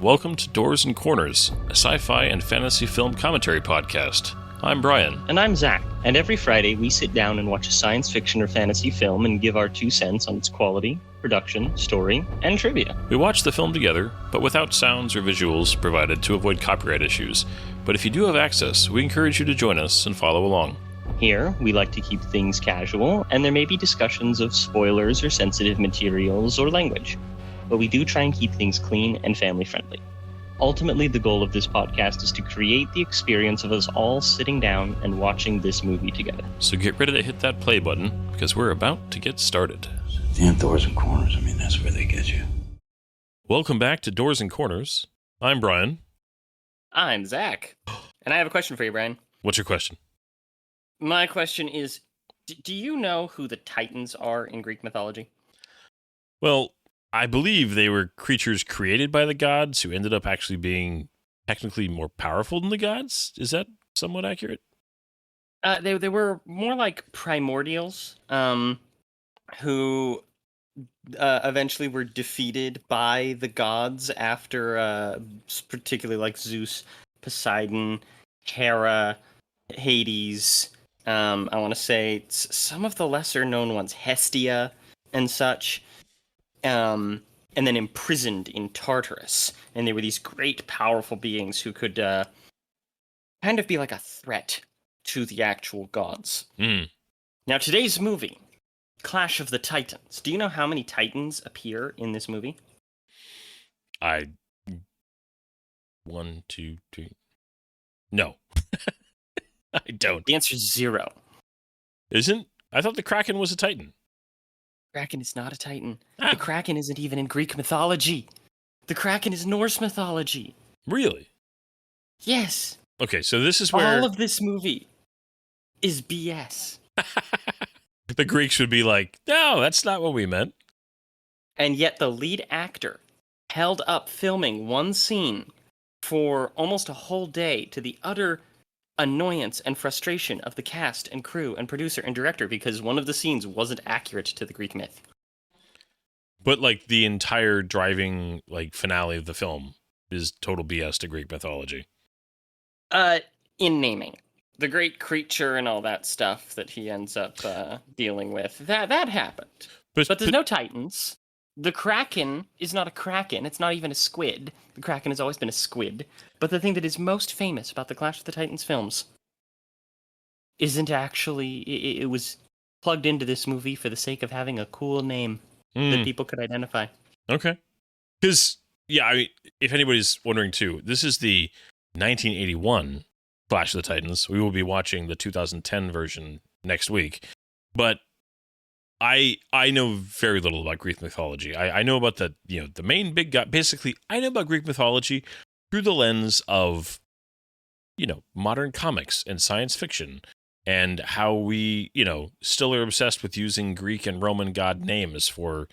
welcome to Doors and Corners, a sci-fi and fantasy film commentary podcast. I'm Brian. And I'm Zach. And every Friday we sit down and watch a science fiction or fantasy film and give our 2 cents on its quality, production, story, and trivia. We watch the film together, but without sounds or visuals provided to avoid copyright issues. But if you do have access, we encourage you to join us and follow along. Here, we like to keep things casual, and there may be discussions of spoilers or sensitive materials or language. But we do try and keep things clean and family-friendly. Ultimately, the goal of this podcast is to create the experience of us all sitting down and watching this movie together. So get ready to hit that play button, because we're about to get started. Damn Doors and Corners, I mean, that's where they get you. Welcome back to Doors and Corners. I'm Brian. I'm Zach. And I have a question for you, Brian. What's your question? My question is, do you know who the Titans are in Greek mythology? Well, I believe they were creatures created by the gods who ended up actually being technically more powerful than the gods. Is that somewhat accurate? They were more like primordials, who eventually were defeated by the gods after, particularly like Zeus, Poseidon, Hera, Hades. I want to say some of the lesser known ones, Hestia and such. And then imprisoned in Tartarus. And they were these great, powerful beings who could kind of be like a threat to the actual gods. Now, today's movie, Clash of the Titans. Do you know how many Titans appear in this movie? 1, 2, 3. No. I don't. The answer is 0. Isn't? I thought the Kraken was a Titan. Kraken is not a Titan. The Kraken isn't even in Greek mythology. The Kraken is Norse mythology. Really? Yes. Okay, so this is where... all of this movie is BS. The Greeks would be like, no, that's not what we meant. And yet the lead actor held up filming one scene for almost a whole day to the utter annoyance and frustration of the cast and crew and producer and director because one of the scenes wasn't accurate to the Greek myth. But like the entire driving like finale of the film is total BS to Greek mythology. In naming. The great creature and all that stuff that he ends up dealing with. That happened. But there's no Titans. The Kraken is not a Kraken. It's not even a squid. The Kraken has always been a squid. But the thing that is most famous about the Clash of the Titans films isn't actually... It was plugged into this movie for the sake of having a cool name that people could identify. Okay. Because, yeah, I mean, if anybody's wondering too, this is the 1981 Clash of the Titans. We will be watching the 2010 version next week. But I know very little about Greek mythology. I know about the main big guy. Basically, I know about Greek mythology through the lens of, modern comics and science fiction and how we, still are obsessed with using Greek and Roman god names for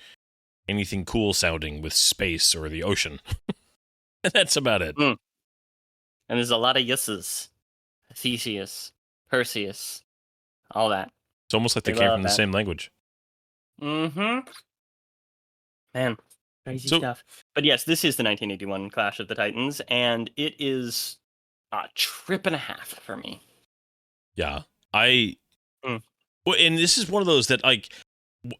anything cool sounding with space or the ocean. And that's about it. And there's a lot of yeses. Theseus, Perseus, all that. It's almost like they came from the same language. Mm-hmm. Man, crazy stuff. But yes, this is the 1981 Clash of the Titans, and it is a trip and a half for me. Yeah. Well, and this is one of those that, like,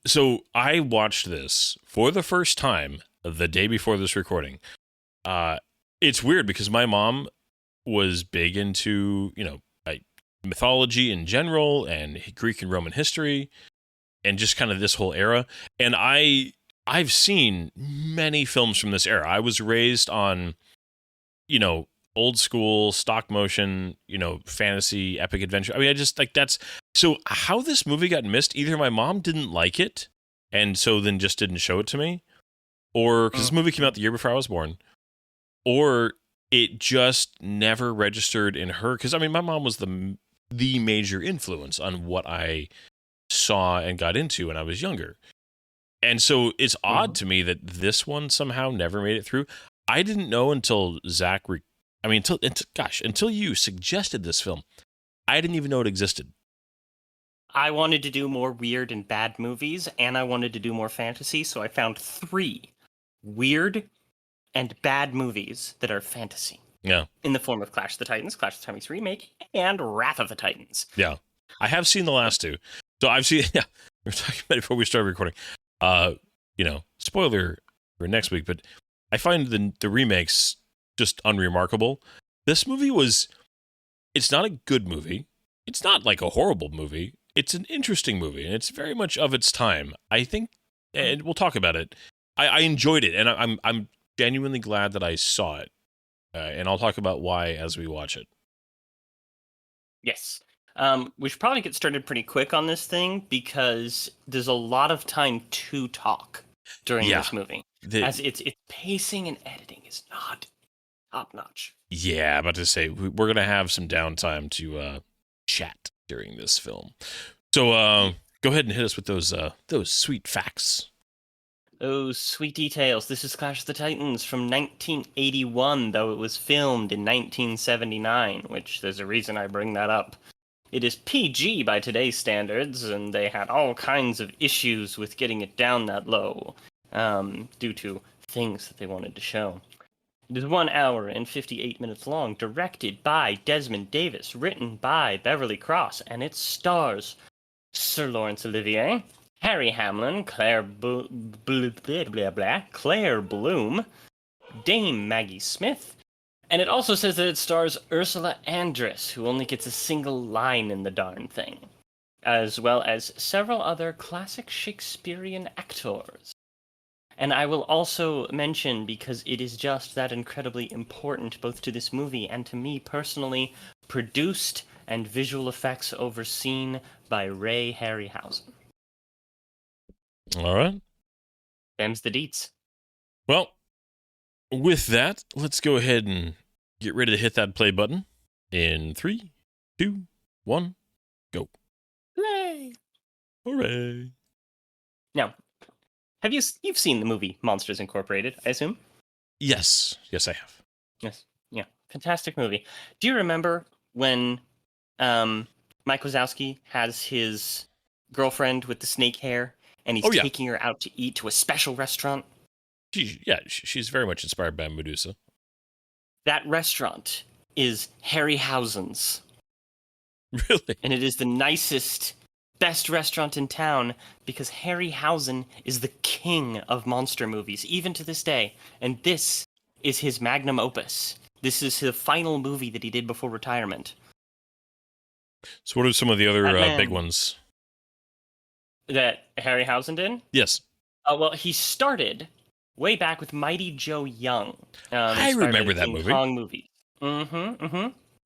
so I watched this for the first time the day before this recording. It's weird because my mom was big into, mythology in general and Greek and Roman history and just kind of this whole era. And I've seen many films from this era. I was raised on, old school stock motion, fantasy, epic adventure. I mean, I just like that's so how this movie got missed. Either my mom didn't like it and so then just didn't show it to me, or because this movie came out the year before I was born, or it just never registered in her. Because I mean, my mom was the major influence on what I saw and got into when I was younger. And so it's odd to me that this one somehow never made it through. I didn't know until Zach, until you suggested this film. I didn't even know it existed. I wanted to do more weird and bad movies, and I wanted to do more fantasy, so I found 3 weird and bad movies that are fantasy. Yeah. In the form of Clash of the Titans, Clash of the Titans remake, and Wrath of the Titans. Yeah. I have seen the last two. So I've seen, yeah, we were talking about it before we started recording. Spoiler for next week, but I find the remakes just unremarkable. This movie it's not a good movie. It's not like a horrible movie. It's an interesting movie, and it's very much of its time. I think, and we'll talk about it. I enjoyed it, and I'm genuinely glad that I saw it. And I'll talk about why as we watch it. Yes. We should probably get started pretty quick on this thing because there's a lot of time to talk during this movie. As its pacing and editing is not top notch. Yeah, about to say we're gonna have some downtime to chat during this film. So go ahead and hit us with those sweet facts. Those sweet details. This is Clash of the Titans from 1981, though it was filmed in 1979, which there's a reason I bring that up. It is PG by today's standards, and they had all kinds of issues with getting it down that low, due to things that they wanted to show. It is 1 hour and 58 minutes long, directed by Desmond Davis, written by Beverly Cross, and it stars Sir Laurence Olivier, Harry Hamlin, Claire Bloom, Dame Maggie Smith, and it also says that it stars Ursula Andress, who only gets a single line in the darn thing, as well as several other classic Shakespearean actors. And I will also mention, because it is just that incredibly important both to this movie and to me personally, produced and visual effects overseen by Ray Harryhausen. All right. Them's the deets. Well, with that, let's go ahead and get ready to hit that play button. In 3, 2, 1, go. Play! Hooray. Now, you've seen the movie Monsters Incorporated, I assume? Yes. Yes, I have. Yes. Yeah. Fantastic movie. Do you remember when Mike Wazowski has his girlfriend with the snake hair, and he's taking her out to eat to a special restaurant? She's very much inspired by Medusa. That restaurant is Harryhausen's. Really? And it is the nicest, best restaurant in town because Harryhausen is the king of monster movies, even to this day. And this is his magnum opus. This is the final movie that he did before retirement. So what are some of the other big ones that Harryhausen did? Yes. Well, he started way back with Mighty Joe Young. I remember that movie. Kong movie.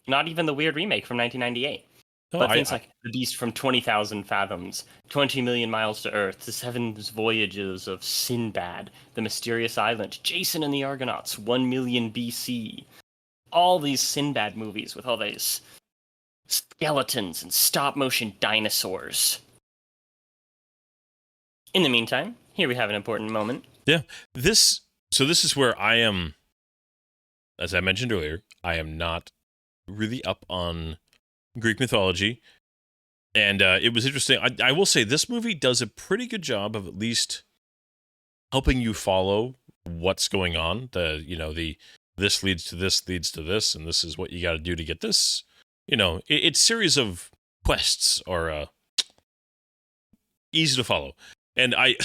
Not even the weird remake from 1998. No, but things like The Beast from 20,000 Fathoms, 20 Million Miles to Earth, The Seven Voyages of Sinbad, The Mysterious Island, Jason and the Argonauts, 1 Million BC. All these Sinbad movies with all these skeletons and stop-motion dinosaurs. In the meantime, here we have an important moment. Yeah. This is where I am, as I mentioned earlier, I am not really up on Greek mythology. And it was interesting. I will say this movie does a pretty good job of at least helping you follow what's going on. This leads to this, and this is what you got to do to get this. It's series of quests are easy to follow. And I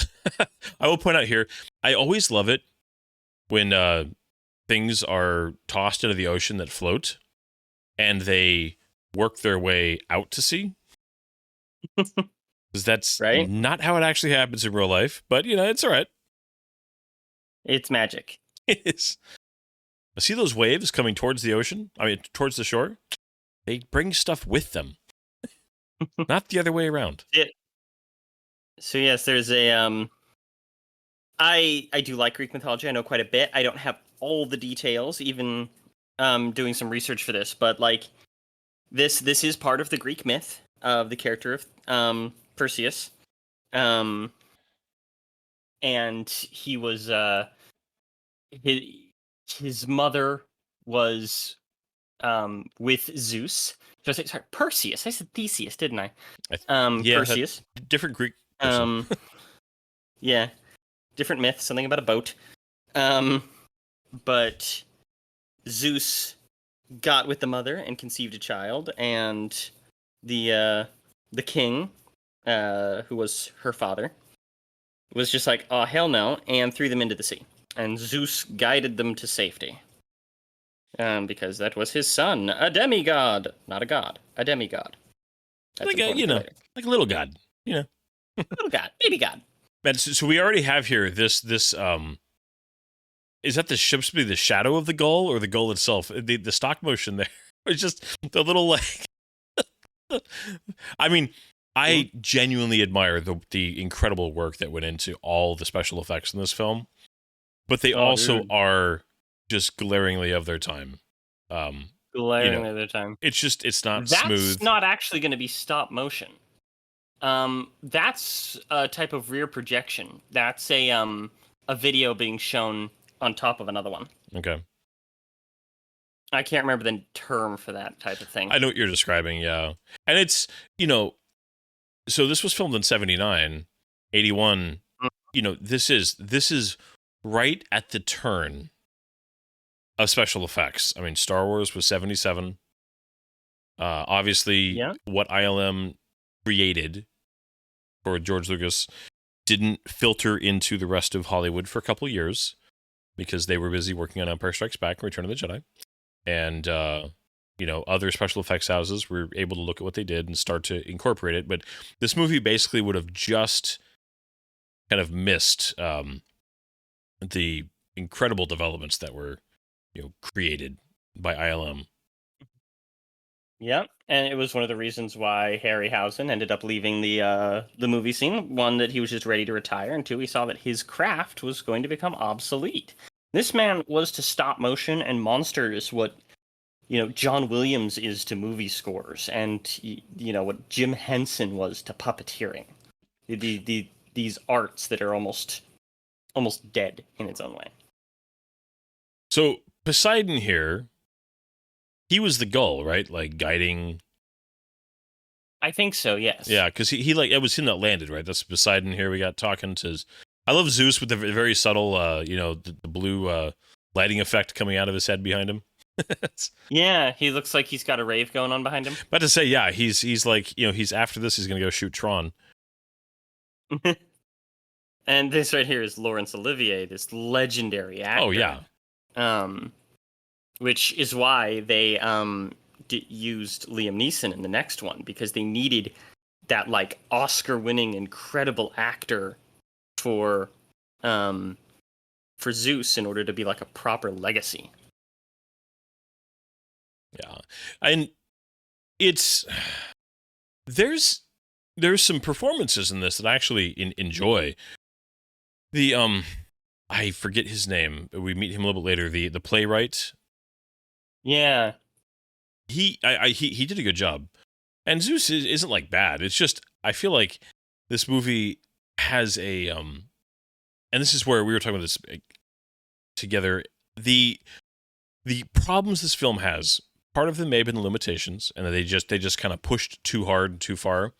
will point out here, I always love it when things are tossed into the ocean that float, and they work their way out to sea. Because that's not how it actually happens in real life, but it's all right. It's magic. It is. See those waves coming towards the ocean? Towards the shore? They bring stuff with them. Not the other way around. So yes, there's a I do like Greek mythology. I know quite a bit. I don't have all the details, even doing some research for this, but like this is part of the Greek myth of the character of Perseus. And he was his mother was with Zeus. Sorry, Perseus. I said Theseus, didn't I? Perseus. Different Greek. Yeah, different myth. Something about a boat. but Zeus got with the mother and conceived a child, and the king, who was her father, was just like, oh, hell no, and threw them into the sea. And Zeus guided them to safety. Because that was his son, a demigod. Not a god, a demigod. That's like a, like a little god, Little god, baby god. Man, so we already have here this is that the ship to be the shadow of the gull or the gull itself? The stock motion there. It's just the little like. I mean, I genuinely admire the incredible work that went into all the special effects in this film, but they also are just glaringly of their time. Glaringly of their time. It's not That's smooth. That's not actually going to be stop motion. That's a type of rear projection. That's a video being shown on top of another one. Okay. I can't remember the term for that type of thing. I know what you're describing, yeah. And it's, so this was filmed in 79, 81. This is right at the turn of special effects. I mean, Star Wars was 77. Obviously, what ILM created for George Lucas didn't filter into the rest of Hollywood for a couple of years because they were busy working on Empire Strikes Back and Return of the Jedi. And, other special effects houses were able to look at what they did and start to incorporate it. But this movie basically would have just kind of missed the incredible developments that were, created by ILM. Yeah, and it was one of the reasons why Harryhausen ended up leaving the movie scene. One, that he was just ready to retire, and two, he saw that his craft was going to become obsolete. This man was to stop motion and monsters what, John Williams is to movie scores, and, what Jim Henson was to puppeteering. These arts that are almost dead in its own way. So Poseidon here, he was the gull, right? Like guiding. I think so. Yes. Yeah, because he like it was him that landed, right? That's Poseidon here. We got talking to. I love Zeus with the very subtle, the blue lighting effect coming out of his head behind him. Yeah, he looks like he's got a rave going on behind him. About to say, yeah, he's like, he's after this, he's gonna go shoot Tron. And this right here is Laurence Olivier, this legendary actor. Oh yeah. Which is why they used Liam Neeson in the next one, because they needed that like Oscar-winning incredible actor for Zeus in order to be like a proper legacy. Yeah, and there's some performances in this that I actually enjoy. The I forget his name. We meet him a little bit later. The playwright. Yeah, he did a good job, and Zeus isn't like bad. It's just I feel like this movie has a and this is where we were talking about this together. The problems this film has, part of them may have been the limitations, and they just kind of pushed too hard and too far.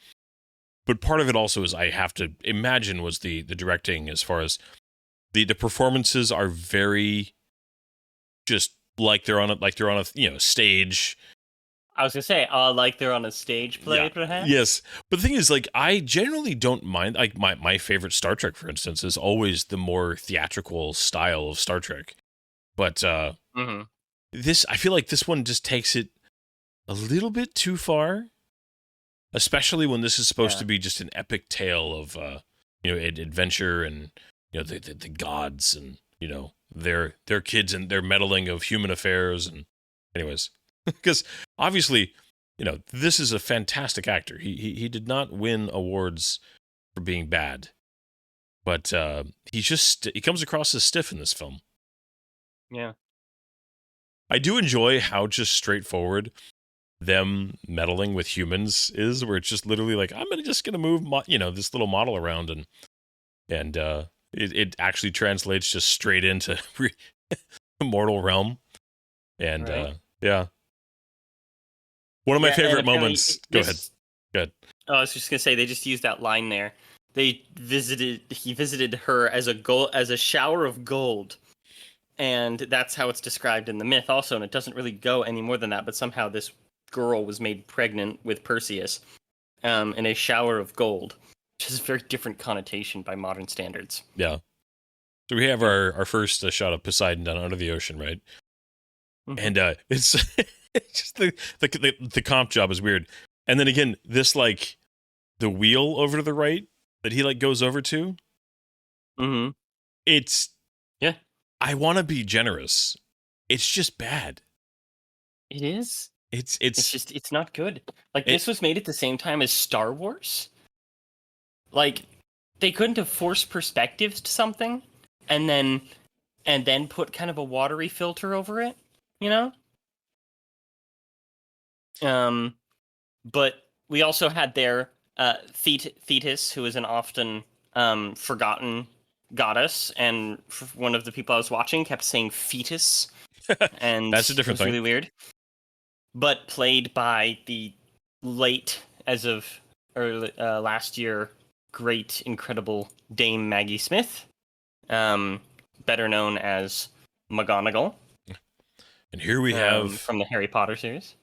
But part of it also is, I have to imagine, was the directing, as far as the performances are very just like they're on a stage. I was gonna say, like they're on a stage play, perhaps. Yes, but the thing is, like, I generally don't mind. Like my favorite Star Trek, for instance, is always the more theatrical style of Star Trek. But this, I feel like this one just takes it a little bit too far, especially when this is supposed to be just an epic tale of adventure and the gods and their kids and their meddling of human affairs. And anyways, because obviously this is a fantastic actor. He did not win awards for being bad, but he comes across as stiff in this film. Yeah. I do enjoy how just straightforward them meddling with humans is, where it's just literally like, I'm just gonna move this little model around, and it actually translates just straight into the mortal realm. And yeah, one of my favorite moments. Go ahead. Oh, I was just gonna say, they just used that line there. He visited her as a shower of gold, and that's how it's described in the myth also, and it doesn't really go any more than that, but somehow this girl was made pregnant with Perseus in a shower of gold, which is a very different connotation by modern standards. Yeah. So we have our first shot of Poseidon down under the ocean, right? Mhm. And it's it's just the comp job is weird. And then again, this like the wheel over to the right that he like goes over to, Mm-hmm. it's Yeah. I want to be generous. It's just bad. It is. It's It's not good. Like, this was made at the same time as Star Wars. Like, they couldn't have forced perspectives to something and then put kind of a watery filter over it, you know? But we also had there Thetis, who is an often forgotten goddess, and one of the people I was watching kept saying fetus, and That's a different it was thing. really weird. But played by the late, as of last year, great, incredible Dame Maggie Smith, better known as McGonagall. And here we have from the Harry Potter series.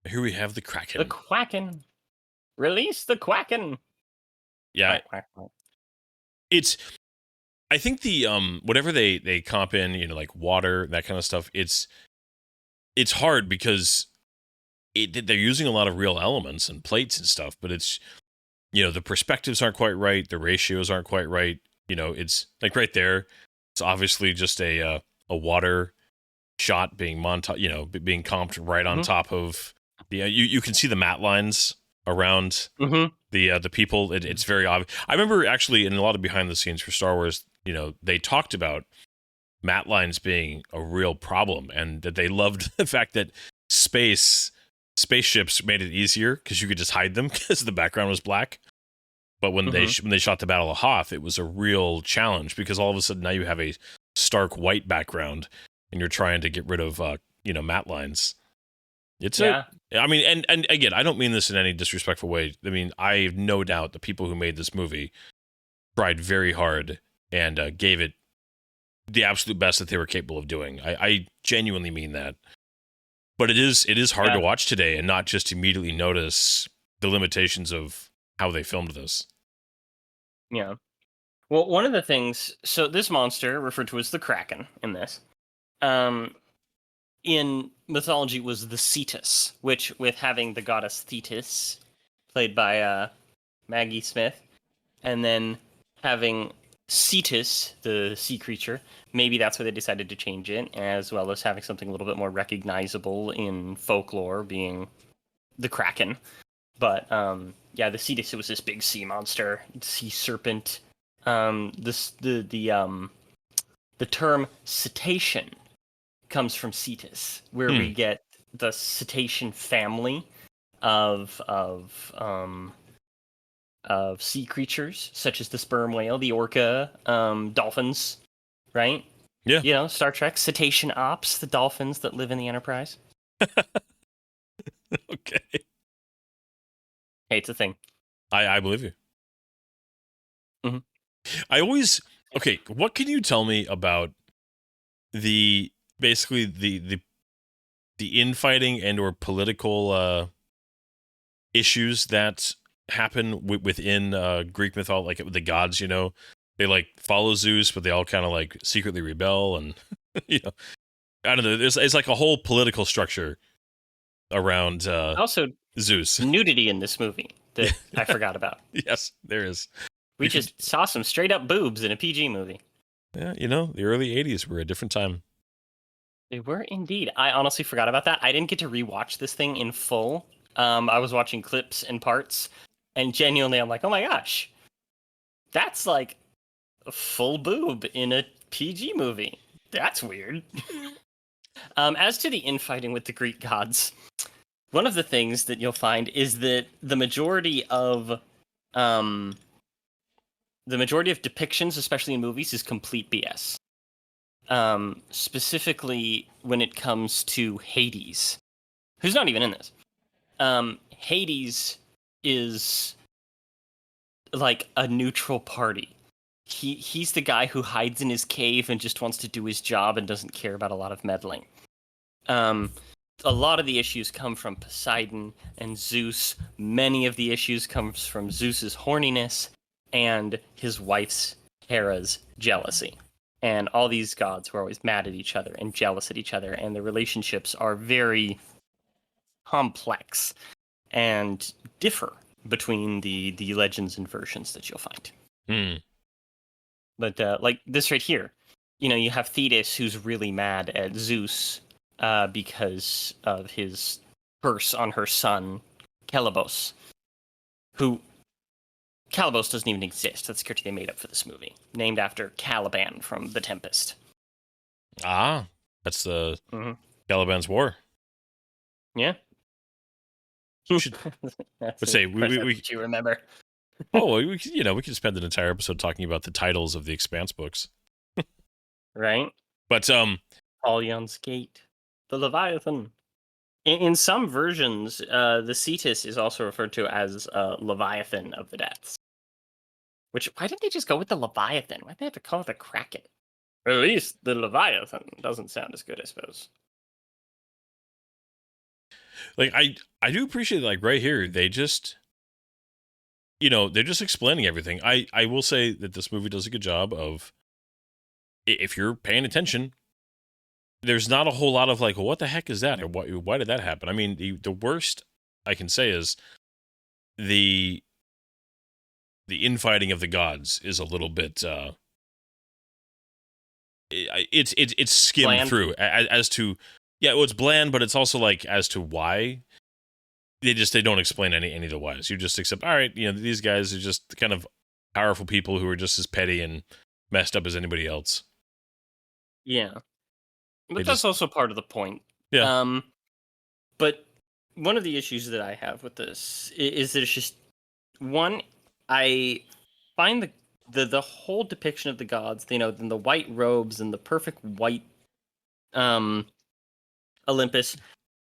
Here we have the Kraken. The Quacken. Release the Quacken. Yeah. Quack, quack. It's I think the whatever they comp in, you know, like water, that kind of stuff, it's hard because they're using a lot of real elements and plates and stuff, but it's, you know, the perspectives aren't quite right, the ratios aren't quite right. You know, it's like right there, it's obviously just a water shot being being comped right on top of the you can see the matte lines around the people. It's very obvious. I remember actually in a lot of behind the scenes for Star Wars, you know, they talked about matte lines being a real problem, and that they loved the fact that spaceships made it easier because you could just hide them because the background was black. But when they shot the Battle of Hoth, it was a real challenge because all of a sudden now you have a stark white background and you're trying to get rid of matte lines. I mean, and again, I don't mean this in any disrespectful way. I mean, I have no doubt the people who made this movie tried very hard and gave it the absolute best that they were capable of doing. I genuinely mean that. But it is hard to watch today and not just immediately notice the limitations of how they filmed this. Yeah. Well, one of the things, so this monster, referred to as the Kraken in this, in mythology was the Cetus, which, with having the goddess Thetis, played by Maggie Smith, and then having Cetus, the sea creature, maybe that's why they decided to change it, as well as having something a little bit more recognizable in folklore, being the Kraken. But the Cetus, it was this big sea monster, sea serpent. The term cetacean comes from Cetus, where we get the cetacean family of sea creatures, such as the sperm whale, the orca, dolphins, right? Yeah. You know, Star Trek, cetacean ops, the dolphins that live in the Enterprise. Okay. Hey, it's a thing. I believe you. Mm-hmm. Okay, what can you tell me about the infighting and or political issues that happen within Greek mythology, like the gods? You know, they like follow Zeus, but they all kind of like secretly rebel, and you know, I don't know. It's like a whole political structure around also Zeus. Nudity in this movie that I forgot about. Yes, there is. We just saw some straight up boobs in a PG movie. Yeah, you know, the early 80s were a different time. They were indeed. I honestly forgot about that. I didn't get to rewatch this thing in full. I was watching clips and parts, and genuinely I'm like, oh my gosh, that's like a full boob in a PG movie. That's weird. As to the infighting with the Greek gods, one of the things that you'll find is that the majority of depictions, especially in movies, is complete BS. Specifically when it comes to Hades, who's not even in this. Hades is like a neutral party. he's the guy who hides in his cave and just wants to do his job and doesn't care about a lot of meddling. A lot of the issues come from Poseidon and Zeus. Many of the issues comes from Zeus's horniness and his wife's Hera's jealousy. And all these gods were always mad at each other and jealous at each other, and the relationships are very complex and differ between the legends and versions that you'll find. But like this right here, you have Thetis who's really mad at Zeus because of his curse on her son, Calibos, who Calibos doesn't even exist. That's a character they made up for this movie, named after Caliban from The Tempest. Ah, that's the Caliban's War. Yeah. Let's say we you remember. we could spend an entire episode talking about the titles of the Expanse books. Right? But Apollion's Gate, the Leviathan. In some versions, the Cetus is also referred to as Leviathan of the Depths. Which, why didn't they just go with the Leviathan? Why'd they have to call it the Kraken? Or at least the Leviathan doesn't sound as good, I suppose. Like, I do appreciate, like, right here, they just, they're just explaining everything. I will say that this movie does a good job of, if you're paying attention, there's not a whole lot of, like, well, what the heck is that? Or why did that happen? I mean, the worst I can say is the infighting of the gods is a little bit, it's skimmed bland. through as to, it's bland, but it's also like as to why they don't explain any of the whys. You just accept, all right, these guys are just kind of powerful people who are just as petty and messed up as anybody else. Yeah. But that's also part of the point. Yeah. But one of the issues that I have with this is that it's just, one, I find the whole depiction of the gods, in the white robes and the perfect white Olympus,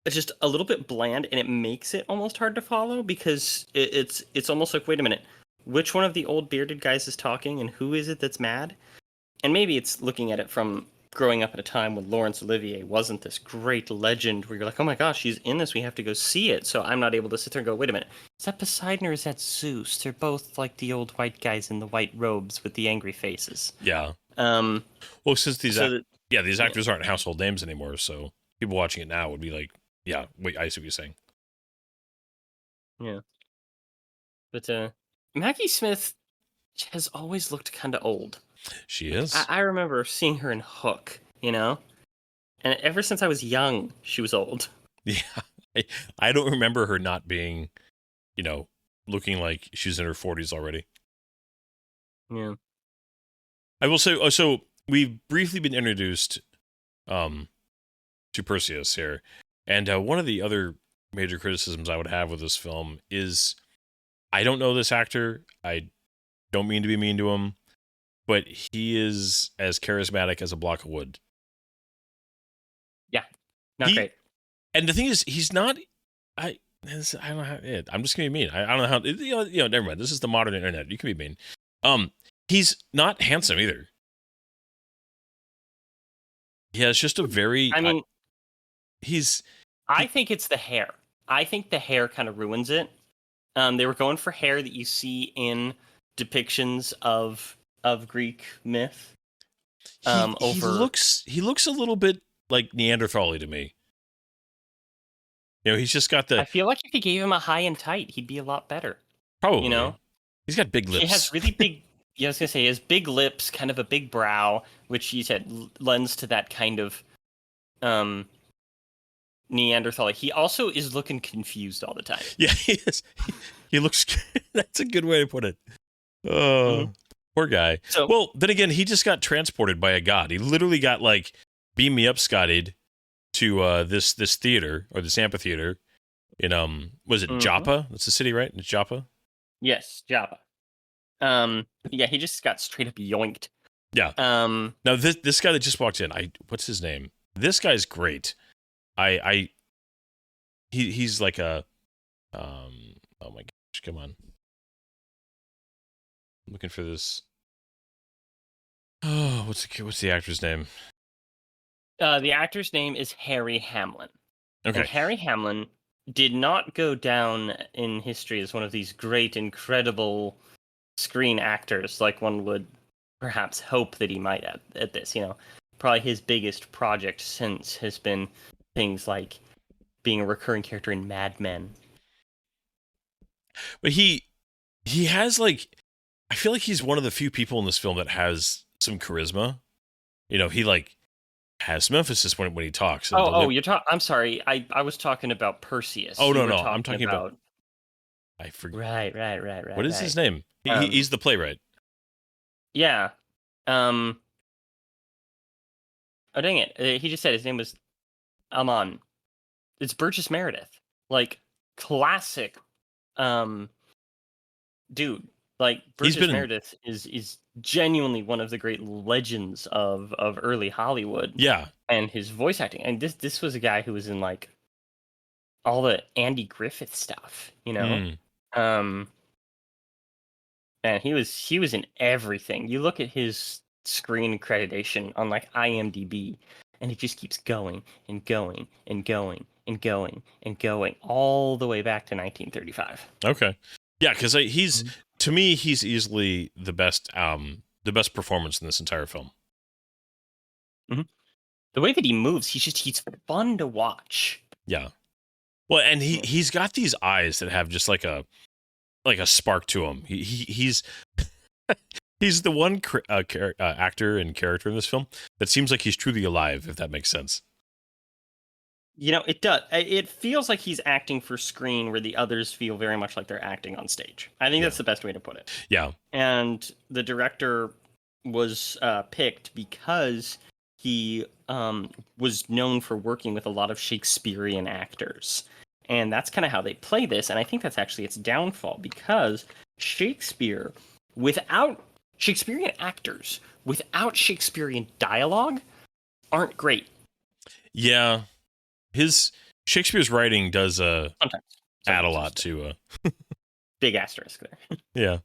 it's just a little bit bland, and it makes it almost hard to follow, because it's almost like, wait a minute, which one of the old bearded guys is talking, and who is it that's mad? And maybe it's looking at it from growing up at a time when Laurence Olivier wasn't this great legend where you're like, oh my gosh, she's in this, we have to go see it. So I'm not able to sit there and go, wait a minute, is that Poseidon or is that Zeus? They're both like the old white guys in the white robes with the angry faces. Yeah. Well, since these actors aren't household names anymore, so people watching it now would be like, yeah, wait, I see what you're saying. Yeah. But Maggie Smith has always looked kind of old. She is. I remember seeing her in Hook, and ever since I was young, she was old. Yeah, I don't remember her not being, looking like she's in her 40s already. Yeah. I will say, so we've briefly been introduced to Perseus here, and one of the other major criticisms I would have with this film is, I don't know this actor. I don't mean to be mean to him, but he is as charismatic as a block of wood. Yeah, not great. And the thing is, he's not. I don't know how. I'm just gonna be mean. I don't know how. Never mind. This is the modern internet. You can be mean. He's not handsome either. He has just a very. I mean, I think it's the hair. I think the hair kind of ruins it. They were going for hair that you see in depictions of Greek myth. He looks a little bit like Neanderthal-y to me. He's just got the. I feel like if you gave him a high and tight, he'd be a lot better. Probably. He's got big lips. He has really big. I was gonna say he has big lips, kind of a big brow, which you said lends to that kind of Neanderthal. He also is looking confused all the time. Yeah, he is. He looks. That's a good way to put it. Oh, poor guy. So, well, then again, he just got transported by a god. He literally got like beam me up, Scottied, to this theater or this amphitheater in was it Joppa? That's the city, right? It's Joppa. Yes, Joppa. Yeah, he just got straight up yoinked. Yeah. Now this guy that just walked in, what's his name? This guy's great. He's like a oh my gosh, come on. I'm looking for this. Oh, what's the actor's name? The actor's name is Harry Hamlin. Okay. And Harry Hamlin did not go down in history as one of these great, incredible screen actors like one would perhaps hope that he might at this. Probably his biggest project since has been things like being a recurring character in Mad Men. But he has like, I feel like he's one of the few people in this film that has some charisma. He like has some emphasis when he talks. I'm sorry. I was talking about Perseus. Oh, no, I'm talking about I forget. Right. What is his name? He's the playwright. Yeah. Oh, dang it. He just said his name was Amon. It's Burgess Meredith. Like, classic dude. Like, Burgess Meredith is genuinely one of the great legends of early Hollywood. Yeah. And his voice acting. And this was a guy who was in, like, all the Andy Griffith stuff, And he was in everything. You look at his screen accreditation on, like, IMDb, and it just keeps going and going and going and going and going all the way back to 1935. Okay. Yeah, because to me, he's easily the best performance in this entire film. Mm-hmm. The way that he moves, he's fun to watch. Yeah. Well, and he's got these eyes that have just like a spark to him. He's he's the one actor and character in this film that seems like he's truly alive, if that makes sense. It does. It feels like he's acting for screen where the others feel very much like they're acting on stage. I think that's the best way to put it. Yeah. And the director was picked because he was known for working with a lot of Shakespearean actors. And that's kind of how they play this. And I think that's actually its downfall, because Shakespeare, without Shakespearean actors, without Shakespearean dialogue, aren't great. Yeah. Shakespeare's writing does sometimes add a lot to big asterisk there. Yeah.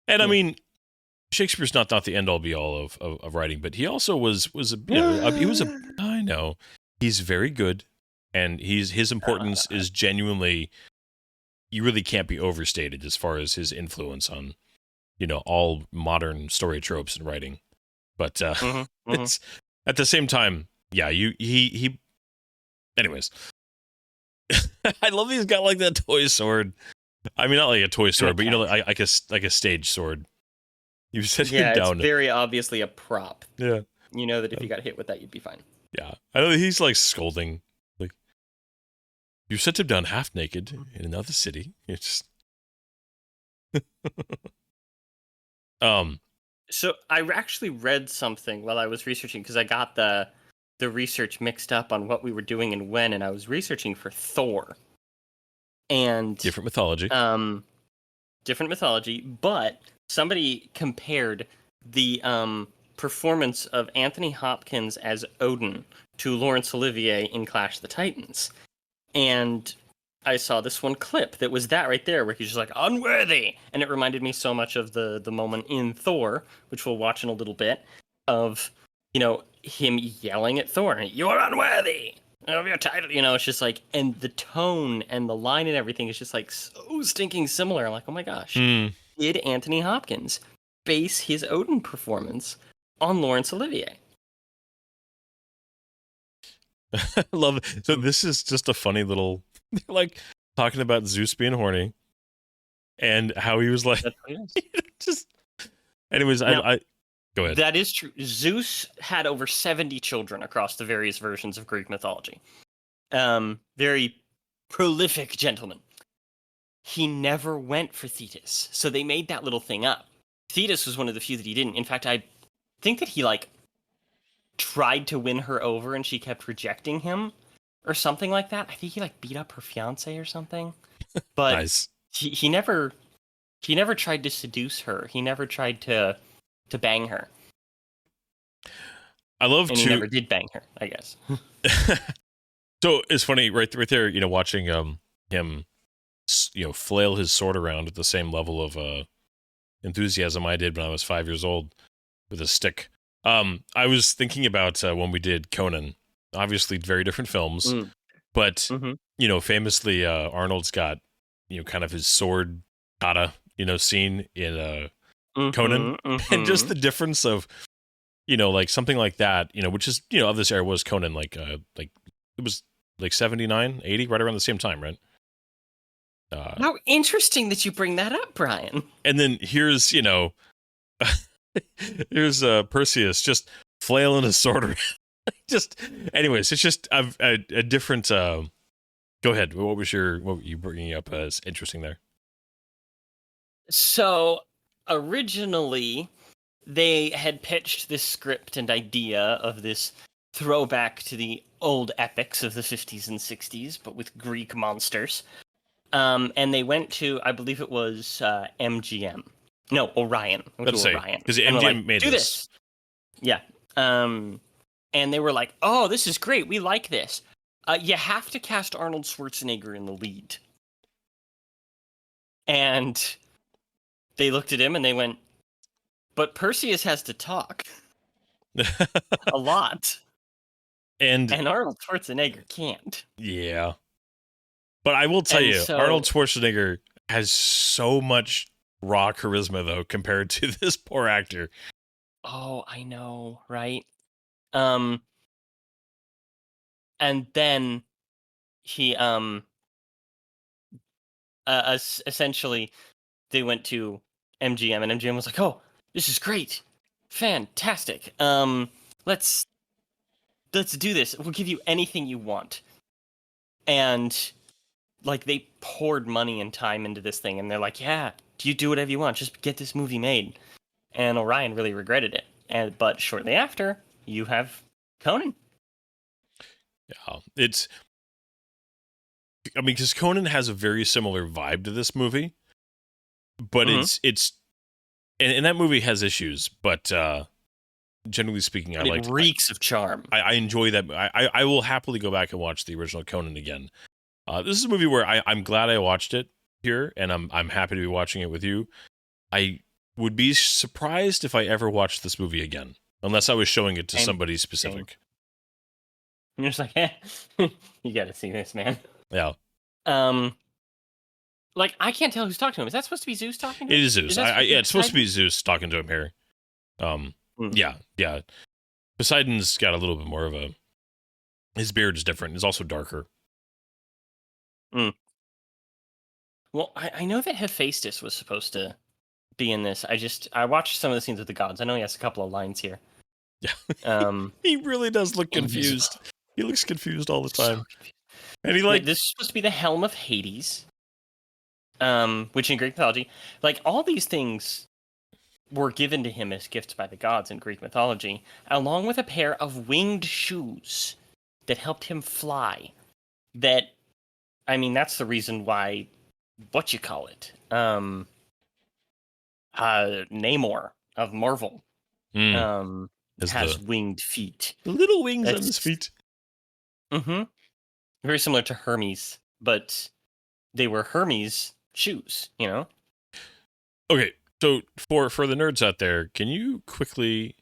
And I mean, Shakespeare's not the end all be all of writing, but he also was I know. He's very good, and his importance is genuinely, you really can't be overstated as far as his influence on, all modern story tropes and writing. But it's at the same time, yeah, he anyways. I love he's got like that toy sword. I mean, not like a toy sword, but like a stage sword. You set him down. It's very obviously a prop. Yeah. You know that if you got hit with that, you'd be fine. Yeah. I know that he's like scolding. Like, you set him down half naked in another city. It's So I actually read something while I was researching, because I got the research mixed up on what we were doing and when, and I was researching for Thor. And different mythology. Different mythology, but somebody compared the performance of Anthony Hopkins as Odin to Laurence Olivier in Clash of the Titans. And I saw this one clip that was that right there, where he's just like, unworthy! And it reminded me so much of the moment in Thor, which we'll watch in a little bit, of, him yelling at Thor, "You're unworthy of your title." It's just like, and the tone and the line and everything is just like so stinking similar. I'm like, oh my gosh. Did Anthony Hopkins base his Odin performance on Laurence Olivier? I love it. So this is just a funny little, like, talking about Zeus being horny and how he was like, just, anyways, now, I go ahead. That is true. Zeus had over 70 children across the various versions of Greek mythology. Very prolific gentleman. He never went for Thetis, so they made that little thing up. Thetis was one of the few that he didn't. In fact, I think that he, like, tried to win her over and she kept rejecting him or something like that. I think he, like, beat up her fiance or something. But nice. he never tried to seduce her. He never tried to bang her. I love and he never did bang her, I guess. So it's funny right there, watching him flail his sword around at the same level of enthusiasm I did when I was 5 years old. a stick. I was thinking about when we did Conan. Obviously, very different films, but famously, Arnold's got kind of his sword kata scene in Conan, and just the difference of like something like that, which is of this era was Conan, like it was like 79, 80, right around the same time, right? How interesting that you bring that up, Brian. And then here's here's Perseus just flailing his sword around. Anyways, it's just a different. Go ahead. What were you bringing up as interesting there? So originally, they had pitched this script and idea of this throwback to the old epics of the 50s and 60s, but with Greek monsters. And they went to, I believe it was MGM. No, Orion. Let's say, Orion. because MGM made do this. Yeah. And they were like, oh, this is great. We like this. You have to cast Arnold Schwarzenegger in the lead. And they looked at him and they went, but Perseus has to talk a lot. And Arnold Schwarzenegger can't. Yeah. But I will tell you, Arnold Schwarzenegger has so much raw charisma, though, compared to this poor actor. Oh, I know, right? And then he, essentially, they went to MGM, and MGM was like, oh, this is great. Fantastic. Let's do this. We'll give you anything you want. And like they poured money and time into this thing, and they're like, yeah, you do whatever you want, just get this movie made. And Orion really regretted it. But shortly after, you have Conan. Yeah, because Conan has a very similar vibe to this movie, but and that movie has issues, but generally speaking, it reeks of charm. I enjoy that. I will happily go back and watch the original Conan again. This is a movie where I'm glad I watched it here, and I'm happy to be watching it with you. I would be surprised if I ever watched this movie again, unless I was showing it to somebody specific. And you're just like, you got to see this, man. Yeah. Like I can't tell who's talking to him. Is that supposed to be Zeus talking to him? It is Zeus. Yeah, it's supposed to be Zeus talking to him here. Yeah. Poseidon's got a little bit more of his beard is different. It's also darker. Well, I know that Hephaestus was supposed to be in this. I watched some of the scenes with the gods. I know he has a couple of lines here. Yeah. He really does look confused. He looks confused all the time. And this is supposed to be the helm of Hades. Which in Greek mythology, like all these things were given to him as gifts by the gods in Greek mythology, along with a pair of winged shoes that helped him fly. That's the reason why, Namor of Marvel, has winged feet. Little wings on his feet. Mm-hmm. Very similar to Hermes, but they were Hermes shoes, Okay, so for the nerds out there, can you quickly,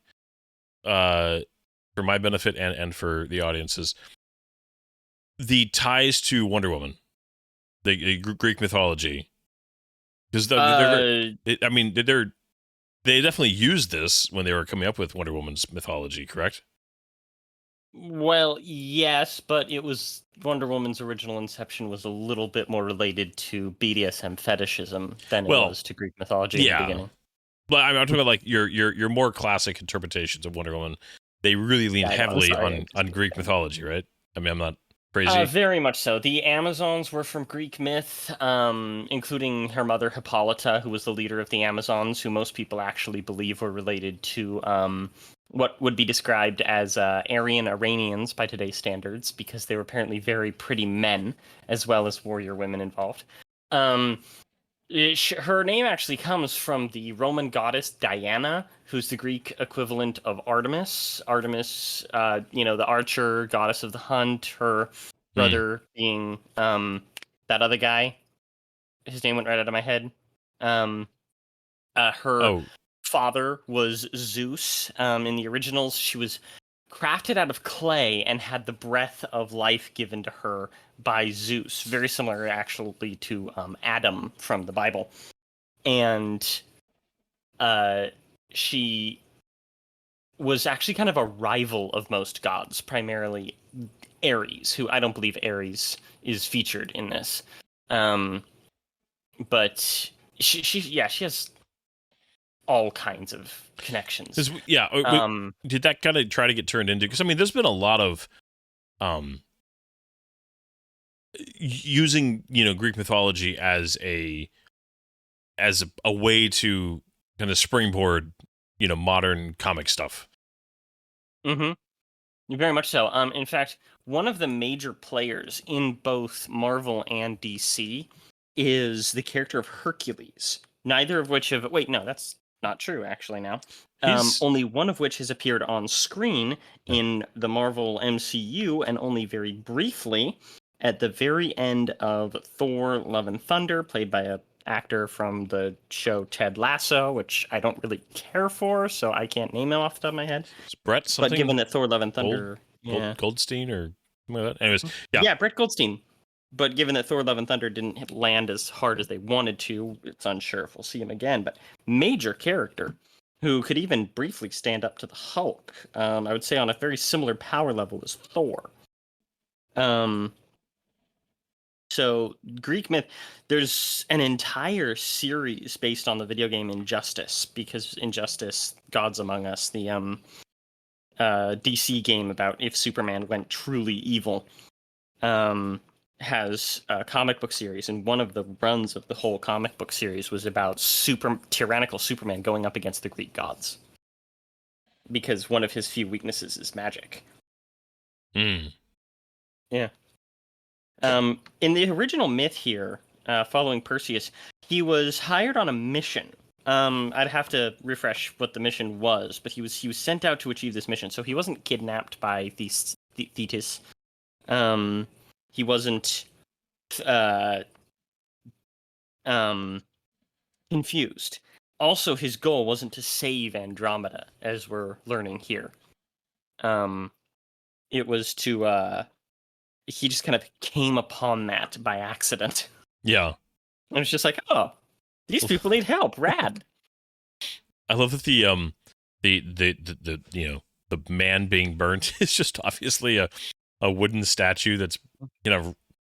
for my benefit and for the audiences, the ties to Wonder Woman, the Greek mythology, because they definitely used this when they were coming up with Wonder Woman's mythology, correct? Well, yes, but it was Wonder Woman's original inception was a little bit more related to BDSM fetishism than it was to Greek mythology in the beginning. But I'm talking about like your more classic interpretations of Wonder Woman. They really lean heavily on Greek mythology, right? I mean, I'm not crazy. Very much so. The Amazons were from Greek myth, including her mother Hippolyta, who was the leader of the Amazons, who most people actually believe were related to what would be described as Aryan Iranians by today's standards, because they were apparently very pretty men, as well as warrior women involved. Her name actually comes from the Roman goddess Diana, who's the Greek equivalent of Artemis. Artemis, the archer, goddess of the hunt. Her brother being that other guy. His name went right out of my head. Her father was Zeus. In the originals, she was crafted out of clay and had the breath of life given to her by Zeus. Very similar, actually, to Adam from the Bible. And she was actually kind of a rival of most gods, primarily Ares, who I don't believe Ares is featured in this. But she has all kinds of connections. Did that kind of try to get turned into? Because I mean, there's been a lot of using Greek mythology as a way to kind of springboard modern comic stuff. Very much so. In fact, one of the major players in both Marvel and DC is the character of Hercules. Neither of which have... Wait, no, that's not true, actually, now. Only one of which has appeared on screen in the Marvel MCU, and only very briefly at the very end of Thor: Love and Thunder, played by an actor from the show Ted Lasso, which I don't really care for, so I can't name him off the top of my head. It's Brett something? But given that Thor: Love and Thunder... Goldstein or something like that? Anyways, yeah, Brett Goldstein. But given that Thor: Love and Thunder didn't land as hard as they wanted to, it's unsure if we'll see him again. But major character who could even briefly stand up to the Hulk. I would say on a very similar power level as Thor. So Greek myth, there's an entire series based on the video game Injustice, because Injustice, Gods Among Us, the DC game about if Superman went truly evil, has a comic book series, and one of the runs of the whole comic book series was about tyrannical Superman going up against the Greek gods, because one of his few weaknesses is magic. Yeah. In the original myth here, following Perseus, he was hired on a mission. I'd have to refresh what the mission was, but he was sent out to achieve this mission. So he wasn't kidnapped by Thetis. He wasn't confused. Also, his goal wasn't to save Andromeda, as we're learning here. It was to he just kind of came upon that by accident. Yeah. And it's just like, oh, these people need help. Rad. I love that the man being burnt is just obviously a wooden statue that's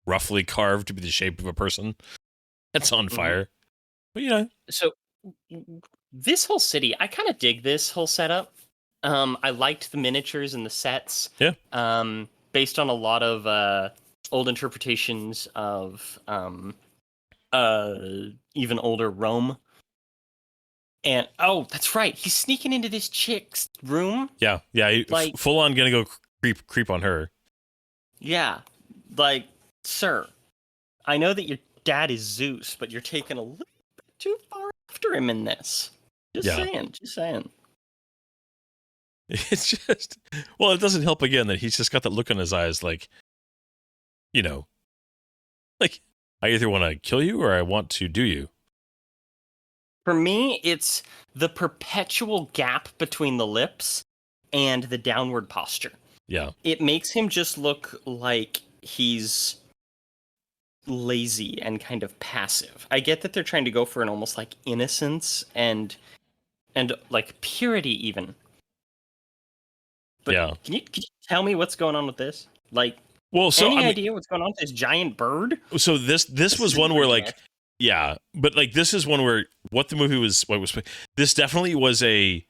roughly carved to be the shape of a person that's on fire. But so this whole city, I kind of dig this whole setup. I liked the miniatures and the sets. Yeah. Based on a lot of old interpretations of even older Rome. And that's right, he's sneaking into this chick's room. Yeah, full on gonna go creep on her. Yeah, like, sir, I know that your dad is Zeus, but you're taking a little bit too far after him in this. Just saying. It's just, well, it doesn't help again that he's just got that look in his eyes, like, like I either want to kill you or I want to do you. For me, it's the perpetual gap between the lips and the downward posture. Yeah. It makes him just look like he's lazy and kind of passive. I get that they're trying to go for an almost like innocence and like purity even. But yeah. Can you tell me what's going on with this? Like, any idea what's going on with this giant bird? So this was one where like, yeah, but like this is one where what the movie was, this definitely was a,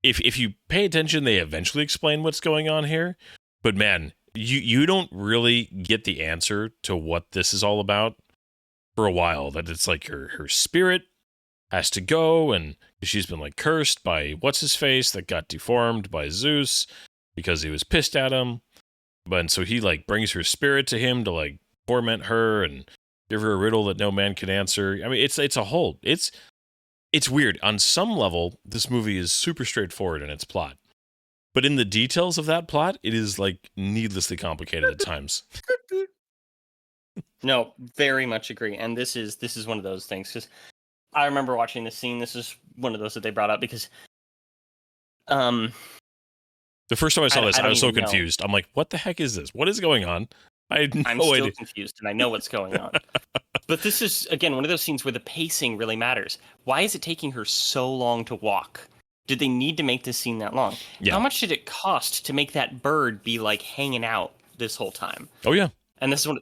if you pay attention, they eventually explain what's going on here. But man, you don't really get the answer to what this is all about for a while. That it's like her spirit has to go, and she's been like cursed by what's his face that got deformed by Zeus because he was pissed at him. But so he like brings her spirit to him to like torment her and give her a riddle that no man can answer. I mean, it's a whole, it's weird. On some level, this movie is super straightforward in its plot. But in the details of that plot, it is like needlessly complicated at times. No, very much agree. And this is one of those things, because I remember watching this scene. This is one of those that they brought up because, the first time I saw this, I don't was so even know. confused. I'm like, what the heck is this? What is going on? I had I'm no still idea. confused, and I know what's going on. But this is, again, one of those scenes where the pacing really matters. Why is it taking her so long to walk? Did they need to make this scene that long? Yeah. How much did it cost to make that bird be like hanging out this whole time? Oh yeah. And this is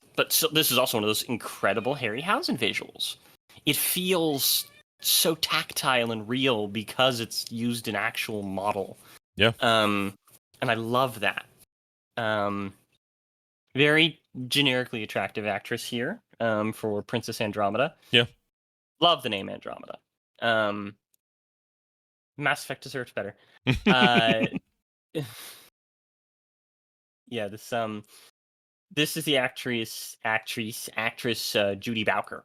this is also one of those incredible Harryhausen visuals. It feels so tactile and real because it's used an actual model. Yeah. And I love that. Very generically attractive actress here. For Princess Andromeda. Yeah. Love the name Andromeda. Mass Effect deserves better. Yeah, this is the actress Judy Bowker.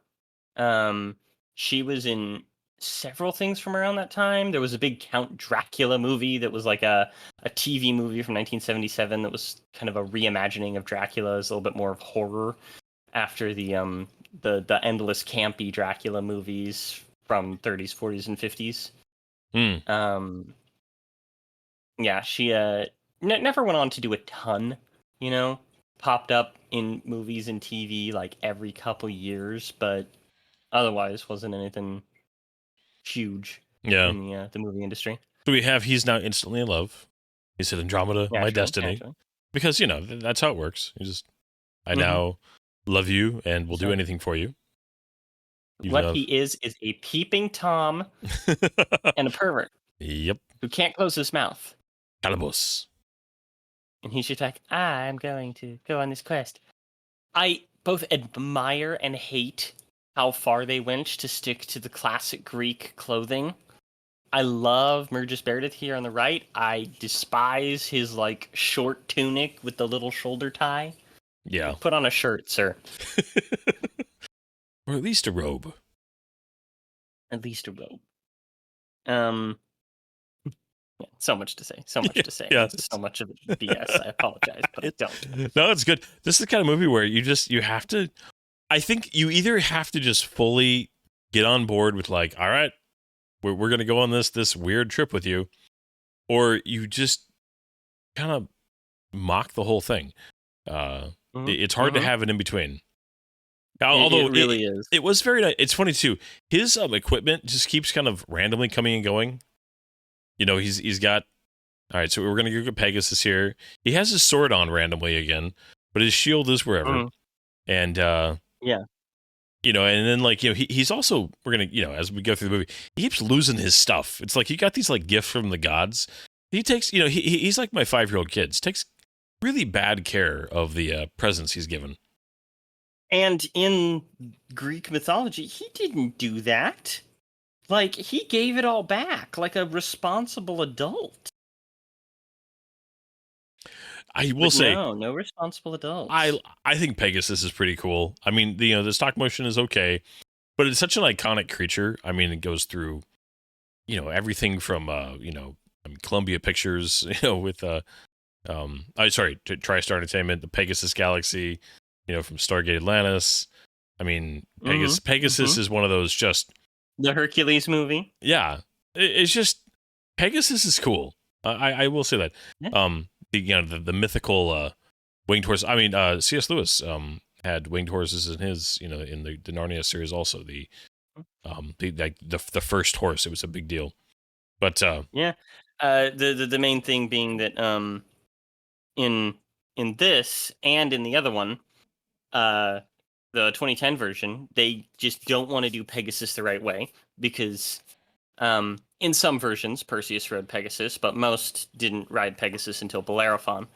She was in several things from around that time. There was a big Count Dracula movie that was like a TV movie from 1977 that was kind of a reimagining of Dracula as a little bit more of horror after the endless campy Dracula movies from 30s, 40s, and 50s. Yeah, she never went on to do a ton, you know, popped up in movies and TV like every couple years, but otherwise wasn't anything huge in the movie industry. So we have He's Now Instantly in Love. He said Andromeda, my destiny. Naturally. Because, you know, that's how it works. I now love you and will do anything for you. He is a peeping Tom and a pervert. Yep. Who can't close his mouth. Calibos. And he's just like, I'm going to go on this quest. I both admire and hate how far they went to stick to the classic Greek clothing. I love Mergis Meredith here on the right. I despise his like short tunic with the little shoulder tie. Yeah. Put on a shirt, sir. Or at least a robe. At least a robe. Yeah, so much to say. So much to say. Yeah. So much of it BS. I apologize, but I don't. No, it's good. This is the kind of movie where you have to. I think you either have to just fully get on board with like, all right, we're going to go on this weird trip with you, or you just kind of mock the whole thing. It's hard to have an in between. Although it really is. It was very nice. It's funny too. His equipment just keeps kind of randomly coming and going. You know, he's got. All right, so we're gonna go get Pegasus here. He has his sword on randomly again, but his shield is wherever. And yeah, you know, and then like, you know, he's also, we're gonna, you know, as we go through the movie, he keeps losing his stuff. It's like he got these like gifts from the gods. He takes, you know, he's like my 5-year-old kid. Takes really bad care of the presents he's given. And in Greek mythology, he didn't do that. Like, he gave it all back like a responsible adult. I will say, no responsible adults. I think Pegasus is pretty cool. I mean, the stop motion is okay, but it's such an iconic creature. I mean, it goes through, you know, everything from Columbia Pictures, you know, with TriStar Entertainment, the Pegasus Galaxy, you know, from Stargate Atlantis. I mean, Pegasus is one of those just the Hercules movie. Yeah, it's just Pegasus is cool. I will say that. Yeah. The mythical winged horse. I mean, C.S. Lewis had winged horses in his, you know, in the Narnia series also. The first horse. It was a big deal. But the main thing being that in this and in the other one, the 2010 version, they just don't want to do Pegasus the right way because in some versions, Perseus rode Pegasus, but most didn't ride Pegasus until Bellerophon.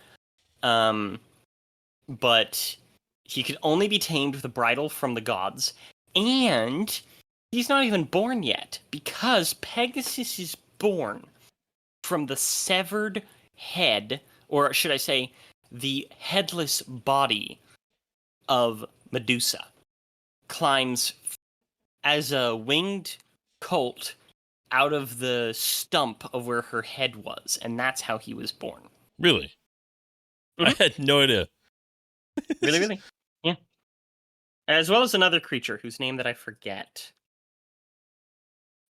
But he could only be tamed with a bridle from the gods, and he's not even born yet, because Pegasus is born from the severed head, or should I say, the headless body of Medusa. Climbs as a winged colt out of the stump of where her head was, and that's how he was born. Really? I had no idea. Really? Yeah. As well as another creature whose name that I forget.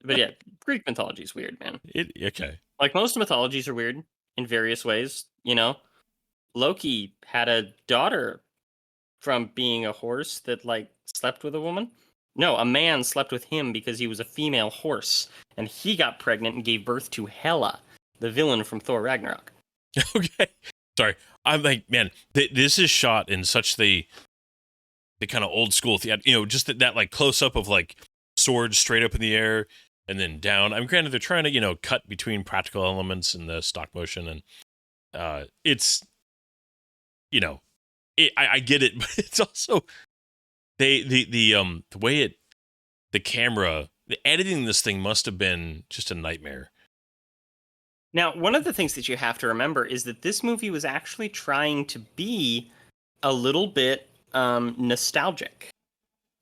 But yeah, Greek mythology is weird, man. Okay. Like most mythologies are weird in various ways. You know, Loki had a daughter from being a horse that like slept with a woman. No, a man slept with him because he was a female horse, and he got pregnant and gave birth to Hela, the villain from Thor Ragnarok. Okay. Sorry. I'm like, man, this is shot in such the kind of old school theater, just that like close up of like swords straight up in the air and then down. I'm granted they're trying to, cut between practical elements and the stop motion, and it's, I get it, but it's also the way the camera, the editing this thing must have been just a nightmare. Now, one of the things that you have to remember is that this movie was actually trying to be a little bit nostalgic.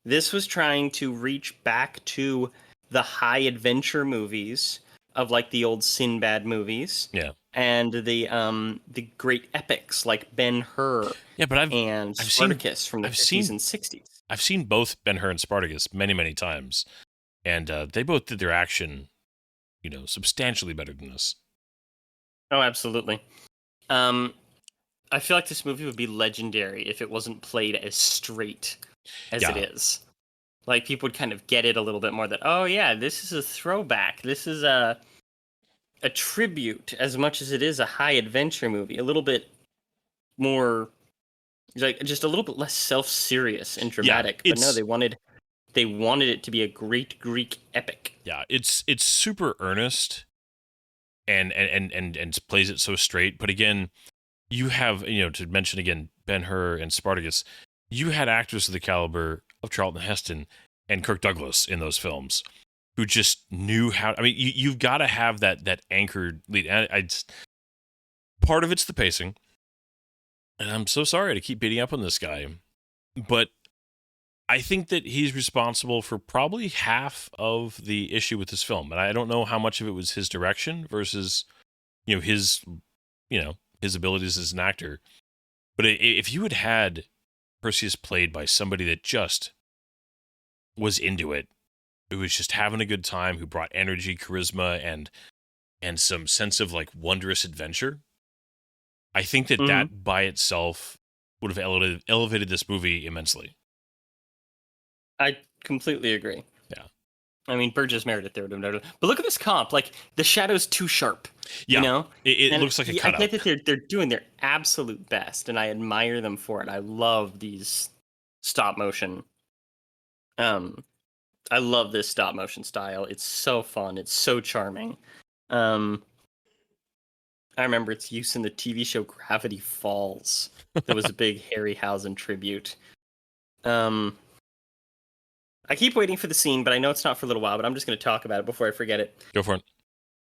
This was trying to reach back to the high adventure movies of like the old Sinbad movies. Yeah. And the great epics like Ben-Hur. Yeah, but I've Spartacus from the 50s and 60s. I've seen both Ben-Hur and Spartacus many, many times, and they both did their action, substantially better than this. Oh, absolutely. I feel like this movie would be legendary if it wasn't played as straight as it is. Like people would kind of get it a little bit more that, oh yeah, this is a throwback. This is a tribute as much as it is a high adventure movie. A little bit more, like just a little bit less self-serious and dramatic. But no, they wanted it to be a great Greek epic. Yeah, it's super earnest and plays it so straight. But again, you have, to mention again, Ben-Hur and Spartacus, you had actors of the caliber of Charlton Heston and Kirk Douglas in those films who just knew how. I mean, you've got to have that anchored lead. Part of it's the pacing, and I'm so sorry to keep beating up on this guy, but I think that he's responsible for probably half of the issue with this film, and I don't know how much of it was his direction versus, his abilities as an actor. But if you had Perseus played by somebody that just was into it, who was just having a good time, who brought energy, charisma, and some sense of like wondrous adventure, I think that by itself would have elevated this movie immensely. I completely agree. Yeah. I mean, Burgess Meredith there, but look at this comp. Like the shadow's too sharp. Yeah, it looks like a cutout. I get that they're doing their absolute best, and I admire them for it. I love these stop motion. I love this stop motion style. It's so fun. It's so charming. I remember its use in the TV show Gravity Falls. There was a big Harryhausen tribute. I keep waiting for the scene, but I know it's not for a little while, but I'm just going to talk about it before I forget it. Go for it.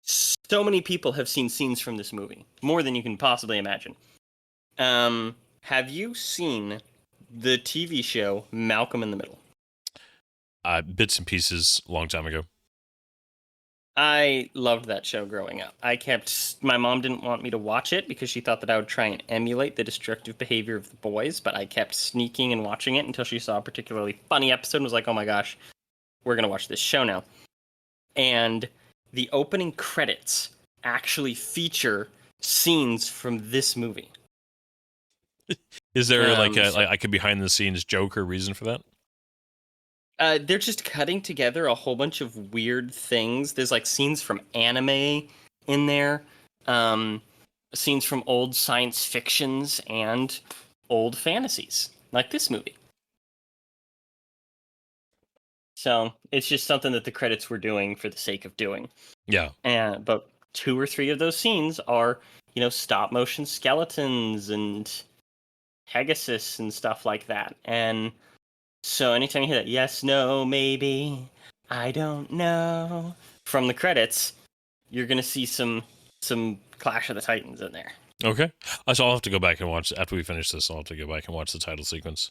So many people have seen scenes from this movie. More than you can possibly imagine. Have you seen the TV show Malcolm in the Middle? Bits and pieces a long time ago. I loved that show growing up. My mom didn't want me to watch it because she thought that I would try and emulate the destructive behavior of the boys, but I kept sneaking and watching it until she saw a particularly funny episode and was like, oh my gosh, we're going to watch this show now. And the opening credits actually feature scenes from this movie. Is there like a behind the scenes joke or reason for that? They're just cutting together a whole bunch of weird things. There's like scenes from anime in there, scenes from old science fictions and old fantasies, like this movie. So it's just something that the credits were doing for the sake of doing. Yeah. But 2 or 3 of those scenes are, stop motion skeletons and Pegasus and stuff like that. And so anytime you hear that, yes, no, maybe, I don't know, from the credits, you're going to see some Clash of the Titans in there. Okay. So I'll have to go back and watch, after we finish this, I'll have to go back and watch the title sequence.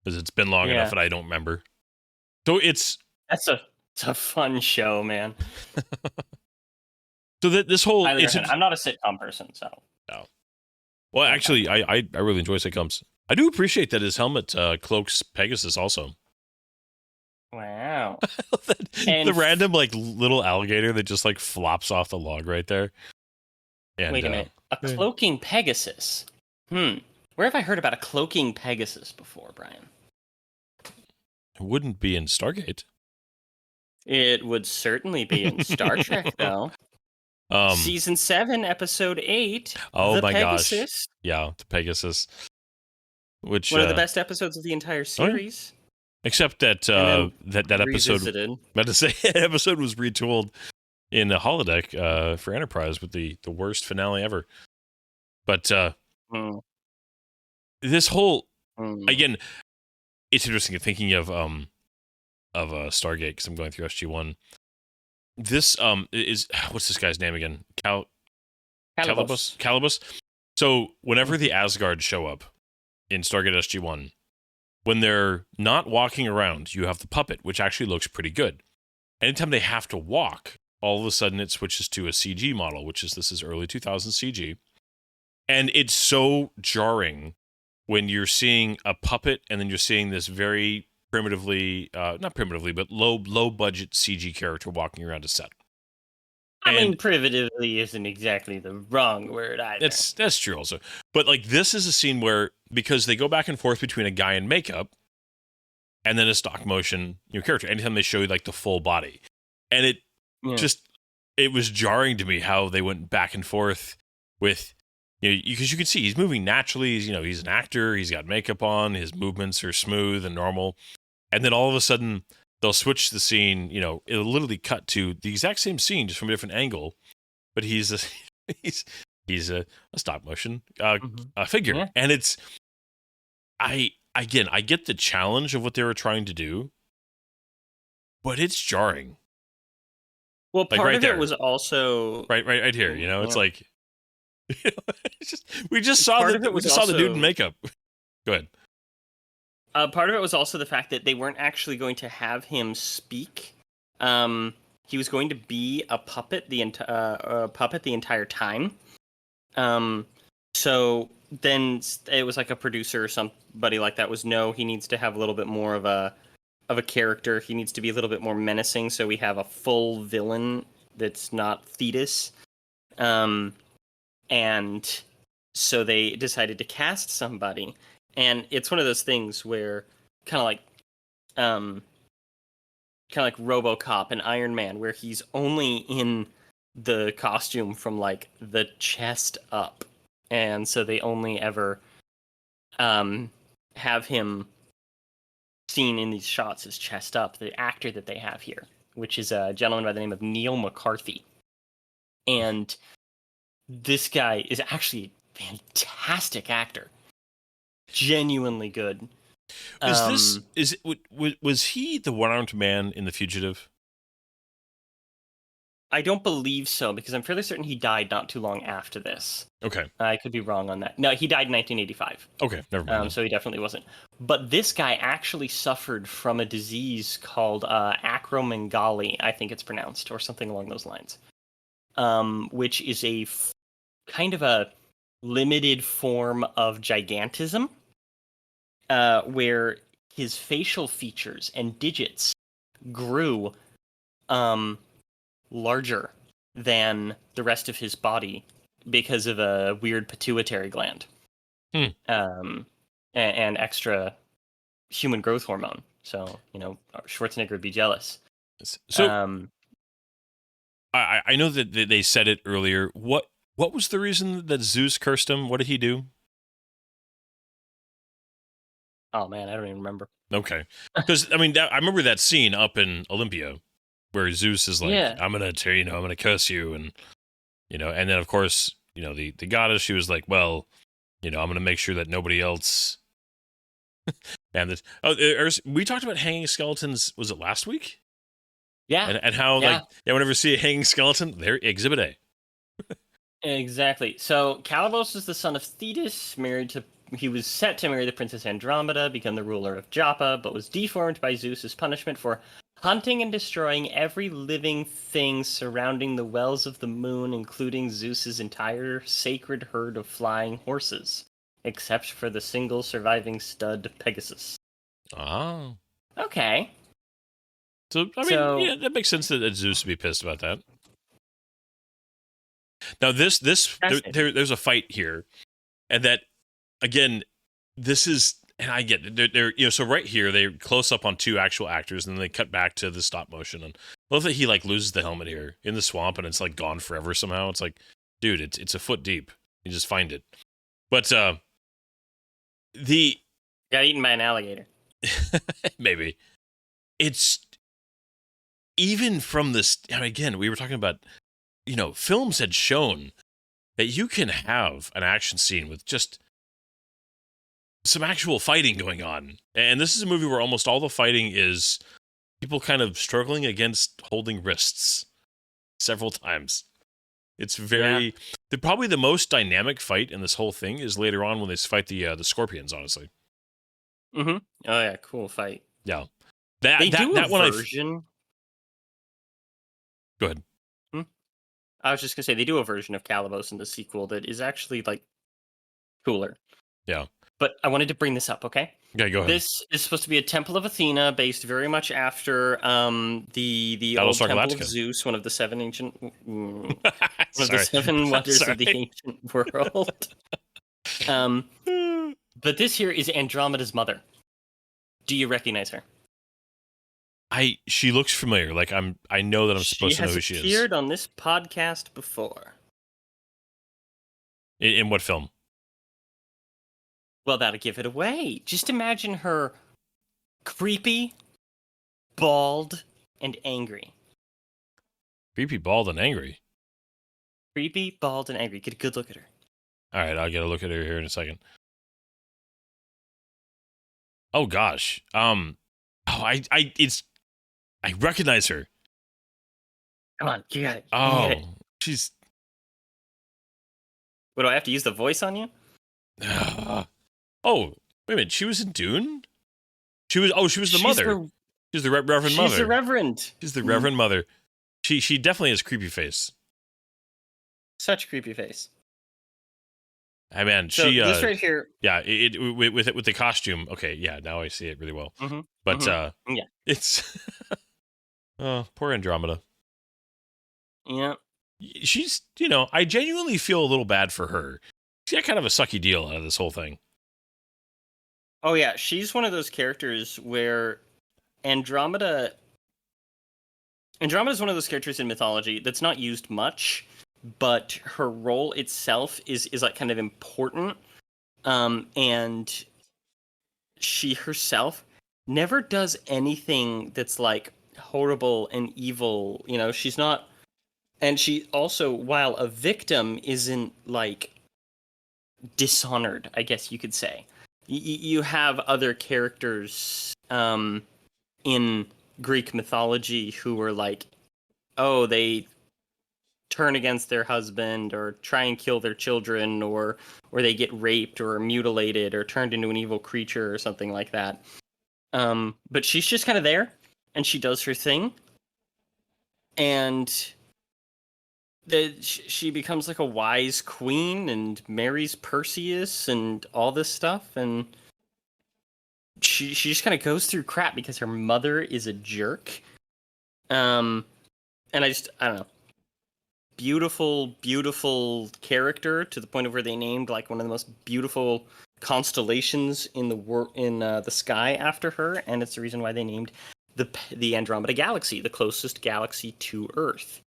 Because it's been long enough and I don't remember. So it's a fun show, man. So that this whole... I'm not a sitcom person, so... No. Well, actually, I really enjoy sitcoms. I do appreciate that his helmet cloaks Pegasus also. Wow. the And random like little alligator that just like flops off the log right there. And, wait a minute. A cloaking Pegasus. Where have I heard about a cloaking Pegasus before, Brian? It wouldn't be in Stargate. It would certainly be in Star Trek, though. Season 7, Episode 8. Oh the my Pegasus. gosh! Yeah, the Pegasus. Which one of the best episodes of the entire series. Except that that episode. Revisited. About to say, that episode was retooled in a holodeck for Enterprise with the worst finale ever. But this whole again, it's interesting thinking of Stargate because I'm going through SG-1. This is what's this guy's name again? Calibus. So whenever the Asgard show up in Stargate SG-1, when they're not walking around, you have the puppet, which actually looks pretty good. Anytime they have to walk, all of a sudden it switches to a CG model, this is early 2000s CG. And it's so jarring when you're seeing a puppet and then you're seeing this very primitively, not primitively, but low budget CG character walking around a set. I mean, primitively isn't exactly the wrong word either. That's true also. But like this is a scene where, because they go back and forth between a guy in makeup and then a stop motion character, anytime they show you like the full body. And it was jarring to me how they went back and forth with, because you can see he's moving naturally. He's an actor. He's got makeup on. His movements are smooth and normal. And then all of a sudden, they'll switch the scene. It'll literally cut to the exact same scene, just from a different angle. But he's a stop motion figure, yeah. And it's I get the challenge of what they were trying to do, but it's jarring. Well, part of it was also right here. It's like we just saw the dude in makeup. Go ahead. Part of it was also the fact that they weren't actually going to have him speak. He was going to be a puppet the entire time. So then it was like a producer or somebody like that was, no, he needs to have a little bit more of a character. He needs to be a little bit more menacing. So we have a full villain that's not Thetis. And so they decided to cast somebody. And it's one of those things where kind of like RoboCop and Iron Man, where he's only in the costume from like the chest up, and so they only ever have him seen in these shots as chest up. The actor that they have here, which is a gentleman by the name of Neil McCarthy, and this guy is actually a fantastic actor. Genuinely good. Was he the one-armed man in The Fugitive? I don't believe so, because I'm fairly certain he died not too long after this. Okay. I could be wrong on that. No, he died in 1985. Okay, never mind. So he definitely wasn't. But this guy actually suffered from a disease called acromegaly, I think it's pronounced, or something along those lines, which is a kind of a limited form of gigantism. Where his facial features and digits grew larger than the rest of his body because of a weird pituitary gland and extra human growth hormone. So, Schwarzenegger would be jealous. So I know that they said it earlier. What was the reason that Zeus cursed him? What did he do? Oh man, I don't even remember. Okay, because I remember that scene up in Olympia where Zeus is like, "I'm gonna tear, I'm gonna curse you," and and then of course, the goddess, she was like, "Well, I'm gonna make sure that nobody else." And we talked about hanging skeletons. Was it last week? Yeah, and how whenever you see a hanging skeleton, they're Exhibit A. Exactly. So Calibos is the son of Thetis, he was set to marry the Princess Andromeda, become the ruler of Joppa, but was deformed by Zeus as punishment for hunting and destroying every living thing surrounding the wells of the moon, including Zeus's entire sacred herd of flying horses, except for the single surviving stud Pegasus. Oh. Okay. So I mean, yeah, that makes sense that Zeus would be pissed about that. Now there's a fight here, and that again, this is, and I get it, they're so right here they close up on two actual actors, and then they cut back to the stop motion, and I love that he like loses the helmet here in the swamp, and it's like gone forever somehow. It's like, dude, it's a foot deep. You just find it, but the got eaten by an alligator. maybe it's even from this. I mean, again, we were talking about. Films had shown that you can have an action scene with just some actual fighting going on. And this is a movie where almost all the fighting is people kind of struggling against holding wrists several times. It's very... Probably the most dynamic fight in this whole thing is later on when they fight the scorpions, honestly. Mm-hmm. Oh, yeah, cool fight. Yeah. They do a version... Go ahead. I was just going to say, they do a version of Calibos in the sequel that is actually, like, cooler. Yeah. But I wanted to bring this up, okay? Okay, go ahead. This is supposed to be a Temple of Athena, based very much after the old Temple of Zeus, one of the seven ancient... one of the seven wonders of the ancient world. But this here is Andromeda's mother. Do you recognize her? She looks familiar. Like I know that I'm supposed to know who she is. She has appeared on this podcast before. In what film? Well, that'll give it away. Just imagine her creepy, bald, and angry. Creepy, bald, and angry. Creepy, bald, and angry. Get a good look at her. All right, I'll get a look at her here in a second. Oh gosh. I recognize her. Come on, you got it. She's... What, do I have to use the voice on you? Oh, wait a minute. She was in Dune? She was the mother. She's the Reverend Mother. She's the Reverend. She's the Reverend Mother. She definitely has creepy face. Such creepy face. Hey man, so this right here. Yeah, with the costume. Okay, yeah, now I see it really well. Mm-hmm, but yeah, it's oh, poor Andromeda. Yeah, she's I genuinely feel a little bad for her. She had kind of a sucky deal out of this whole thing. Oh yeah, she's one of those characters where Andromeda's one of those characters in mythology that's not used much, but her role itself is like kind of important. And she herself never does anything that's like horrible and evil. She's not, and she also, while a victim, isn't like dishonored, I guess you could say. You have other characters in Greek mythology who were like, oh, they turn against their husband or try and kill their children, or they get raped or mutilated or turned into an evil creature or something like that. But she's just kind of there, and she does her thing, and she becomes like a wise queen and marries Perseus and all this stuff, and she just kind of goes through crap because her mother is a jerk. And I don't know. Beautiful character, to the point of where they named like one of the most beautiful constellations in the sky after her, and it's the reason why they named the Andromeda Galaxy, the closest galaxy to Earth.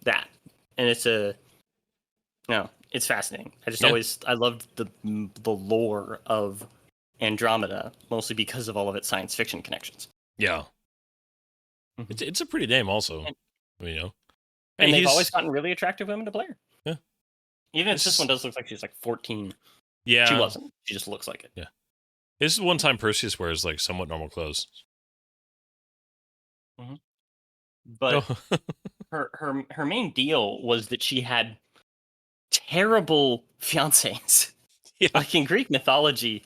That, and it's fascinating. I loved the lore of Andromeda, mostly because of all of its science fiction connections. Yeah, it's a pretty name, also. And they've always gotten really attractive women to play her. Yeah. Even if this one does look like she's like 14. Yeah. She wasn't. She just looks like it. Yeah. This is one time Perseus wears like somewhat normal clothes. Mm-hmm. But her main deal was that she had terrible fiancés. Yeah. Like in Greek mythology,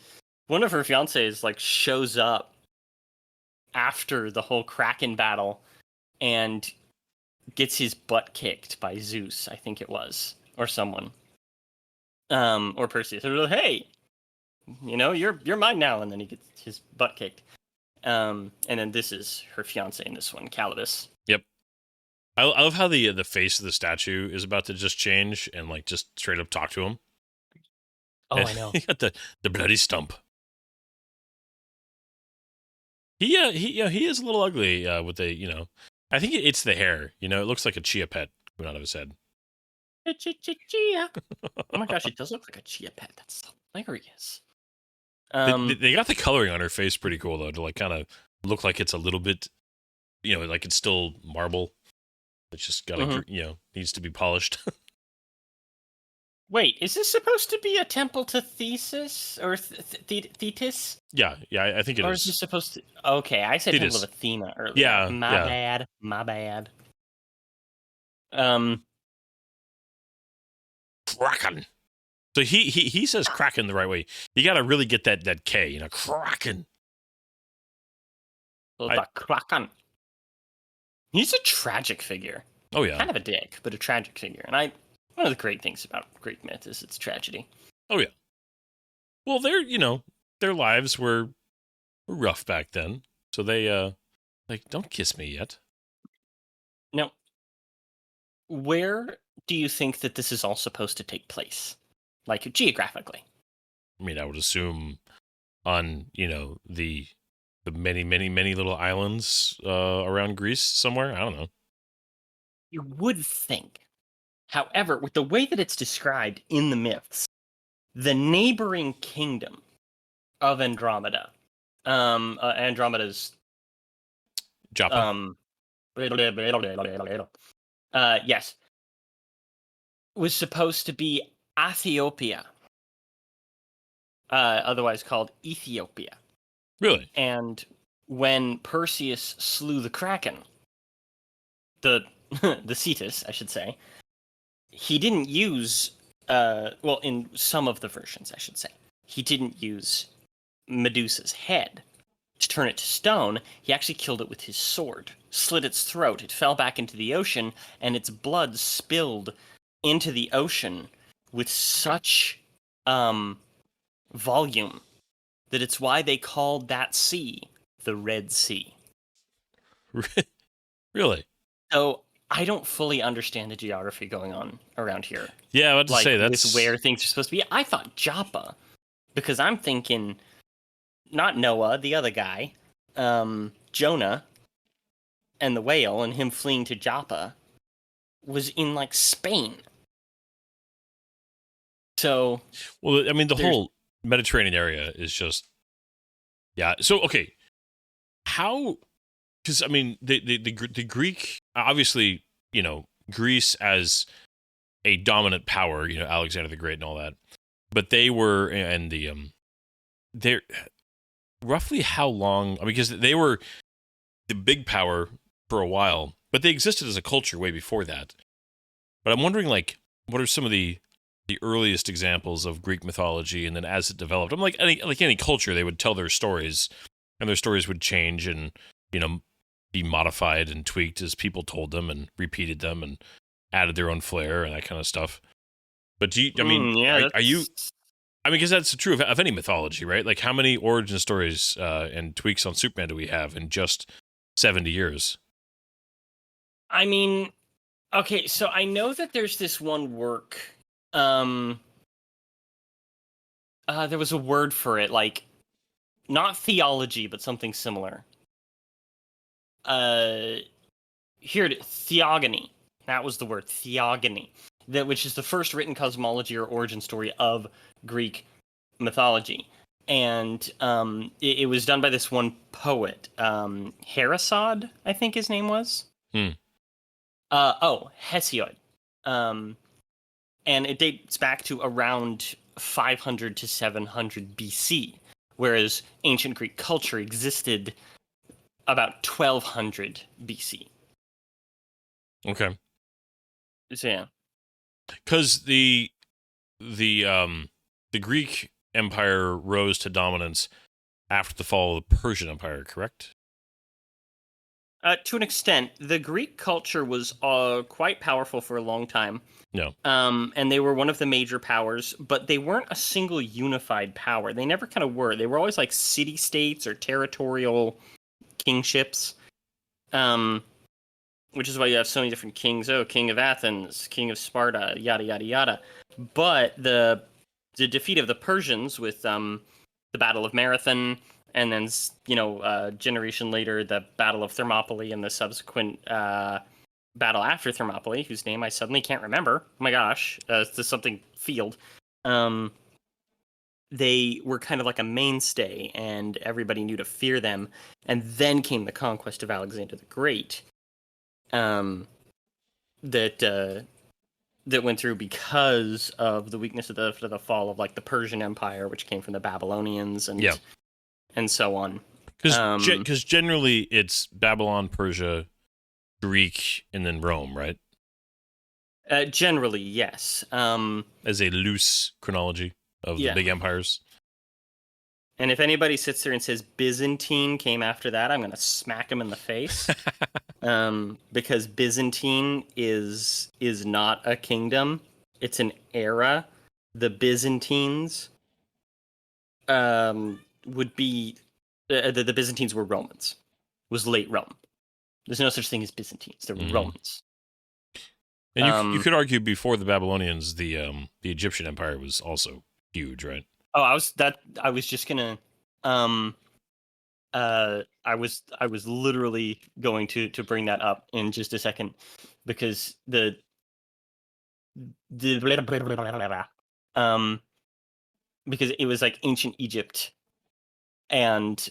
one of her fiancés like shows up after the whole Kraken battle and gets his butt kicked by Zeus, I think it was, or someone, or Perseus. They're like, hey, you're mine now, and then he gets his butt kicked. And then this is her fiance in this one, Calidus. I love how the face of the statue is about to just change and like just straight up talk to him. Oh, And I know. he got the bloody stump. He is a little ugly with the I think it's the hair. It looks like a chia pet coming out of his head. Chia. Oh my gosh, it does look like a chia pet. That's hilarious. They got the coloring on her face pretty cool though, to like kind of look like it's a little bit, like it's still marble. It's just got needs to be polished. Wait, is this supposed to be a temple to Thetis or Thetis? Yeah, I think it is. Or is this supposed to? Okay, I said Thetis. Temple of Athena earlier. Yeah, My bad. Kraken. So he says Kraken the right way. You got to really get that K, Kraken. The Kraken. He's a tragic figure. Oh yeah, kind of a dick, but a tragic figure. And one of the great things about Greek myth is its tragedy. Oh yeah. Well, their lives were rough back then, so they don't kiss me yet. Now, where do you think that this is all supposed to take place, like geographically? I mean, I would assume on the many, many, many little islands around Greece somewhere. I don't know. You would think. However, with the way that it's described in the myths, the neighboring kingdom of Andromeda, Andromeda's Joppa. Yes, was supposed to be Ethiopia, otherwise called Ethiopia. Really? And when Perseus slew the Kraken, the Cetus, I should say, he didn't use, in some of the versions, I should say, he didn't use Medusa's head to turn it to stone. He actually killed it with his sword, slit its throat. It fell back into the ocean, and its blood spilled into the ocean with such volume that it's why they called that sea the Red Sea. Really? So I don't fully understand the geography going on around here. Yeah, I was about to say that's where things are supposed to be. I thought Joppa, because I'm thinking not Noah, the other guy, Jonah, and the whale, and him fleeing to Joppa was in like Spain. So, well, I mean, the whole Mediterranean area is just, yeah. So, okay, how? Because I mean, the Greek, obviously, Greece as a dominant power, Alexander the Great and all that, but they were, and they're roughly how long? I mean, because they were the big power for a while, but they existed as a culture way before that. But I'm wondering, like, what are some of the earliest examples of Greek mythology, and then as it developed, I'm like any culture, they would tell their stories, and their stories would change and be modified and tweaked as people told them and repeated them and added their own flair and that kind of stuff. But do you? I mean, are you? I mean, because that's true of any mythology, right? Like, how many origin stories and tweaks on Superman do we have in just 70 years? I mean, okay, so I know that there's this one work. There was a word for it, like, not theology, but something similar. Theogony. That was the word, theogony. Which is the first written cosmology or origin story of Greek mythology. And it was done by this one poet, Hesiod, I think his name was. Hesiod. And it dates back to around 500 to 700 BC, whereas ancient Greek culture existed about 1200 BC. Okay. So, yeah. Because the Greek Empire rose to dominance after the fall of the Persian Empire, correct? To an extent, the Greek culture was quite powerful for a long time. No. And they were one of the major powers, but they weren't a single unified power. They never kind of were. They were always like city-states or territorial kingships. Which is why you have so many different kings. Oh, King of Athens, King of Sparta, yada yada yada. But the defeat of the Persians with the Battle of Marathon, and then generation later the Battle of Thermopylae and the subsequent battle after Thermopylae, whose name I suddenly can't remember. Oh my gosh, it's something field. They were kind of like a mainstay, and everybody knew to fear them. And then came the conquest of Alexander the Great. That went through because of the weakness of the fall of like the Persian Empire, which came from the Babylonians and so on. Because generally it's Babylon, Persia, Greek, and then Rome, right? Generally, yes. As a loose chronology of the big empires. And if anybody sits there and says Byzantine came after that, I'm going to smack them in the face. Because Byzantine is not a kingdom. It's an era. The Byzantines would be... the Byzantines were Romans. It was late Rome. There's no such thing as Byzantines. They're Romans. And you could argue before the Babylonians, the Egyptian Empire was also huge, right? Oh, I was just gonna, I was literally going to bring that up in just a second, because because it was like ancient Egypt and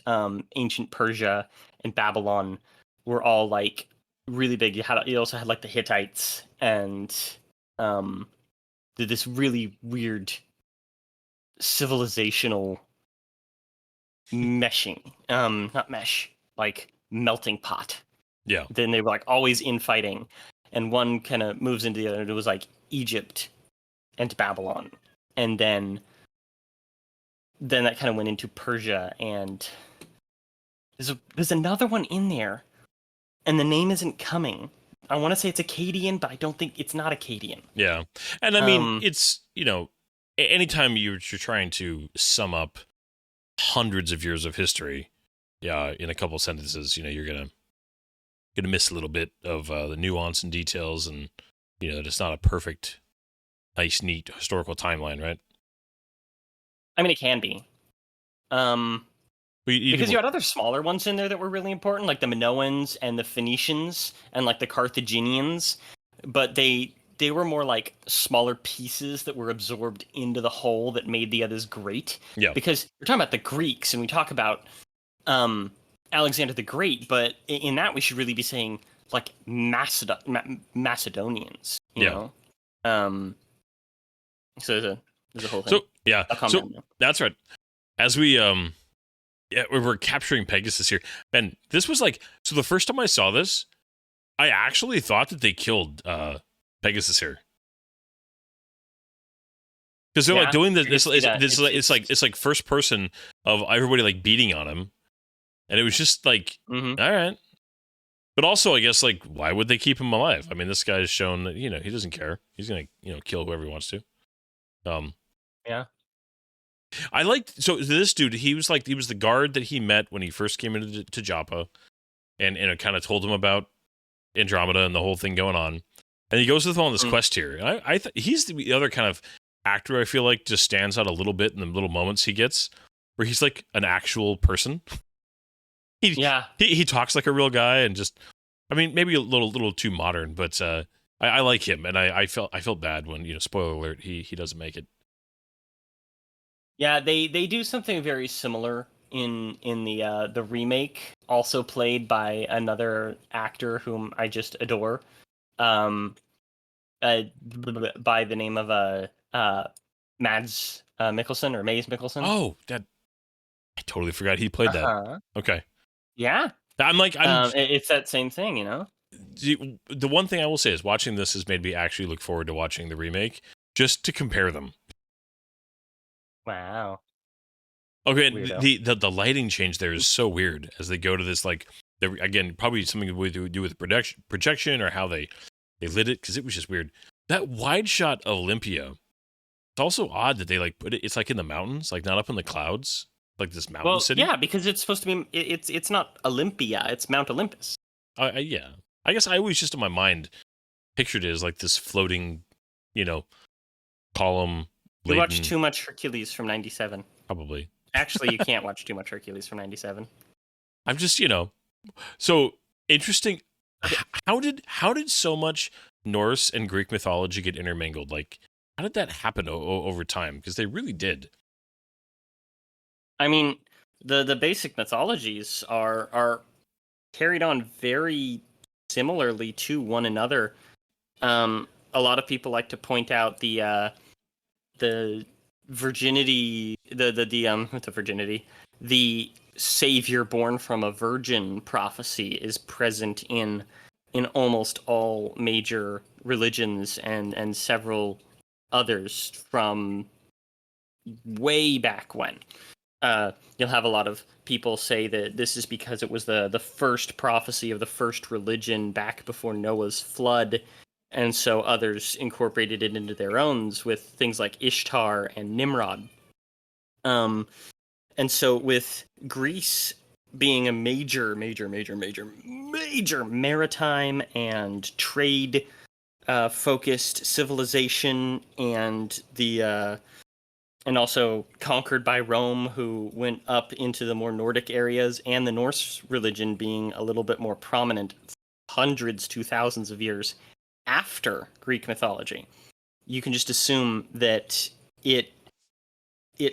ancient Persia and Babylon were all like really big. You also had like the Hittites and this really weird civilizational meshing, not mesh, like melting pot. Yeah. Then they were like always infighting, and one kind of moves into the other. It was like Egypt and Babylon, and then that kind of went into Persia, and there's another one in there, and the name isn't coming. I want to say it's Akkadian, but I don't think it's not Akkadian. Yeah, and I mean it's anytime you're trying to sum up hundreds of years of history, in a couple sentences, you're gonna miss a little bit of the nuance and details, and that it's not a perfect, nice, neat historical timeline, right? I mean, it can be, because you had other smaller ones in there that were really important, like the Minoans and the Phoenicians and like the Carthaginians, but they were more like smaller pieces that were absorbed into the whole that made the others great. Yeah. Because we're talking about the Greeks and we talk about Alexander the Great, but in that we should really be saying like Macedonians. You know? So there's a whole thing. So yeah, that's right. As we we're capturing Pegasus here, Ben. This was like, so the first time I saw this, I actually thought that they killed Pegasus here, because they're like doing this. It's like first person of everybody like beating on him, and it was just like, all right. But also, I guess, like, why would they keep him alive? I mean, this guy's shown that he doesn't care. He's gonna kill whoever he wants to. Yeah. I liked, so this dude, he was the guard that he met when he first came into Joppa, and it kind of told him about Andromeda and the whole thing going on. And he goes with him on this quest here. And he's the other kind of actor I feel like just stands out a little bit in the little moments he gets, where he's like an actual person. He talks like a real guy, and just, I mean, maybe a little too modern, but I like him, and I felt bad when, spoiler alert, he doesn't make it. Yeah, they do something very similar in the remake, also played by another actor whom I just adore, by the name of Mads Mikkelsen or Mads Mikkelsen. Oh, I totally forgot he played that. Okay. Yeah. It's that same thing, The one thing I will say is watching this has made me actually look forward to watching the remake, just to compare them. Wow. Okay, the lighting change there is so weird as they go to this like again, probably something to do with projection or how they lit it, because it was just weird. That wide shot of Olympia, it's also odd that they like put it. It's like in the mountains, like not up in the clouds, like this mountain city. Yeah, because it's supposed to be. It's not Olympia. It's Mount Olympus. Yeah. I guess I always just in my mind pictured it as like this floating, column. You watched too much Hercules from '97. Probably. Actually, you can't watch too much Hercules from '97. I'm just, so interesting. How did so much Norse and Greek mythology get intermingled? Like, how did that happen over time? Because they really did. I mean, the basic mythologies are carried on very similarly to one another. A lot of people like to point out the virginity, the savior born from a virgin prophecy is present in almost all major religions and several others from way back when. You'll have a lot of people say that this is because it was the first prophecy of the first religion back before Noah's flood, and so others incorporated it into their own with things like Ishtar and Nimrod. And so with Greece being a major maritime and trade focused civilization, and and also conquered by Rome, who went up into the more Nordic areas, and the Norse religion being a little bit more prominent hundreds to thousands of years after Greek mythology, you can just assume that it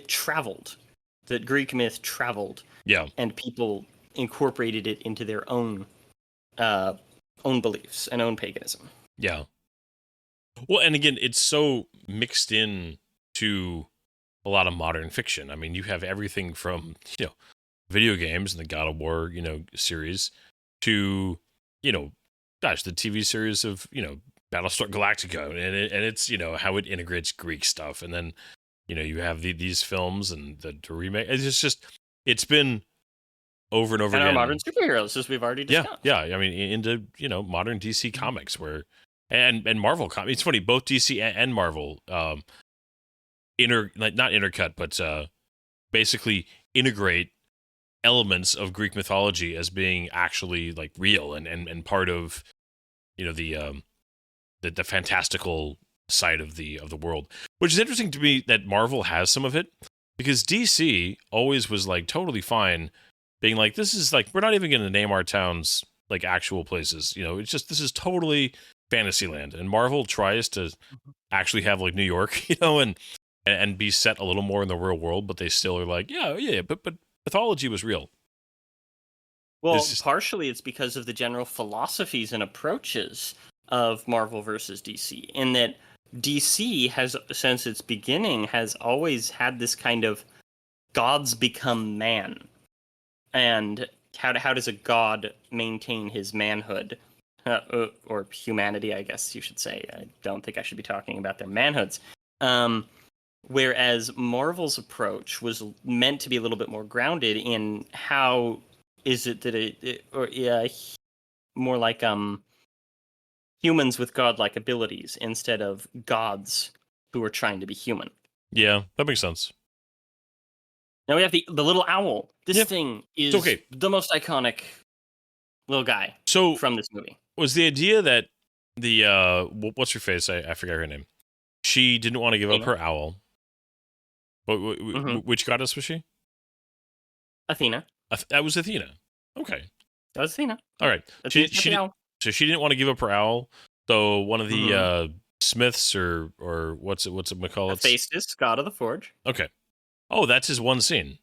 traveled, that Greek myth traveled, and people incorporated it into their own beliefs and own paganism. Yeah. Well, and again, it's so mixed in to a lot of modern fiction. I mean, you have everything from, video games and the God of War, series to, the TV series of, Battlestar Galactica, and it's, how it integrates Greek stuff. And then, you have these films and the remake. It's been over and over again. And our modern superheroes, as we've already discussed. Yeah. I mean, into, modern DC comics and Marvel comics. It's funny, both DC and Marvel, not intercut, but basically integrate elements of Greek mythology as being actually like real and part of the fantastical side of the world, which is interesting to me that Marvel has some of it, because DC always was like totally fine being like, this is like, we're not even going to name our towns like actual places, it's just, this is totally Fantasyland, and Marvel tries to actually have like New York, and be set a little more in the real world, but they still are like, but mythology was real. Well, partially it's because of the general philosophies and approaches of Marvel versus DC, in that DC has, since its beginning, has always had this kind of gods become man, and how does a god maintain his manhood, or humanity, I guess you should say. I don't think I should be talking about their manhoods. Whereas Marvel's approach was meant to be a little bit more grounded in how is it that more like humans with godlike abilities instead of gods who are trying to be human. Yeah, that makes sense. Now we have the little owl. This thing is the most iconic little guy from this movie. Was the idea that the what's her face? I forgot her name. She didn't want to give up her owl. Which goddess was she? Athena. That was Athena. Okay. That was Athena. All right. So she didn't want to give up her owl. So one of the smiths or what's it called? Hephaestus, god of the forge. Okay. Oh, that's his one scene.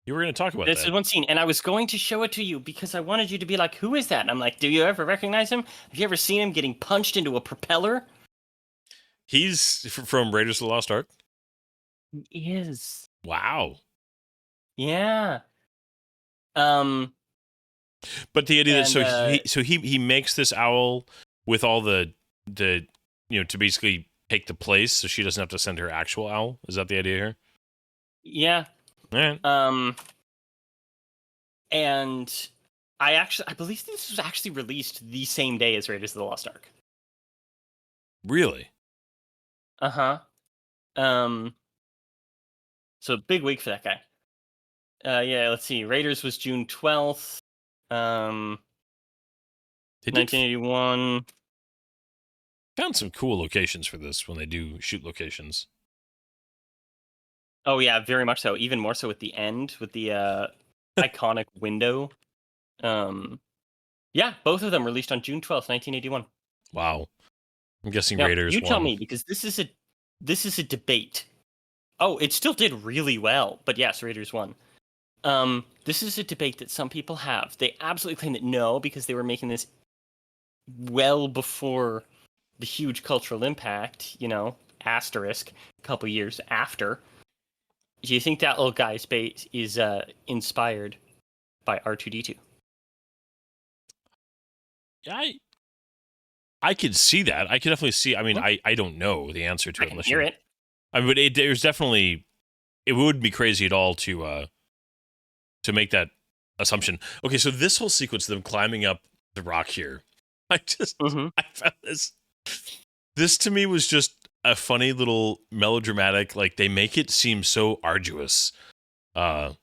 You were going to talk about that. This is one scene, and I was going to show it to you because I wanted you to be like, who is that? And I'm like, do you ever recognize him? Have you ever seen him getting punched into a propeller? He's from Raiders of the Lost Ark? He is. Wow. Yeah. But the idea that he makes this owl with all the to basically take the place, so she doesn't have to send her actual owl. Is that the idea here? Yeah. All right. And I believe this was actually released the same day as Raiders of the Lost Ark. Really? Uh-huh. So big week for that guy. Yeah, let's see. Raiders was June 12th. They 1981. found some cool locations for this when they do shoot locations. Oh yeah, very much so. Even more so at the end with the iconic window. Yeah, both of them released on June 12th, 1981. Wow. I'm guessing Now, Raiders you won. tell me, because this is a debate. Oh, it still did really well, but yes, Raiders won. This is a debate that some people have. They absolutely claim that no, because they were making this well before the huge cultural impact, asterisk, a couple years after. Do you think that little guy space is inspired by R2-D2? I could see that. I could definitely see. I mean, I don't know the answer to I it can unless hear you. it. I mean, but there's definitely. It wouldn't be crazy at all to make that assumption. Okay, so this whole sequence of them climbing up the rock here, I found this. This to me was just a funny little melodramatic. Like they make it seem so arduous. I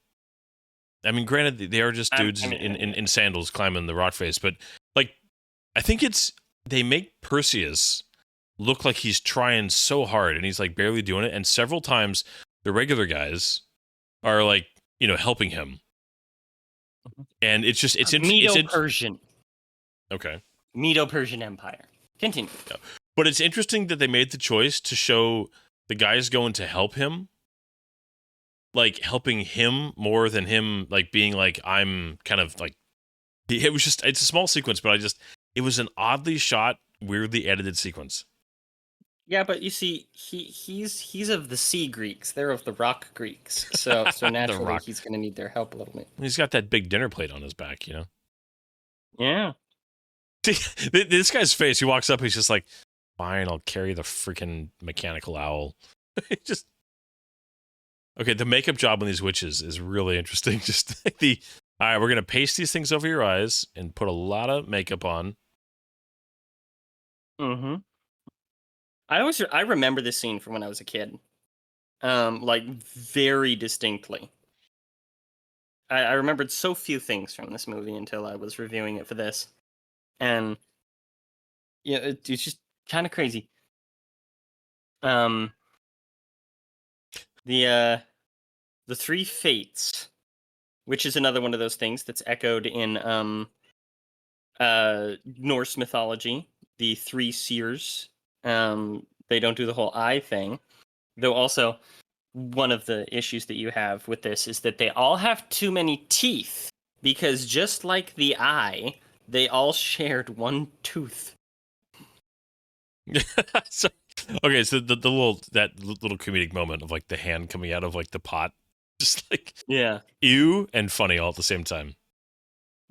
mean, granted, they are just dudes in sandals climbing the rock face, but like, I think they make Perseus look like he's trying so hard and he's like barely doing it. And several times the regular guys are like, helping him. And it's Medo-Persian. Okay. Medo-Persian Empire. Continue. Yeah. But it's interesting that they made the choice to show the guys going to help him, like helping him more than him, like being like, I'm kind of like, it's a small sequence, but it was an oddly shot, weirdly edited sequence. Yeah, but you see, he's of the sea Greeks. They're of the rock Greeks. So naturally he's going to need their help a little bit. He's got that big dinner plate on his back, Yeah. This guy's face, he walks up, he's just like, fine, I'll carry the freaking mechanical owl. Okay, the makeup job on these witches is really interesting. Just like all right, we're going to paste these things over your eyes and put a lot of makeup on. Mm-hmm. I remember this scene from when I was a kid, like very distinctly. I remembered so few things from this movie until I was reviewing it for this, and yeah, it's just kind of crazy. The Three Fates, which is another one of those things that's echoed in Norse mythology. The Three Seers. They don't do the whole eye thing, though. Also, one of the issues that you have with this is that they all have too many teeth, because just like the eye, they all shared one tooth. So the little comedic moment of like the hand coming out of like the pot, just like ew and funny all at the same time.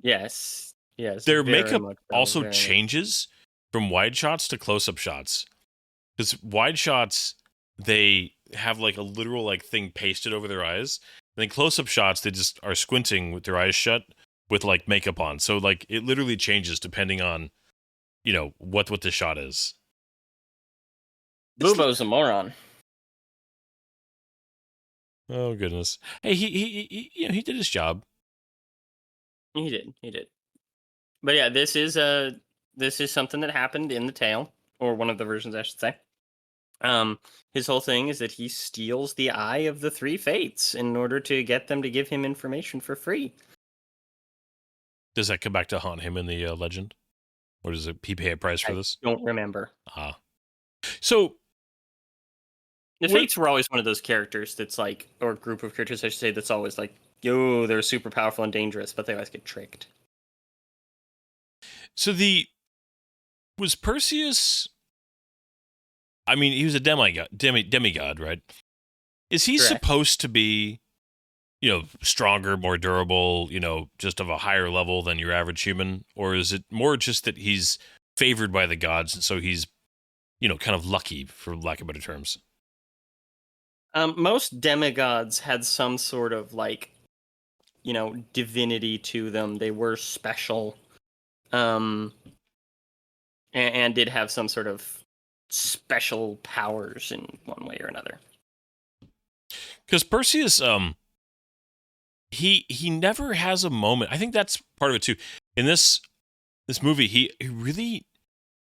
Yes. Their makeup also changes from wide shots to close-up shots, because wide shots they have like a literal like thing pasted over their eyes, and then close-up shots they just are squinting with their eyes shut with like makeup on. So like it literally changes depending on what the shot is. Bubo's a moron. Oh goodness! Hey, he did his job. He did. But yeah, this is something that happened in the tale, or one of the versions, I should say. His whole thing is that he steals the eye of the Three Fates in order to get them to give him information for free. Does that come back to haunt him in the legend, or does he pay a price for this? I don't remember. So the Fates were always one of those characters that's like, or group of characters, I should say, that's always like, yo, they're super powerful and dangerous, but they always get tricked. So was Perseus? I mean, he was a demigod, right? Is he supposed to be, stronger, more durable, just of a higher level than your average human, or is it more just that he's favored by the gods, and so he's, kind of lucky, for lack of better terms? Most demigods had some sort of like divinity to them. They were special, and did have some sort of special powers in one way or another. Because Perseus, he never has a moment. I think that's part of it too. In this movie, he really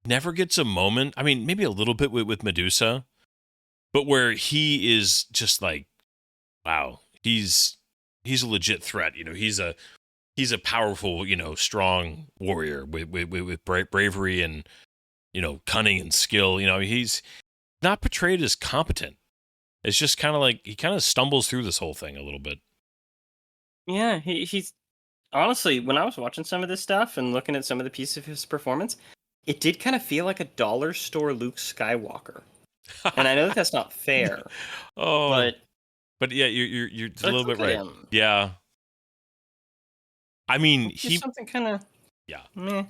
never gets a moment. I mean, maybe a little bit with Medusa, but where he is just like, wow, he's a legit threat. He's a powerful, strong warrior with bravery and cunning and skill. He's not portrayed as competent. It's just kind of like he kind of stumbles through this whole thing a little bit. Yeah, he's honestly, when I was watching some of this stuff and looking at some of the pieces of his performance, it did kind of feel like a dollar store Luke Skywalker. And I know that that's not fair. but yeah, you're a little bit right. Him. Yeah. I mean, he's something kind of meh.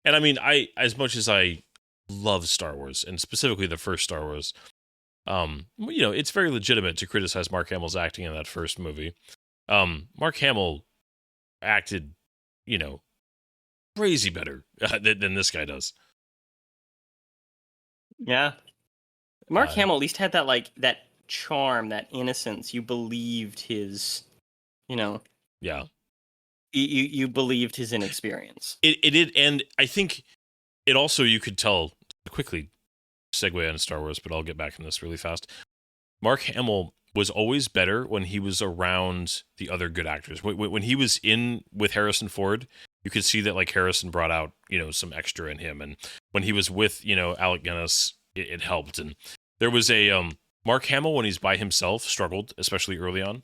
And I mean, as much as I love Star Wars, and specifically the first Star Wars, it's very legitimate to criticize Mark Hamill's acting in that first movie. Mark Hamill acted, crazy better than this guy does. Yeah. Mark Hamill at least had that charm, that innocence. You believed his, Yeah. You believed his inexperience. It did, and I think it also, you could tell, quickly segue on Star Wars, but I'll get back in this really fast. Mark Hamill was always better when he was around the other good actors. When he was in with Harrison Ford, you could see that like Harrison brought out, some extra in him. And when he was with, Alec Guinness, it helped. And there was a Mark Hamill, when he's by himself, struggled, especially early on,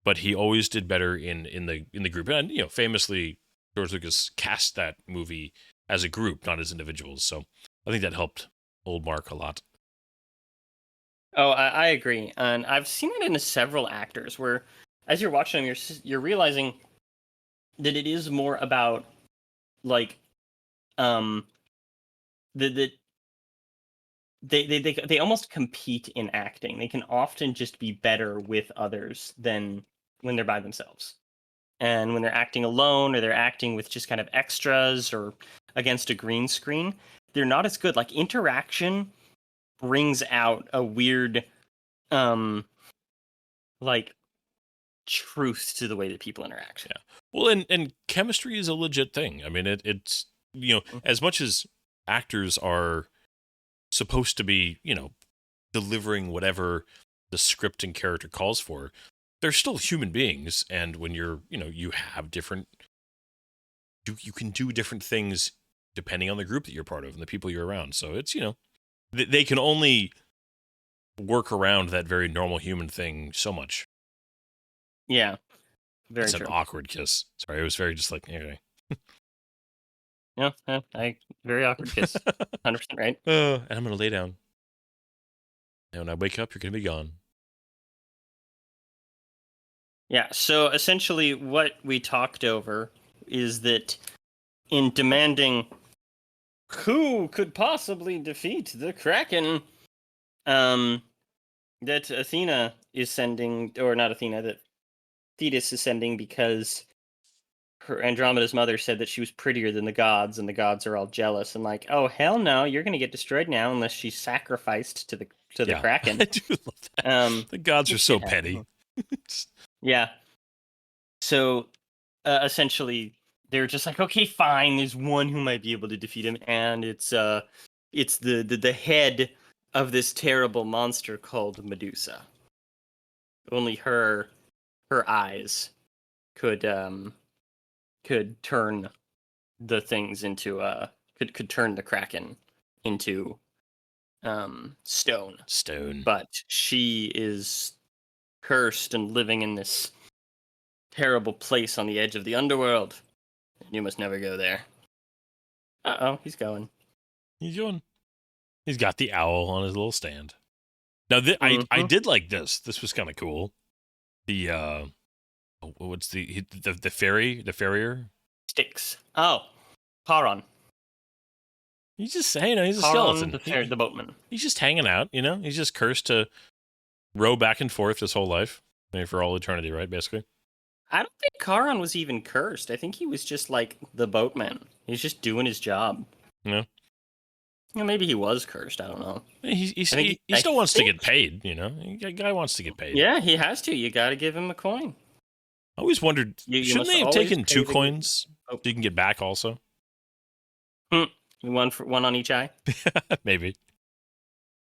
but he always did better in the group. And, famously, George Lucas cast that movie as a group, not as individuals. So I think that helped old Mark a lot. Oh, I agree, and I've seen it in several actors where, as you're watching them, you're realizing that it is more about like, they almost compete in acting. They can often just be better with others than when they're by themselves, and when they're acting alone or they're acting with just kind of extras or against a green screen, they're not as good. Like interaction brings out a weird like truth to the way that people interact. Yeah. Well, and chemistry is a legit thing. I mean, it's as much as actors are supposed to be, delivering whatever the script and character calls for, they're still human beings, and when you're, you have different, you can do different things depending on the group that you're part of and the people you're around. So it's, they can only work around that very normal human thing so much. Yeah, very it's true. An awkward kiss. Sorry, it was very just like, okay. Yeah, very awkward kiss. 100% right. And I'm going to lay down. And when I wake up, you're going to be gone. Yeah, so essentially what we talked over is that in demanding who could possibly defeat the Kraken, that Athena is sending, or not Athena, that Thetis is sending because her Andromeda's mother said that she was prettier than the gods, and the gods are all jealous and like, oh hell no, you're gonna get destroyed now unless she's sacrificed to the Kraken. I do love that. The gods are so petty. Yeah. So essentially they're just like, okay, fine, there's one who might be able to defeat him, and it's the head of this terrible monster called Medusa. Only her eyes could turn the things into could turn the Kraken into stone. But she is cursed and living in this terrible place on the edge of the underworld. You must never go there. Uh-oh, he's going. He's going. He's got the owl on his little stand. Now, I did like this. This was kind of cool. The what's the farrier? Styx. Oh, Charon. He's just saying, he's a Charon, skeleton. The boatman. He's just hanging out, He's just cursed to row back and forth his whole life, for all eternity, right? Basically. I don't think Charon was even cursed. I think he was just like the boatman. He's just doing his job. Yeah. Maybe he was cursed. I don't know. He I still wants to think- get paid, you know? A guy wants to get paid. Yeah, he has to. You got to give him a coin. I always wondered, You shouldn't must they have always taken pay 2 the- coins Oh. so you can get back also? One on each eye. Maybe.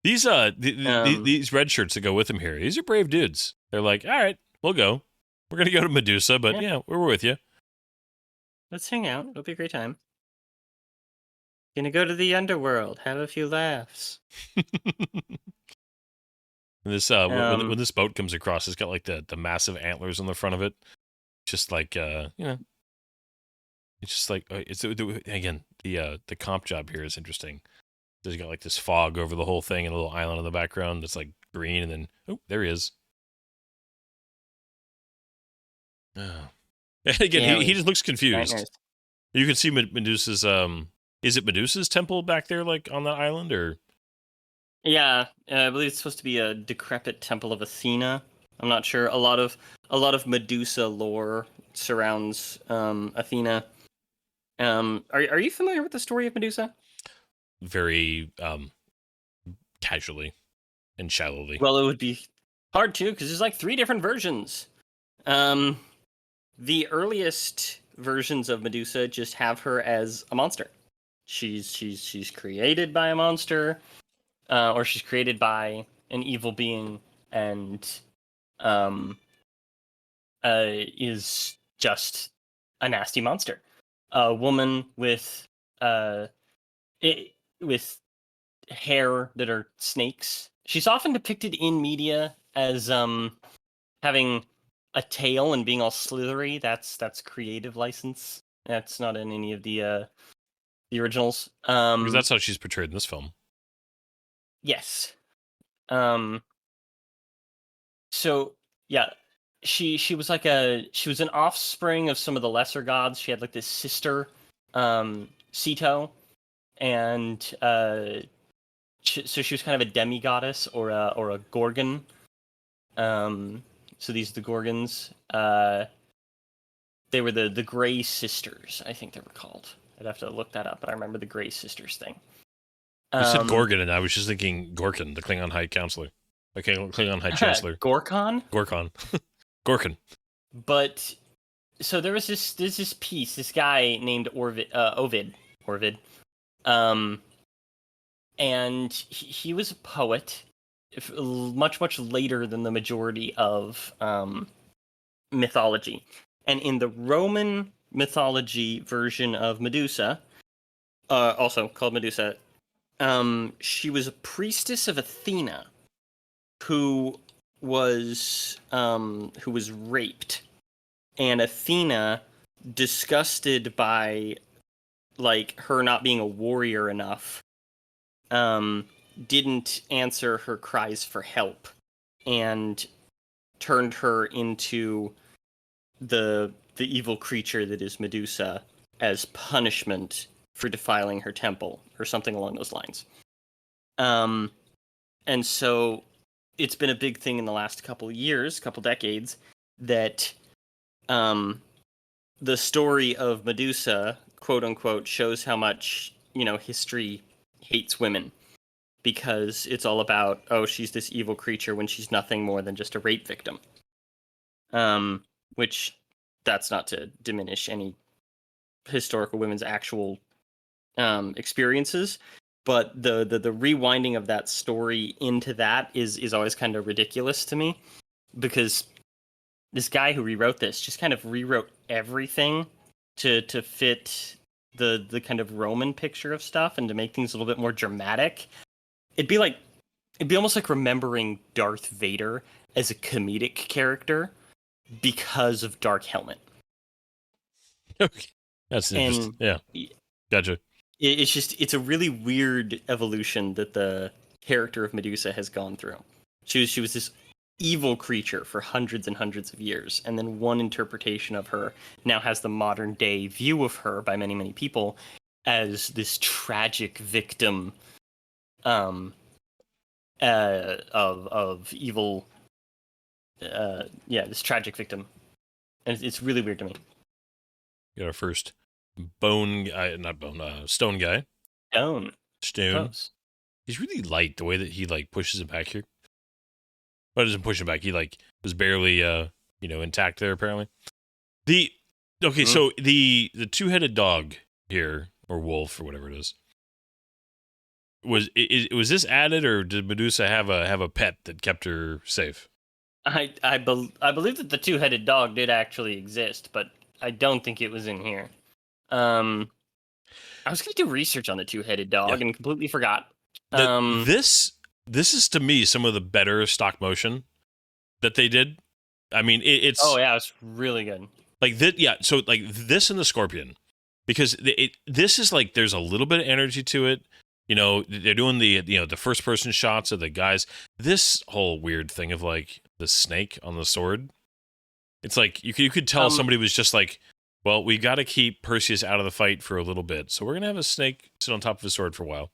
These these red shirts that go with him here, these are brave dudes. They're like, all right, we'll go. We're going to go to Medusa, but yeah, we're with you. Let's hang out. It'll be a great time. Gonna go to the underworld. Have a few laughs. This when this boat comes across, it's got like the massive antlers on the front of it. Just like you know, it's just like again the comp job here is interesting. There's got like this fog over the whole thing and a little island in the background that's like green, and then there he is. And again, he just looks confused. Nightmares. You can see Medusa's is it Medusa's temple back there, like on that island, or? Yeah, I believe it's supposed to be a decrepit temple of Athena. I'm not sure. A lot of Medusa lore surrounds Athena. Are you familiar with the story of Medusa? Very casually and shallowly. Well, it would be hard to because there's like 3 different versions. The earliest versions of Medusa just have her as a monster. She's created by a monster, or she's created by an evil being, and is just a nasty monster. A woman with with hair that are snakes. She's often depicted in media as having a tail and being all slithery. That's creative license. That's not in any of the originals. Because that's how she's portrayed in this film. Yes. So yeah, she was like she was an offspring of some of the lesser gods. She had like this sister, Ceto, and so she was kind of a demigoddess or a gorgon. So these are the Gorgons. They were the Grey Sisters, I think they were called. I'd have to look that up, but I remember the Grey Sisters thing. You said Gorgon, and I was just thinking Gorkin, the Klingon High Counselor. Okay, Klingon High Chancellor. Gorkon? Gorkin. But so there's this piece, this guy named Ovid, and he was a poet, much later than the majority of mythology. And in the Roman mythology version of Medusa, also called Medusa, she was a priestess of Athena, who was raped, and Athena, disgusted by like her not being a warrior enough, didn't answer her cries for help, and turned her into the evil creature that is Medusa as punishment for defiling her temple, or something along those lines. And so it's been a big thing in the last couple decades, that the story of Medusa, quote unquote, shows how much, history hates women, because it's all about, she's this evil creature when she's nothing more than just a rape victim. Which, that's not to diminish any historical women's actual experiences, but the rewinding of that story into that is always kind of ridiculous to me, because this guy who rewrote this just kind of rewrote everything to fit the kind of Roman picture of stuff, and to make things a little bit more dramatic. It'd be almost like remembering Darth Vader as a comedic character because of Dark Helmet. Okay, that's interesting. Yeah, gotcha. It's a really weird evolution that the character of Medusa has gone through. She was this evil creature for hundreds and hundreds of years, and then one interpretation of her now has the modern day view of her by many, many people as this tragic victim of evil, this tragic victim. and it's really weird to me. Got our first stone guy. Stone. Stone. Close. He's really light the way that he like pushes him back here. But doesn't push him back. He like was barely intact there apparently. So the two-headed dog here, or wolf or whatever it is. Was this added, or did Medusa have a pet that kept her safe? I believe that the two-headed dog did actually exist, but I don't think it was in here. I was going to do research on the two-headed dog and completely forgot. This is to me some of the better stop motion that they did. I mean, it's it's really good. Like this, so like this and the scorpion, because this is like there's a little bit of energy to it. You know, they're doing the first person shots of the guys. This whole weird thing of like the snake on the sword. It's like you could tell somebody was just like, well, we got to keep Perseus out of the fight for a little bit, so we're gonna have a snake sit on top of a sword for a while.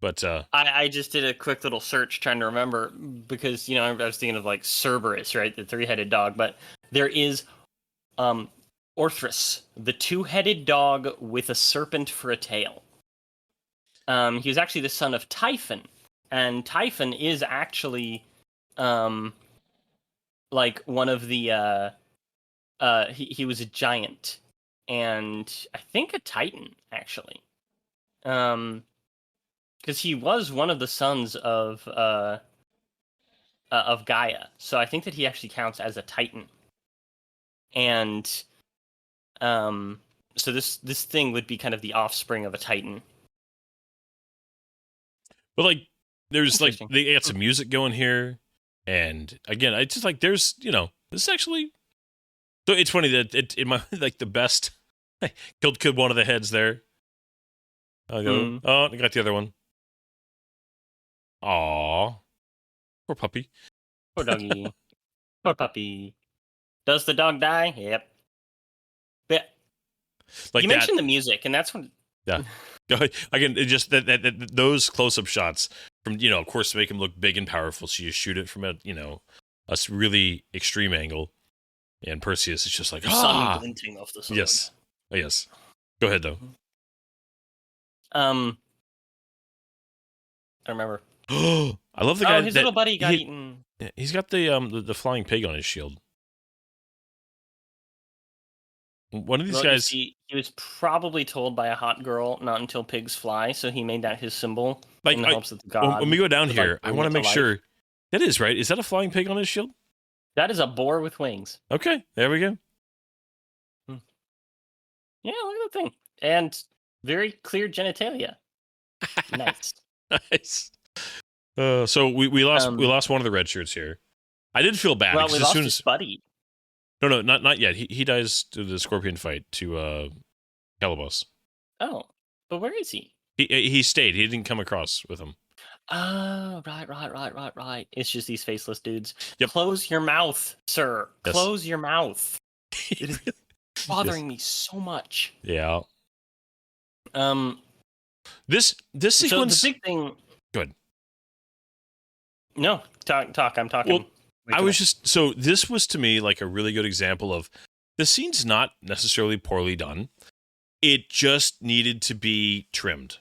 But I just did a quick little search trying to remember, because I was thinking of like Cerberus, right, the three-headed dog, but there is Orthrus, the two-headed dog with a serpent for a tail. He was actually the son of Typhon, and Typhon is actually like one of the he was a giant, and I think a titan actually. Because he was one of the sons of Gaia, so I think that he actually counts as a titan. And so this thing would be kind of the offspring of a titan. But like, there's like they got some music going here, and again, I just like there's this is actually. So it's funny that it might like the best. killed one of the heads there. I got the other one. Aw, poor puppy. Poor doggy. Poor puppy. Does the dog die? Yep. But like you mentioned the music, and that's when. Yeah. Again, it just that those close-up shots from of course to make him look big and powerful. So you shoot it from a really extreme angle, and Perseus is just like sun glinting off the sword. Yes. Go ahead though. I remember. I love the guy. His little buddy got eaten. He's got the flying pig on his shield. One of these guys. He was probably told by a hot girl not until pigs fly, so he made that his symbol in the hopes that the god. When we go down here, I want to make sure that is right. Is that a flying pig on his shield? That is a boar with wings. Okay, there we go. Yeah, look at that thing, and very clear genitalia. Nice. Nice. So we lost one of the red shirts here. I did feel bad. Well, we lost his buddy. No, not yet. He dies to the scorpion fight to Calibos. Oh, but where is he? He stayed. He didn't come across with him. Oh, right. It's just these faceless dudes. Yep. Close your mouth, sir. Yes. Close your mouth. It is bothering me so much. Yeah. This sequence. So the big thing. Good. No, talk. I'm talking. Well, this was to me like a really good example of the scene's not necessarily poorly done. It just needed to be trimmed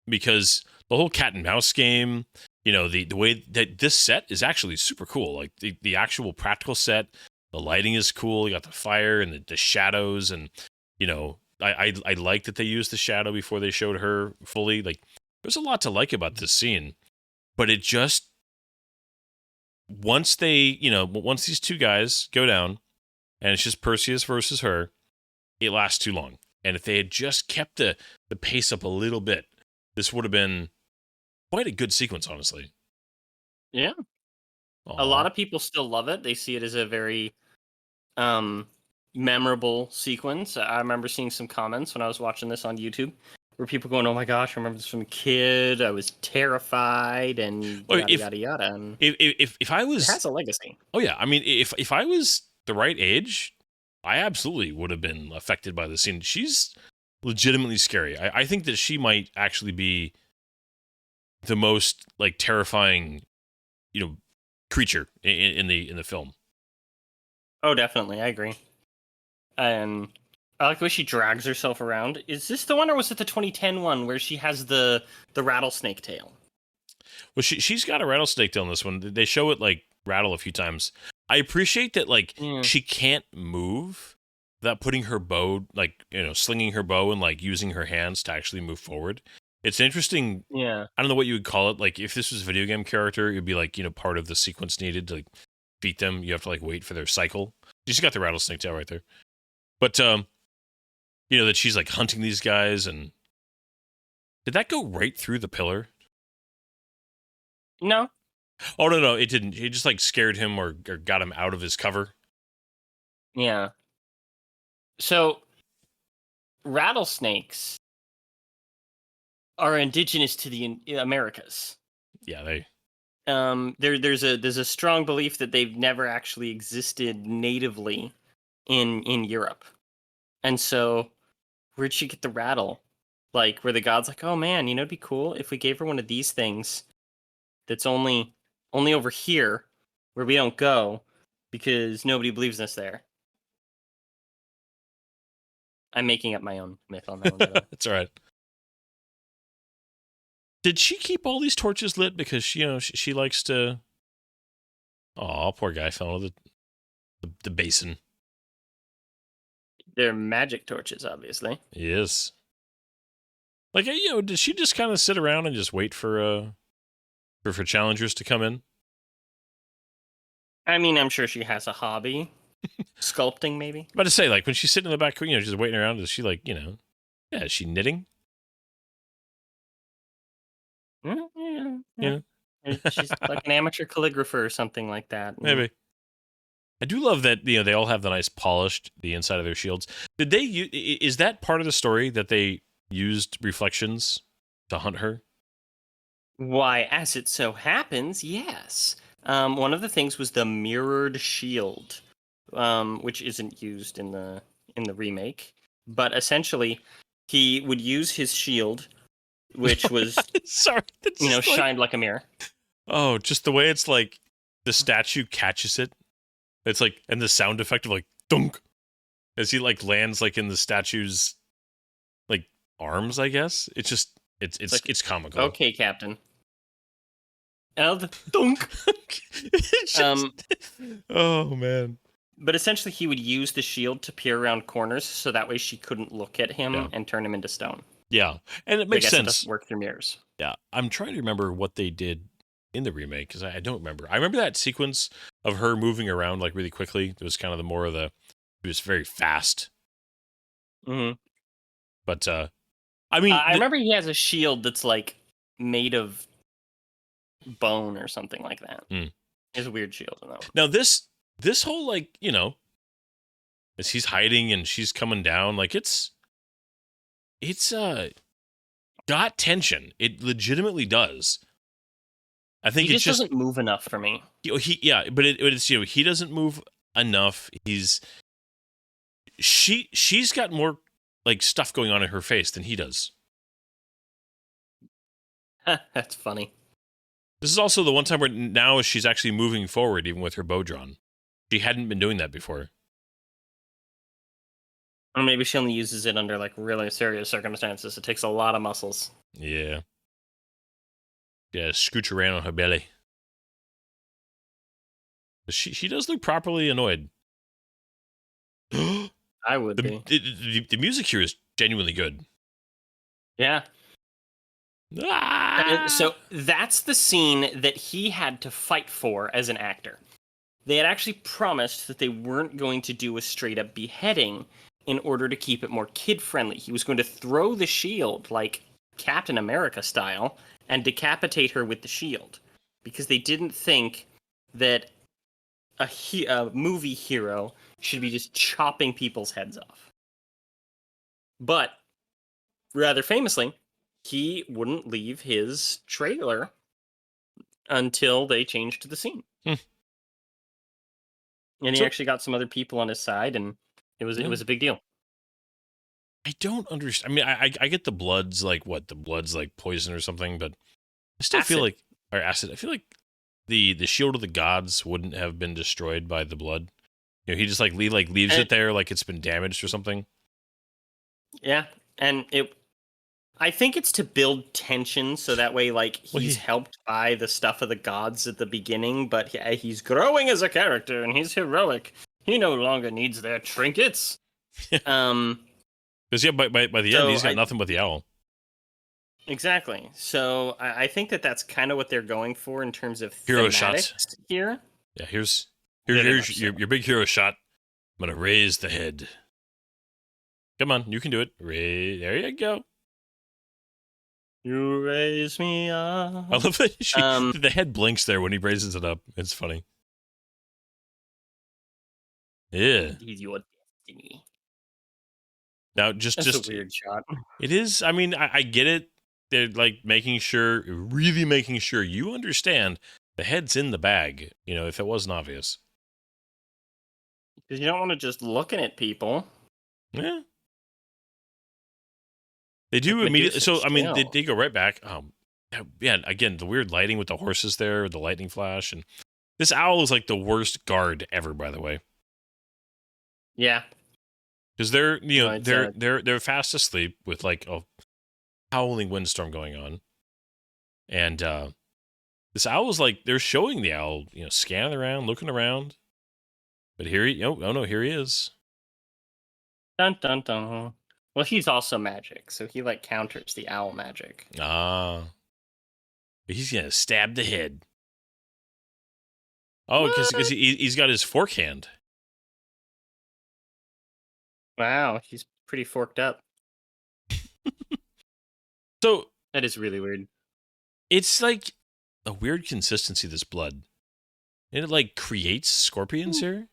because the whole cat and mouse game, the way that this set is actually super cool. Like the actual practical set, the lighting is cool. You got the fire and the shadows, and I like that they used the shadow before they showed her fully. Like there's a lot to like about this scene, but it just once these two guys go down and it's just Perseus versus her, it lasts too long. And if they had just kept the pace up a little bit, this would have been quite a good sequence, honestly. Yeah. Aww. A lot of people still love it. They see it as a very memorable sequence. I remember seeing some comments when I was watching this on YouTube where people going, "Oh my gosh, I remember this from a kid. I was terrified," and yada yada. And if I was, it has a legacy. Oh yeah, I mean, if I was the right age, I absolutely would have been affected by the scene. She's legitimately scary. I think that she might actually be the most like terrifying, creature in the film. Oh, definitely. I agree. And I like the way she drags herself around. Is this the one, or was it the 2010 one where she has the rattlesnake tail? Well, she's got a rattlesnake tail in this one. They show it like rattle a few times. I appreciate that like she can't move without putting her bow, like, you know, slinging her bow and like using her hands to actually move forward. It's interesting. Yeah. I don't know what you would call it. Like if this was a video game character, it'd be like, you know, part of the sequence needed to like beat them. You have to like wait for their cycle. She's got the rattlesnake tail right there. But you know that she's like hunting these guys, and did that go right through the pillar? No. Oh no, it didn't. It just like scared him or got him out of his cover. Yeah. So rattlesnakes are indigenous to the Americas. Yeah, they. There's a strong belief that they've never actually existed natively in Europe, and so where'd she get the rattle? Like, where the god's like, oh man, you know, it'd be cool if we gave her one of these things that's only over here where we don't go because nobody believes in us there. I'm making up my own myth on that one. That's all right. Did she keep all these torches lit because she likes to? Oh, poor guy fell into the basin. They're magic torches, obviously. Yes. Like, you know, did she just kind of sit around and just wait for challengers to come in? I mean, I'm sure she has a hobby. Sculpting, maybe? But to say, like, when she's sitting in the back, you know, just waiting around, is she like, you know, is she knitting? Yeah. She's like an amateur calligrapher or something like that. Maybe. I do love that, you know, they all have the nice polished, the inside of their shields. Did they is that part of the story that they used reflections to hunt her? Why, as it so happens, yes. One of the things was the mirrored shield, which isn't used in the remake. But essentially, he would use his shield, which was sorry, shined like a mirror. Oh, just the way it's like the statue catches it. It's like, and the sound effect of like dunk as he like lands like in the statue's like arms, I guess. It's just it's comical. Okay, Captain. Oh, the dunk. Oh man. But essentially, he would use the shield to peer around corners, so that way she couldn't look at him and turn him into stone. Yeah, and it makes sense. It doesn't work through mirrors. Yeah, I'm trying to remember what they did in the remake because I don't remember. I remember that sequence of her moving around like really quickly. It was kind of it was very fast. Mm-hmm. But I mean, I remember he has a shield that's like made of bone or something like that. It's a weird shield. Now this whole like, you know, as he's hiding and she's coming down, like it's got tension. It legitimately does. I think he it just doesn't move enough for me. But it's, you know, he doesn't move enough. She's got more like stuff going on in her face than he does. That's funny. This is also the one time where now she's actually moving forward, even with her bow drawn. She hadn't been doing that before. Or maybe she only uses it under like really serious circumstances. It takes a lot of muscles. Yeah. Yeah, scooch around on her belly. She does look properly annoyed. I would be. The music here is genuinely good. Yeah. Ah! So that's the scene that he had to fight for as an actor. They had actually promised that they weren't going to do a straight-up beheading in order to keep it more kid-friendly. He was going to throw the shield, like Captain America style, and decapitate her with the shield. Because they didn't think that a movie hero should be just chopping people's heads off. But, rather famously, he wouldn't leave his trailer until they changed the scene. And he actually got some other people on his side, and it was a big deal. I don't understand. I mean, I get the blood's like poison or something, but I still feel like, or acid. I feel like the shield of the gods wouldn't have been destroyed by the blood. he just leaves And- it there like it's been damaged or something. Yeah, and I think it's to build tension so that way, like, Well, he's helped by the stuff of the gods at the beginning, but he's growing as a character and he's heroic. He no longer needs their trinkets. Because by the So end, he's got nothing but the owl. Exactly. So I think that's kind of what they're going for in terms of Hero thematics shots. here. Yeah, here's Very much your big hero shot. I'm gonna raise the head. Come on, you can do it. There you go. You raise me up. I love that the head blinks there when he raises it up. It's funny. Yeah. He's your destiny. Now, That's just a weird shot. it is. I mean, I get it. They're like really making sure you understand the head's in the bag. If it wasn't obvious. Because you don't want to just looking at people. Yeah. They do Like immediately. Medusa So I mean, still. they go right back. Yeah. Again, the weird lighting with the horses there, the lightning flash, and this owl is like the worst guard ever. By the way, Yeah. because they're No, it's, they're fast asleep with like a howling windstorm going on, and this owl is like they're showing the owl, scanning around, looking around, but here here he is. Dun dun dun. Well, he's also magic, so he like counters the owl magic. He's gonna stab the head. Oh, because he's got his forehand. Wow, he's pretty forked up. So That is really weird. it's like a weird consistency, this blood. And it like creates scorpions here.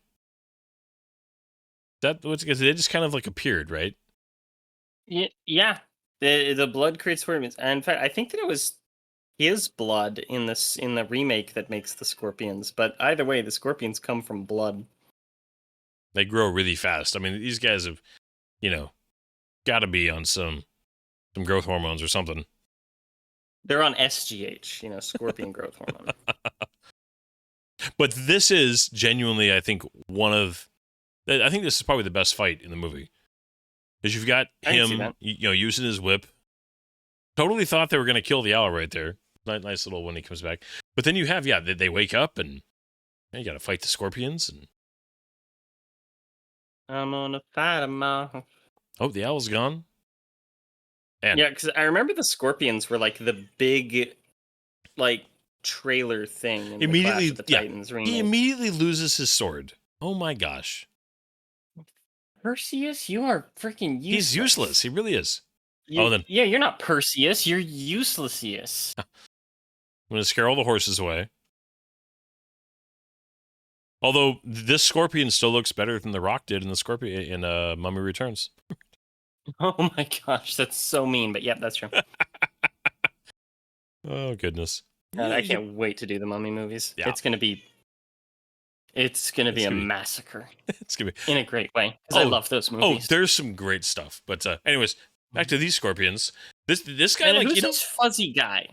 Because they just kind of like appeared, right? Yeah. The blood creates scorpions. And in fact, I think that it was his blood in the remake that makes the scorpions. But either way, the scorpions come from blood. They grow really fast. I mean, these guys have, got to be on some growth hormones or something. They're on SGH, scorpion growth hormone. But this is genuinely, I think, I think this is probably the best fight in the movie. Because you've got I can see him, that. using his whip. Totally thought they were going to kill the owl right there. Nice little when he comes back. But then you have, they wake up and you got to fight the scorpions. And I'm gonna fight 'em off. oh, the owl's gone. And Yeah, because I remember the scorpions were like the big, like, trailer thing in Immediately- the Clash of the yeah, Titans remake. he immediately loses his sword. Oh my gosh. Perseus, you are freaking useless. He's useless. He really is. Then Yeah, you're not Perseus. You're useless. I'm going to scare all the horses away. Although this scorpion still looks better than the Rock did in the Scorpion in Mummy Returns. Oh my gosh, that's so mean. But yep, that's true. Oh goodness. God, I can't wait to do the Mummy movies. Yeah. It's gonna be a gonna be- massacre It's gonna be. in a great way because I love those Oh, movies. there's some great stuff. But anyways, back to these scorpions. This guy, and like, who's you know. this fuzzy guy?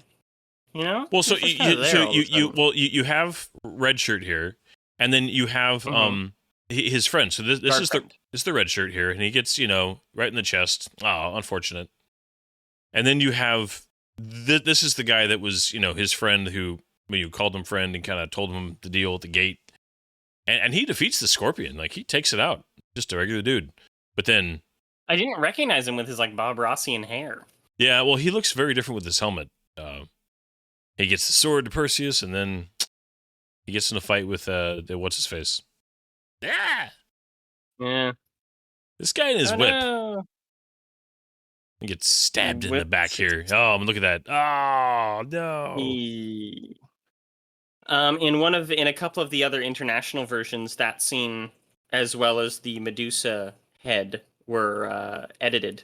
Well, so He's just kinda there all of a sudden. you have Red Shirt here, and then you have his friend. So this Dark is friend. the Red Shirt here, and he gets right in the chest. Oh, unfortunate. And then you have this is the guy that was his friend who you called him friend and kind of told him the deal at the gate, and he defeats the scorpion. Like, he takes it out, just a regular dude. But then I didn't recognize him with his like Bob Rossian hair. yeah, well, he looks very different with his helmet. He gets the sword to Perseus, and then he gets in a fight with what's his face. Ah, Yeah. this guy in his Oh, whip. no. He gets stabbed in the Whip back here. Oh, look at that! Oh no! In a couple of the other international versions, that scene as well as the Medusa head were edited.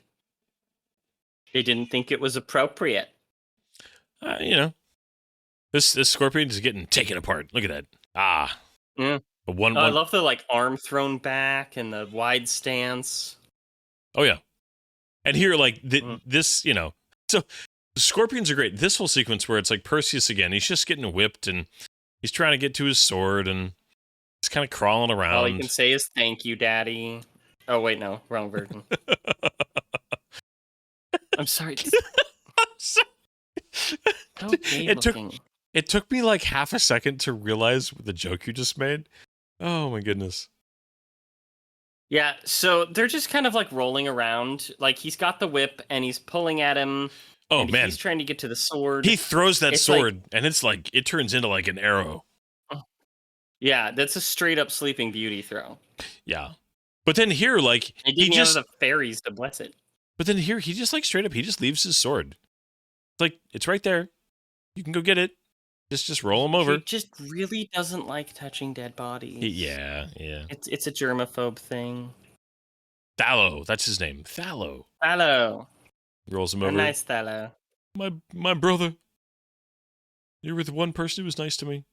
They didn't think it was appropriate. This scorpion is getting taken apart. Look at that! Ah, Yeah. One. I love the like arm thrown back and the wide stance. Oh yeah, and here like this, so the scorpions are great. This whole sequence where it's like Perseus again, he's just getting whipped and he's trying to get to his sword, and It's kind of crawling around. All you can say is "Thank you, Daddy." Oh wait, no, wrong version. I'm sorry. So gay looking. It took me like half a second to realize the joke you just made. Oh my goodness. Yeah, so they're just kind of like rolling around. Like he's got the whip and he's pulling at him. Oh and man. He's trying to get to the sword. He throws that It's sword and it's like it turns into like an arrow. Yeah, that's a straight up Sleeping Beauty throw. Yeah. But then here, like he just the fairies to bless it. But then here he just like straight up he just leaves his sword. It's like it's right there. You can go get it. Just roll him over. He just really doesn't like touching dead bodies. Yeah. It's a germaphobe thing. Thallo, that's his name. Thallo. Rolls him over. A nice Thallo. My brother. You were the one person who was nice to me.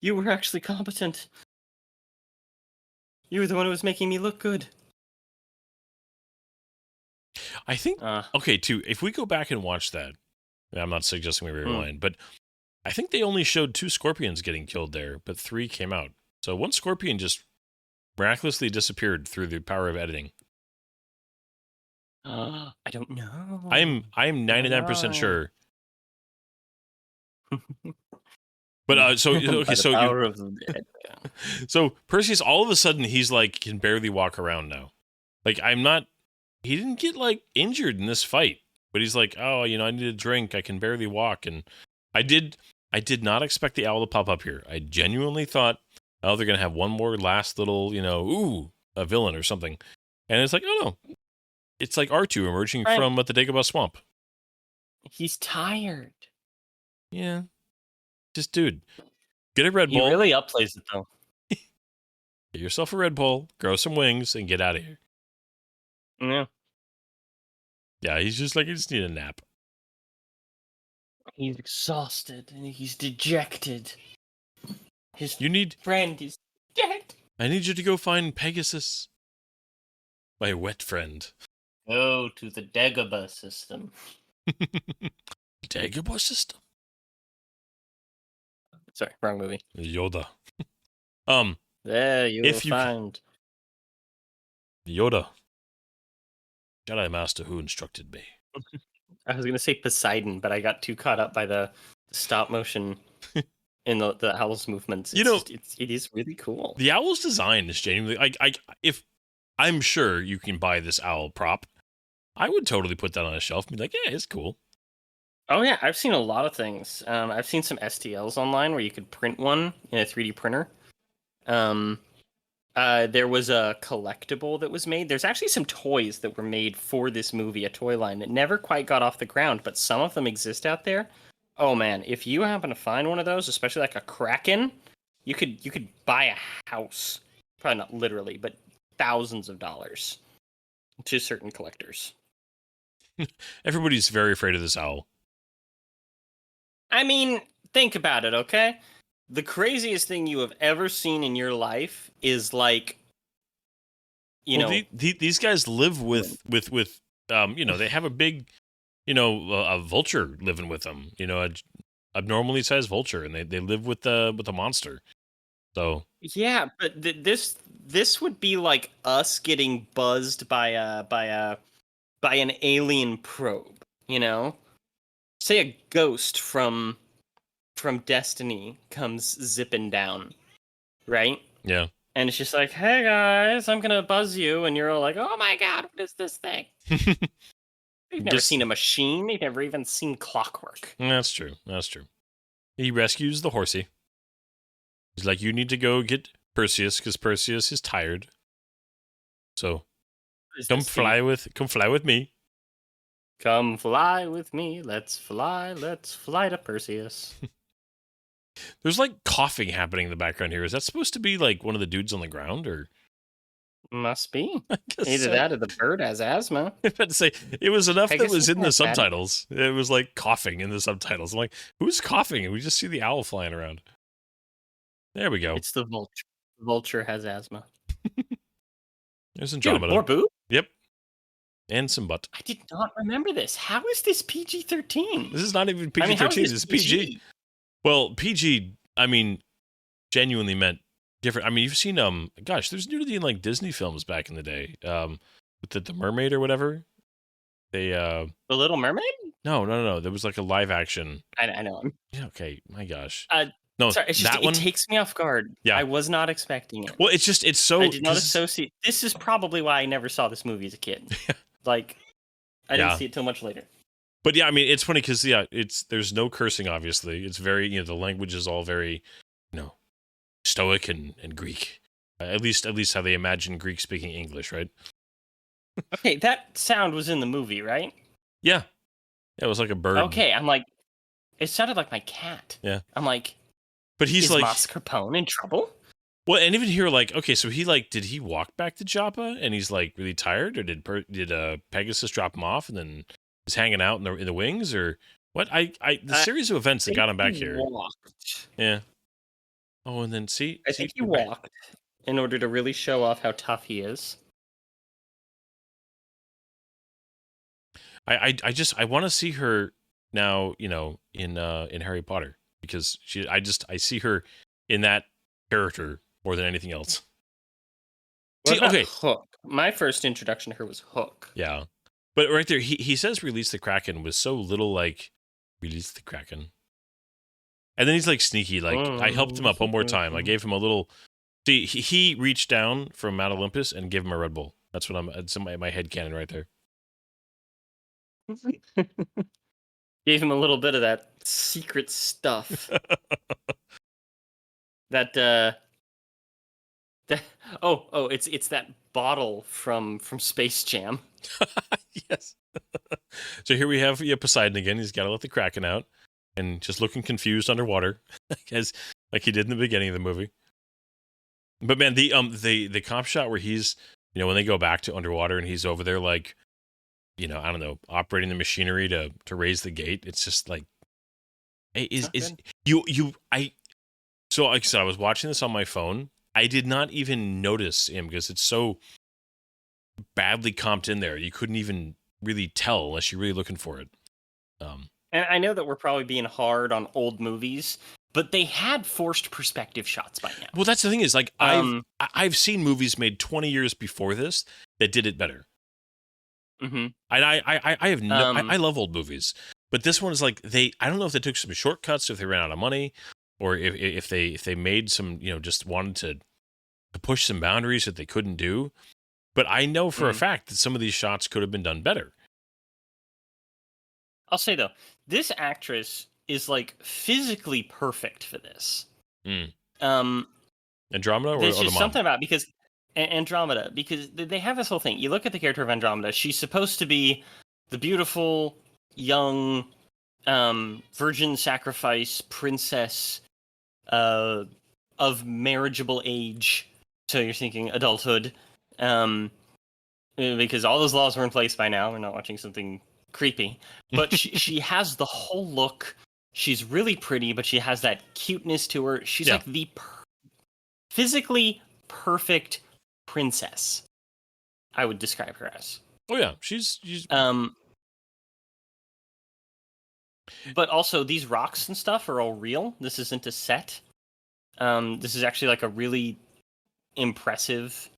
You were actually competent. You were the one who was making me look good. I think okay, too, if we go back and watch that, I'm not suggesting we rewind, but I think they only showed 2 scorpions getting killed there, but 3 came out. So one scorpion just miraculously disappeared through the power of editing. I don't know. I am 99% sure. But so okay, so Perseus all of a sudden he's like can barely walk around now. Like he didn't get like injured in this fight, but he's like, "Oh, I need a drink. I can barely walk." And I did not expect the owl to pop up here. I genuinely thought, "Oh, they're going to have one more last little, a villain or something." And it's like, "Oh no. It's like R2 emerging from the Dagobah swamp." He's tired. Yeah. Just, dude, get a Red Bull. He really upplays it, though. Get yourself a Red Bull, grow some wings, and get out of here. Yeah. Yeah, he's just like, I just need a nap. He's exhausted, and he's dejected. His friend is dead. I need you to go find Pegasus. My wet friend. Go to the Dagobah system. Dagobah system? Sorry, wrong movie. Yoda. There you will find Yoda. Jedi Master who instructed me. I was gonna say Poseidon, but I got too caught up by the stop motion in the owl's movements. It is really cool. The owl's design is genuinely if I'm sure you can buy this owl prop, I would totally put that on a shelf and be like, yeah, it's cool. Oh yeah, I've seen a lot of things. I've seen some STLs online where you could print one in a 3D printer. There was a collectible that was made. There's actually some toys that were made for this movie, a toy line that never quite got off the ground, but some of them exist out there. Oh man, if you happen to find one of those, especially like a Kraken, you could buy a house. Probably not literally, but thousands of dollars to certain collectors. Everybody's very afraid of this owl. I mean, think about it, okay? The craziest thing you have ever seen in your life is like, these guys live with they have a big, a vulture living with them, a abnormally sized vulture, and they live with the monster. So yeah, but this would be like us getting buzzed by an alien probe, Say a ghost from Destiny comes zipping down, right? Yeah. And it's just like, hey guys, I'm gonna buzz you, and you're all like, oh my god, what is this thing? You've never seen a machine. You've never even seen clockwork. That's true. He rescues the horsey. He's like, you need to go get Perseus because Perseus is tired. So come fly with me. Come fly with me. Let's fly to Perseus. There's like coughing happening in the background here. Is that supposed to be like one of the dudes on the ground, or? Must be. Either that or the bird has asthma. I was about to say, it was enough that was in the subtitles. It was like coughing in the subtitles. I'm like, who's coughing? And we just see the owl flying around. There we go. It's the vulture. The vulture has asthma. There's Andromeda. Dude, more boob? Yep. And some butt. I did not remember this. How is this PG-13? This is not even PG-13. This is PG. Well, PG, I mean, genuinely meant different. I mean, you've seen gosh, there's nudity in like Disney films back in the day. With the Mermaid or whatever. They The Little Mermaid? no. There was like a live action. I know. Yeah, okay. My gosh. Uh, No, Sorry, it's just that one. it takes me off guard. Yeah. I was not expecting it. Well, it's so. I did not 'cause- associate. This is probably why I never saw this movie as a kid. Like, I Yeah. didn't see it till much later. But yeah, I mean, it's funny because there's no cursing. Obviously, it's very the language is all very stoic and Greek. At least how they imagine Greek speaking English, right? Okay, that sound was in the movie, right? Yeah, it was like a bird. Okay, I'm like, it sounded like my cat. Yeah. I'm like, But he's is like, Mascarpone in trouble? well, and even here, like, okay, so did he walk back to Joppa and he's like really tired, or did Pegasus drop him off and then he's hanging out in the wings, or what? The series of events that got him back here. Walked. Yeah. Oh, and then I think he walked in order to really show off how tough he is. I want to see her now, in Harry Potter, because I see her in that character more than anything else. What See, about okay. Hook. My first introduction to her was Hook. Yeah. But right there, he says release the Kraken with so little like release the Kraken. And then he's like sneaky, like I helped him up one more time. I gave him a little. See, he reached down from Mount Olympus and gave him a Red Bull. That's what it's in my head canon right there. Gave him a little bit of that secret stuff. It's that bottle from Space Jam. Yes. So here we have Poseidon again. He's got to let the Kraken out, and just looking confused underwater, as like he did in the beginning of the movie. But man, the comp shot where he's when they go back to underwater and he's over there like I don't know, operating the machinery to raise the gate. It's just like, hey, so like I said, I was watching this on my phone. I did not even notice him because it's so badly comped in there. You couldn't even really tell unless you're really looking for it. And I know that we're probably being hard on old movies, but they had forced perspective shots by now. Well, that's the thing is, like, I've seen movies made 20 years before this that did it better. Mm-hmm. And I love old movies, but this one is like I don't know if they took some shortcuts, if they ran out of money, or if they made some just wanted to push some boundaries that they couldn't do. But I know for a fact that some of these shots could have been done better. I'll say though, this actress is like physically perfect for this. Andromeda or there's the just mom? something about because Andromeda, because they have this whole thing. You look at the character of Andromeda; she's supposed to be the beautiful young virgin sacrifice princess of marriageable age. So you're thinking adulthood, because all those laws were in place by now. We're not watching something creepy, but she has the whole look. She's really pretty, but she has that cuteness to her. She's like the physically perfect princess, I would describe her as. Oh yeah, she's but also these rocks and stuff are all real. This isn't a set. This is actually like a really impressive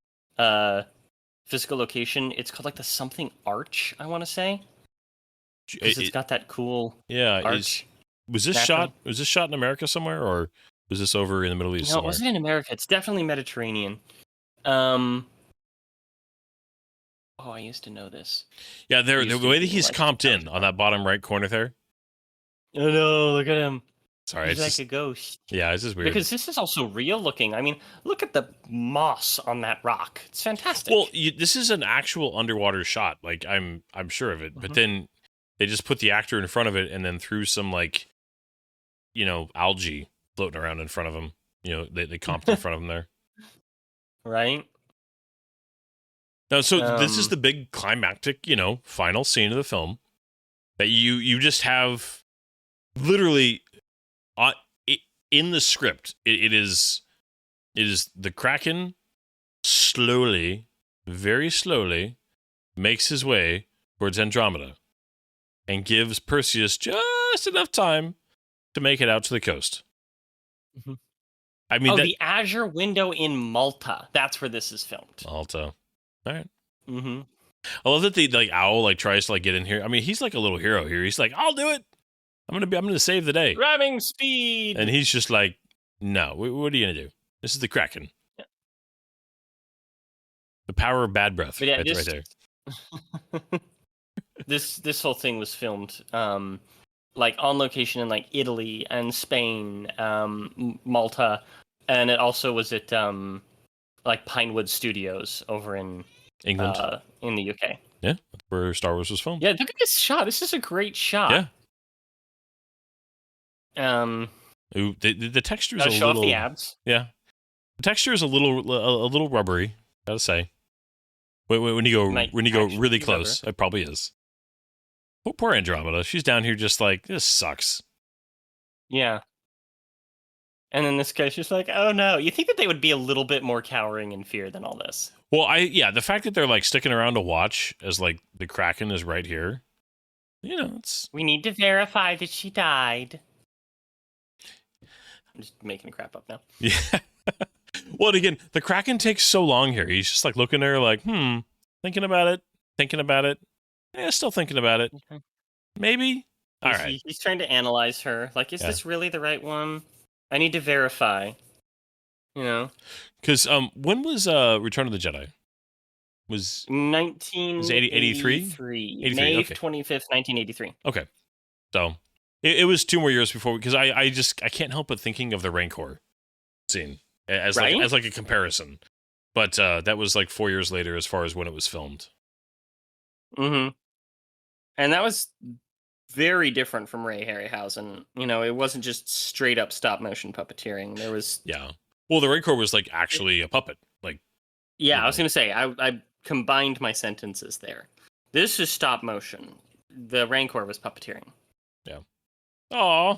physical location. It's called like the something arch, I want to say. Because it's got that cool arch. Was this shot in America somewhere, or was this over in the Middle East somewhere? No, it wasn't in America. It's definitely Mediterranean. I used to know this. Yeah, the way that he's comped in on that bottom right corner there. Oh no, look at him. Sorry, he's it's like just, a ghost. Yeah, it's just weird. Because this is also real looking. I mean, look at the moss on that rock. It's fantastic. Well, this is an actual underwater shot. Like I'm sure of it. Mm-hmm. But then they just put the actor in front of it and then threw some like, algae floating around in front of him. They comped in front of him there. Right. Now, so this is the big climactic, final scene of the film that you just have literally in the script. It is the Kraken slowly, very slowly, makes his way towards Andromeda and gives Perseus just enough time to make it out to the coast. Mm-hmm. I mean, the Azure window in Malta. That's where this is filmed. Malta. All right. Mm-hmm. I love that the owl tries to get in here. I mean, he's like a little hero here. He's like, I'll do it. I'm gonna save the day. Driving speed. And he's just like, no. What are you gonna do? This is the Kraken. Yeah. The power of bad breath. But yeah, right there. This whole thing was filmed on location in Italy and Spain, Malta, and it also was at Pinewood Studios over in England, in the UK. Yeah, that's where Star Wars was filmed. Yeah, look at this shot. This is a great shot. Yeah. Ooh, the texture is a show little. off the abs. Yeah, the texture is a little rubbery. Gotta say. When you go really close, it probably is. Poor Andromeda. She's down here just like, this sucks. Yeah. And then this guy's just like, oh no. You think that they would be a little bit more cowering in fear than all this? Well, the fact that they're sticking around to watch as the Kraken is right here, it's. We need to verify that she died. I'm just making crap up now. Yeah. Well, again, the Kraken takes so long here. He's just looking at her thinking about it. Yeah, still thinking about it. Okay. Maybe. All right. He's trying to analyze her. Is this really the right one? I need to verify. Because when was Return of the Jedi? Was 1983? May 25th, 1983. Okay. So it was 2 more years before, because I can't help but thinking of the Rancor scene as a comparison. But that was 4 years later as far as when it was filmed. Mm-hmm. And that was very different from Ray Harryhausen. It wasn't just straight up stop motion puppeteering. There was Well, the Rancor was actually a puppet. I was gonna say I combined my sentences there. This is stop motion. The Rancor was puppeteering. Yeah. Aw.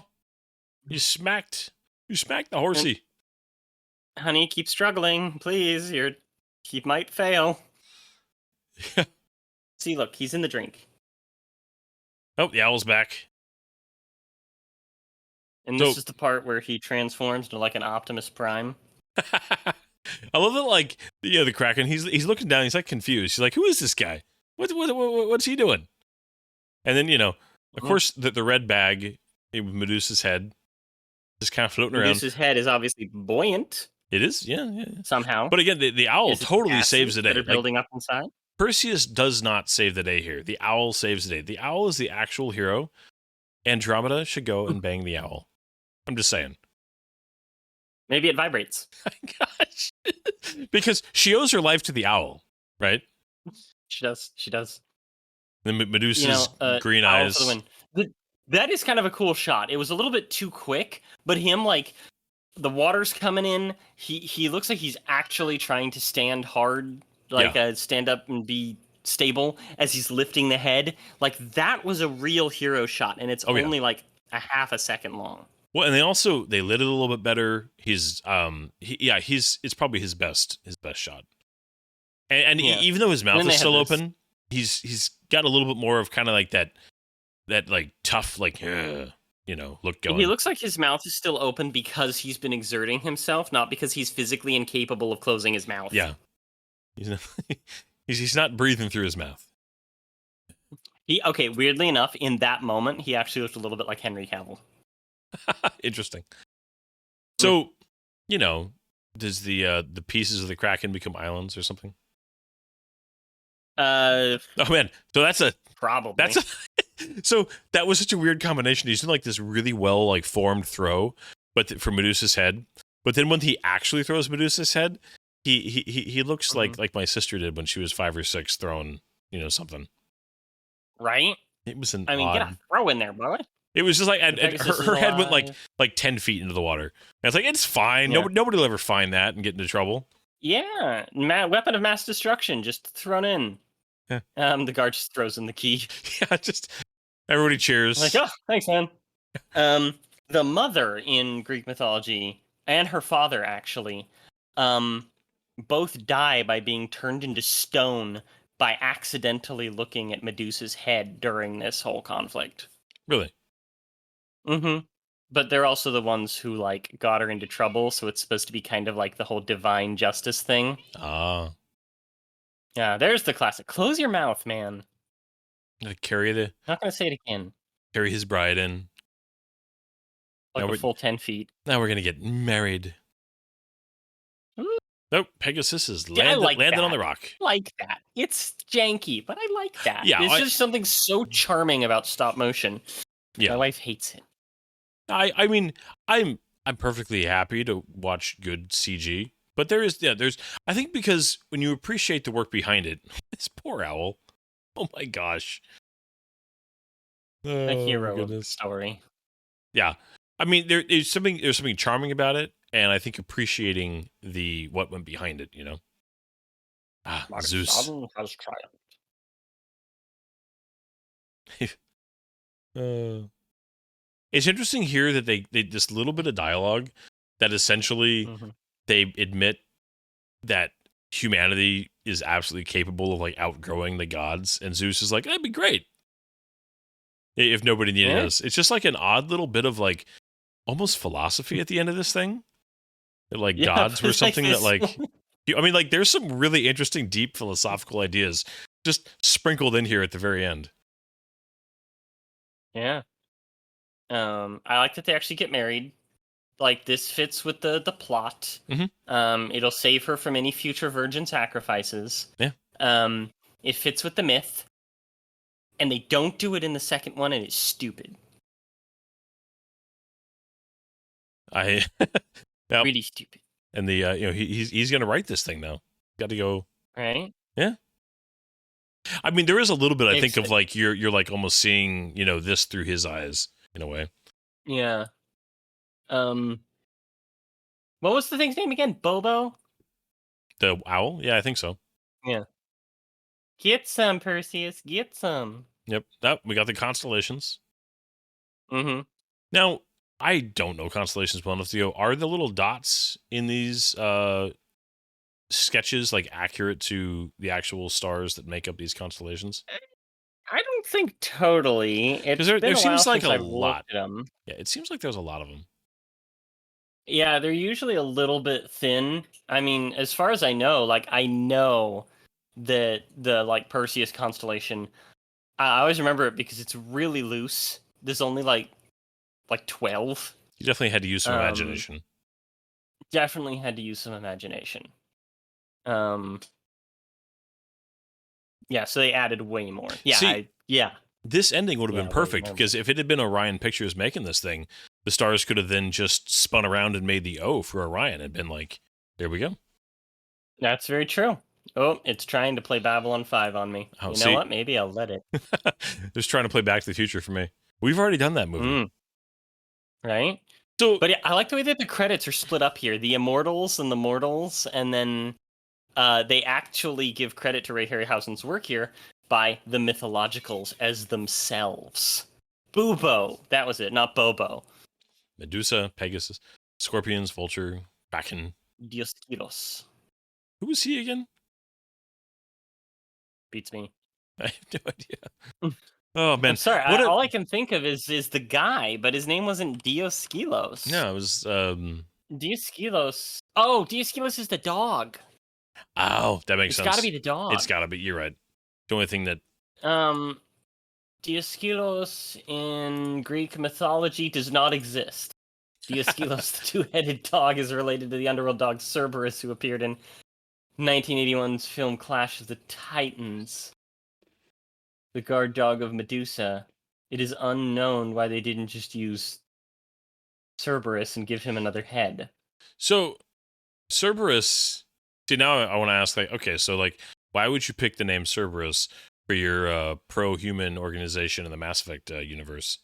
You smacked the horsey. Honey, keep struggling, please. He might fail. Yeah. See, look, he's in the drink. Oh, the owl's back. And this is the part where he transforms into an Optimus Prime. I love that, the Kraken, he's looking down, he's confused. He's like, who is this guy? What's he doing? And then, of course, the red bag with Medusa's head just kind of floating around. Medusa's head is obviously buoyant. It is, yeah. Somehow. But again, the owl totally saves the day. They're building up inside. Perseus does not save the day here. The owl saves the day. The owl is the actual hero. Andromeda should go and bang the owl. I'm just saying. Maybe it vibrates. Gosh. Because she owes her life to the owl, right? She does. The Medusa's green eyes. That is kind of a cool shot. It was a little bit too quick, but him, the water's coming in. He looks like he's actually trying to stand hard, stand up and be stable as he's lifting the head. That was a real hero shot, and it's only a half a second long. Well, and they lit it a little bit better. He's it's probably his best shot. And even though his mouth is still open, he's got a little bit more of kind of that tough look going. He looks like his mouth is still open because he's been exerting himself, not because he's physically incapable of closing his mouth. Yeah. He's not breathing through his mouth. Weirdly enough, in that moment, he actually looked a little bit like Henry Cavill. Interesting. So, does the pieces of the Kraken become islands or something? Oh man, so probably. So that was such a weird combination. He's doing this really well formed throw, but for Medusa's head. But then when he actually throws Medusa's head, he looks like my sister did when she was 5 or 6 throwing something. Right. It was get a throw in there, boy. It was just her head went like 10 feet into the water. And it's fine. Yeah. Nobody will ever find that and get into trouble. Yeah, weapon of mass destruction just thrown in. Yeah. The guard just throws in the key. Yeah, just everybody cheers. Oh, thanks, man. The mother in Greek mythology and her father actually, both die by being turned into stone by accidentally looking at Medusa's head during this whole conflict. Really? Mm-hmm. But they're also the ones who like got her into trouble, so it's supposed to be kind of like the whole divine justice thing. Ah, Yeah, there's the classic. Close your mouth, man. carry Not gonna say it again. his bride in. Like Now a full 10 feet. Now we're gonna get married. Ooh. Nope, Pegasus is Yeah, I like landed on that. the rock. I like that. It's janky, but I like that. Yeah, There's just something so charming about stop motion. Yeah, my wife hates it. I mean, I'm perfectly happy to watch good CG, but there's I think because when you appreciate the work behind it, this poor owl. Oh my gosh. The hero of the story. Yeah. I mean there's something charming about it, and I think appreciating what went behind it, you know. Zeus. Has triumphed. It's interesting here that they this little bit of dialogue that essentially they admit that humanity is absolutely capable of like outgrowing the gods, and Zeus is like, that'd be great if nobody needed us. It's just like an odd little bit of like almost philosophy at the end of this thing. That, like gods were something that like I mean, like there's some really interesting, deep philosophical ideas just sprinkled in here at the very end. Yeah. I like that they actually get married. Like this fits with the plot. It'll save her from any future virgin sacrifices. Yeah. It fits with the myth. And they don't do it in the second one, and it's stupid. Really stupid. And the he's gonna write this thing now. Got to go. Right? Yeah. I mean, there is a little bit, I think, of like you're like almost seeing, this through his eyes in a way. Yeah. What was the thing's name again? Bobo? The owl? Yeah, I think so. Yeah. Get some, Perseus. Get some. Yep. We got the constellations. Mm-hmm. Now, I don't know constellations well enough to go. Are the little dots in these sketches like accurate to the actual stars that make up these constellations? I don't think totally. There seems like a lot. Yeah, it seems like there's a lot of them. Yeah, they're usually a little bit thin. I mean, as far as I know, like I know that the like Perseus constellation, I always remember it because it's really loose. There's only like 12. You definitely had to use some imagination. Definitely had to use some imagination. Yeah, so they added way more. Yeah, This ending would have been perfect because if it had been Orion Pictures making this thing, the stars could have then just spun around and made the O for Orion and been like, there we go. That's very true. Oh, it's trying to play Babylon 5 on me. You know what? Maybe I'll let it. It's trying to play Back to the Future for me. We've already done that movie. Right? But yeah, I like the way that the credits are split up here. The Immortals and the Mortals, and then they actually give credit to Ray Harryhausen's work here by the Mythologicals as themselves. Bubo. That was it, not Bobo. Medusa, Pegasus, Scorpions, Vulture, Kraken. Dioskilos. Who was he again? Beats me. I have no idea. Oh, man. I'm sorry, all I can think of is the guy, but his name wasn't Dioskilos. No, it was... Dioskilos. Oh, Dioskilos is the dog. Oh, that makes sense. It's gotta be the dog. It's gotta be, you're right. The only thing that... Dioskilos in Greek mythology does not exist. Dioskilos, the two-headed dog, is related to the underworld dog Cerberus, who appeared in 1981's film Clash of the Titans. The guard dog of Medusa. It is unknown why they didn't just use Cerberus and give him another head. So, Cerberus... See, now I want to ask, like, okay, so, like, why would you pick the name Cerberus for your pro-human organization in the Mass Effect universe?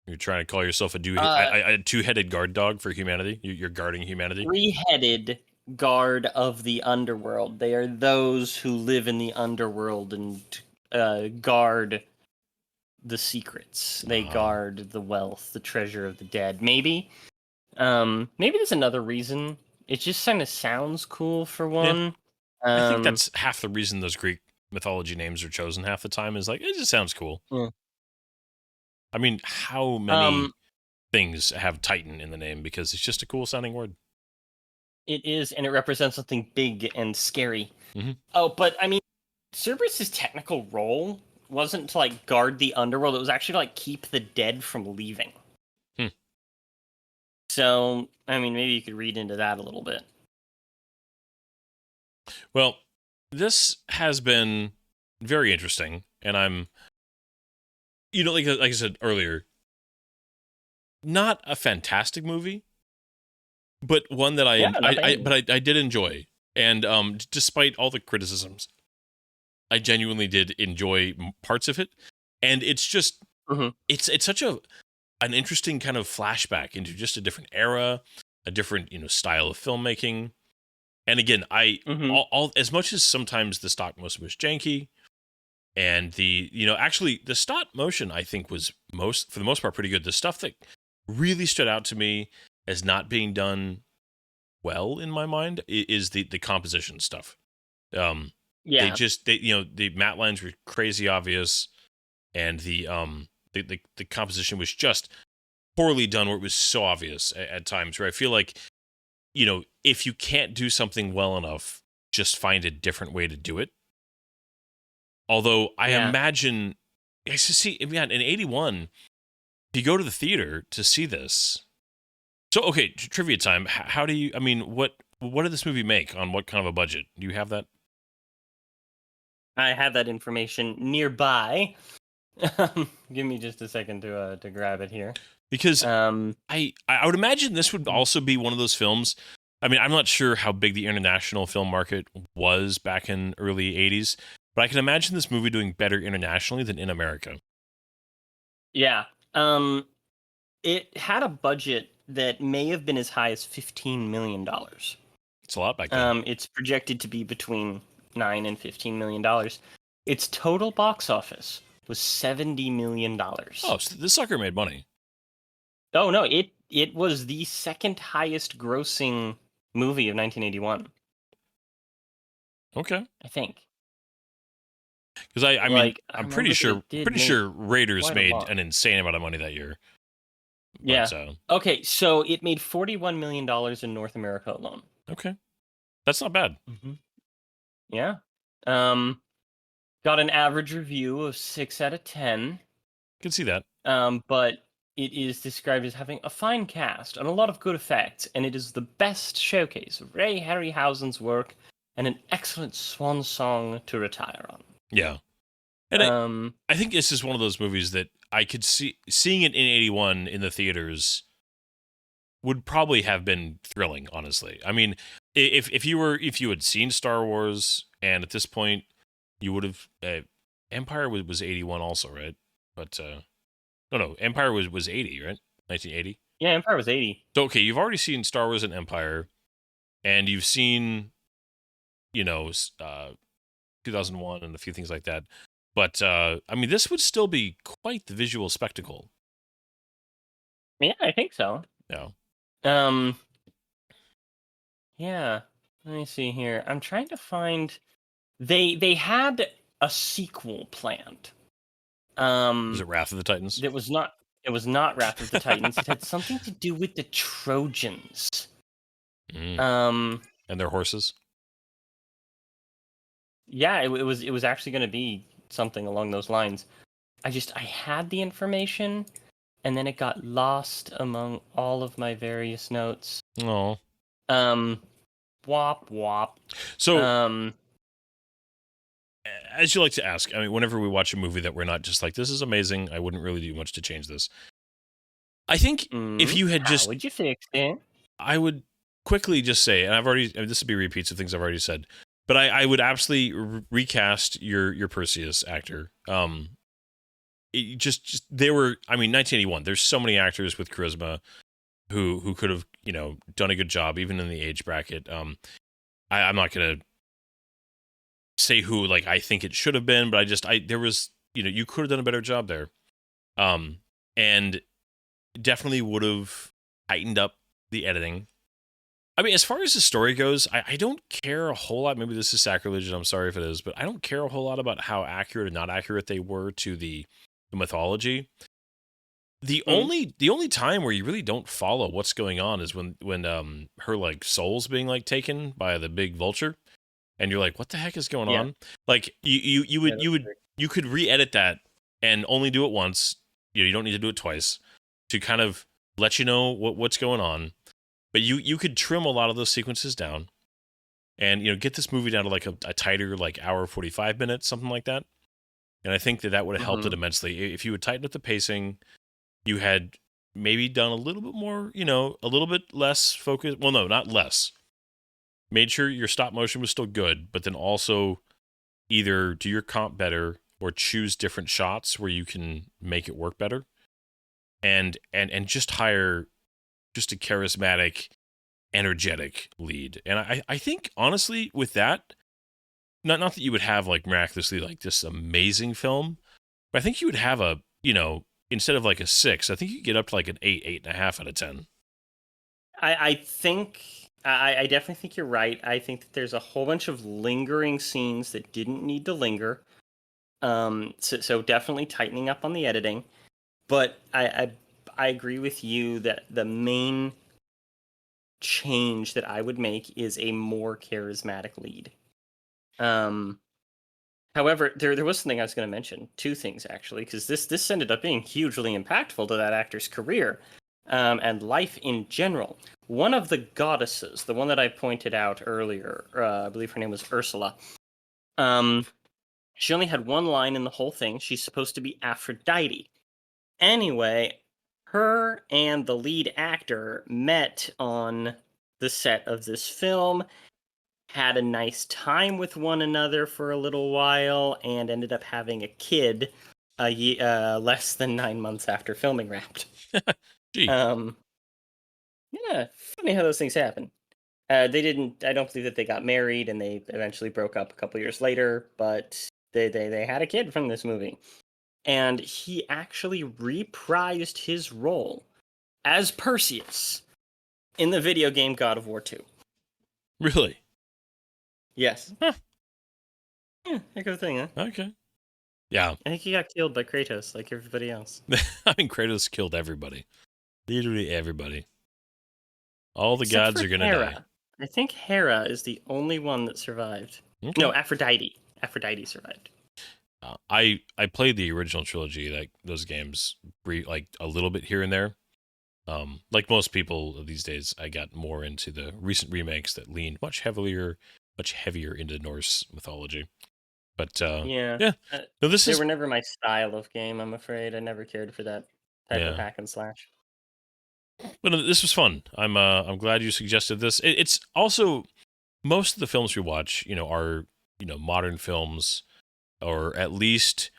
You're trying to call yourself a two-headed guard dog for humanity? You're guarding humanity? Three-headed guard of the underworld. They are those who live in the underworld and guard the secrets. They guard the wealth, the treasure of the dead. Maybe there's another reason. It just kind of sounds cool for one. Yeah. I think that's half the reason those Greek mythology names are chosen half the time is like, it just sounds cool. Yeah. I mean, how many things have Titan in the name because it's just a cool sounding word. It is, and it represents something big and scary. Mhm. Oh, but I mean, Cerberus's technical role wasn't to like guard the underworld; it was actually to like keep the dead from leaving. Hmm. So, I mean, maybe you could read into that a little bit. Well, this has been very interesting, and I'm, like I said earlier, not a fantastic movie, but one that I did enjoy, and despite all the criticisms, I genuinely did enjoy parts of it, and it's just it's such an interesting kind of flashback into just a different era, a different style of filmmaking, and again, all as much as sometimes the stop motion was janky, and the actually the stop motion I think was for the most part pretty good. The stuff that really stood out to me as not being done well in my mind is the composition stuff. Yeah, the matte lines were crazy obvious, and the composition was just poorly done where it was so obvious at times, where I feel like if you can't do something well enough, just find a different way to do it. Although I imagine, in 81, if you go to the theater to see this. So, okay, trivia time. How do you, what did this movie make on what kind of a budget? Do you have that? I have that information nearby. Give me just a second to grab it here. Because I would imagine this would also be one of those films. I mean, I'm not sure how big the international film market was back in early 80s, but I can imagine this movie doing better internationally than in America. Yeah. It had a budget that may have been as high as $15 million. It's a lot back then. It's projected to be between $9 and $15 million. Its total box office was $70 million. Oh, so this sucker made money. Oh, no, it was the second highest grossing movie of 1981. Okay. I think. Because I'm pretty sure Raiders made an insane amount of money that year. Yeah. Okay, so it made $41 million in North America alone. Okay. That's not bad. Mm-hmm. Yeah. Got an average review of 6 out of 10. Can see that. But it is described as having a fine cast and a lot of good effects, and it is the best showcase of Ray Harryhausen's work and an excellent swan song to retire on. Yeah. And I think this is one of those movies that I could seeing it in 81 in the theaters would probably have been thrilling, honestly. I mean, if you had seen Star Wars, and at this point you would have Empire was 81 also, right? But no, Empire was 80, right? 1980. Yeah, Empire was 80. So okay, you've already seen Star Wars and Empire, and you've seen 2001 and a few things like that. But this would still be quite the visual spectacle. Yeah, I think so. Yeah. Yeah. Let me see here. I'm trying to find. They had a sequel planned. Was it Wrath of the Titans? It was not Wrath of the Titans. It had something to do with the Trojans. And their horses. Yeah, it was actually going to be something along those lines. I had the information, and then it got lost among all of my various notes. Oh. Wop wop. So, as you like to ask, whenever we watch a movie that we're not just like, this is amazing, I wouldn't really do much to change this. I think if you had just... How would you fix it? I would quickly just say, and this would be repeats of things I've already said, but I would absolutely recast your Perseus actor. They were, 1981, there's so many actors with charisma who could have, done a good job, even in the age bracket. I'm not going to say who, I think it should have been, but there was, you could have done a better job there. And definitely would have tightened up the editing. As far as the story goes, I don't care a whole lot. Maybe this is sacrilege, and I'm sorry if it is, but I don't care a whole lot about how accurate or not accurate they were to the mythology. the only time where you really don't follow what's going on is when her like soul's being like taken by the big vulture, and you're like, what the heck is going on? Like you could re-edit that and only do it once. You don't need to do it twice to kind of let you know what's going on. But you could trim a lot of those sequences down, and get this movie down to like a tighter like hour 45 minutes, something like that. And I think that would have helped it immensely if you would tighten up the pacing. You had maybe done a little bit more, a little bit less focus. Well, no, not less. Made sure your stop motion was still good, but then also either do your comp better or choose different shots where you can make it work better. And just hire just a charismatic, energetic lead. And I think, honestly, with that, not that you would have, like, miraculously, like, this amazing film, but I think you would have a, instead of, like, a 6, I think you could get up to, like, an 8, 8.5 out of 10. I definitely think you're right. I think that there's a whole bunch of lingering scenes that didn't need to linger. So definitely tightening up on the editing. But I agree with you that the main change that I would make is a more charismatic lead. However, there was something I was going to mention. 2 things, actually, because this ended up being hugely impactful to that actor's career and life in general. One of the goddesses, the one that I pointed out earlier, I believe her name was Ursula, she only had one line in the whole thing. She's supposed to be Aphrodite. Anyway, her and the lead actor met on the set of this film, had a nice time with one another for a little while, and ended up having a kid less than 9 months after filming wrapped. Gee. Yeah, funny how those things happen. I don't believe that they got married, and they eventually broke up a couple years later, but they had a kid from this movie. And he actually reprised his role as Perseus in the video game God of War 2. Really? Yes. Huh. Yeah, heck of a thing, huh? Okay. Yeah. I think he got killed by Kratos, like everybody else. I mean, Kratos killed everybody. Literally everybody. All the Except gods for are going to Hera. die. I think Hera is the only one that survived. Okay. No, Aphrodite. Aphrodite survived. I played the original trilogy, like those games, like a little bit here and there. Like most people these days, I got more into the recent remakes that leaned much heavier into Norse mythology. But yeah. No, they were never my style of game. I'm afraid I never cared for that type of hack and slash. But no, this was fun. I'm glad you suggested this. It's also most of the films we watch, are modern films, or at least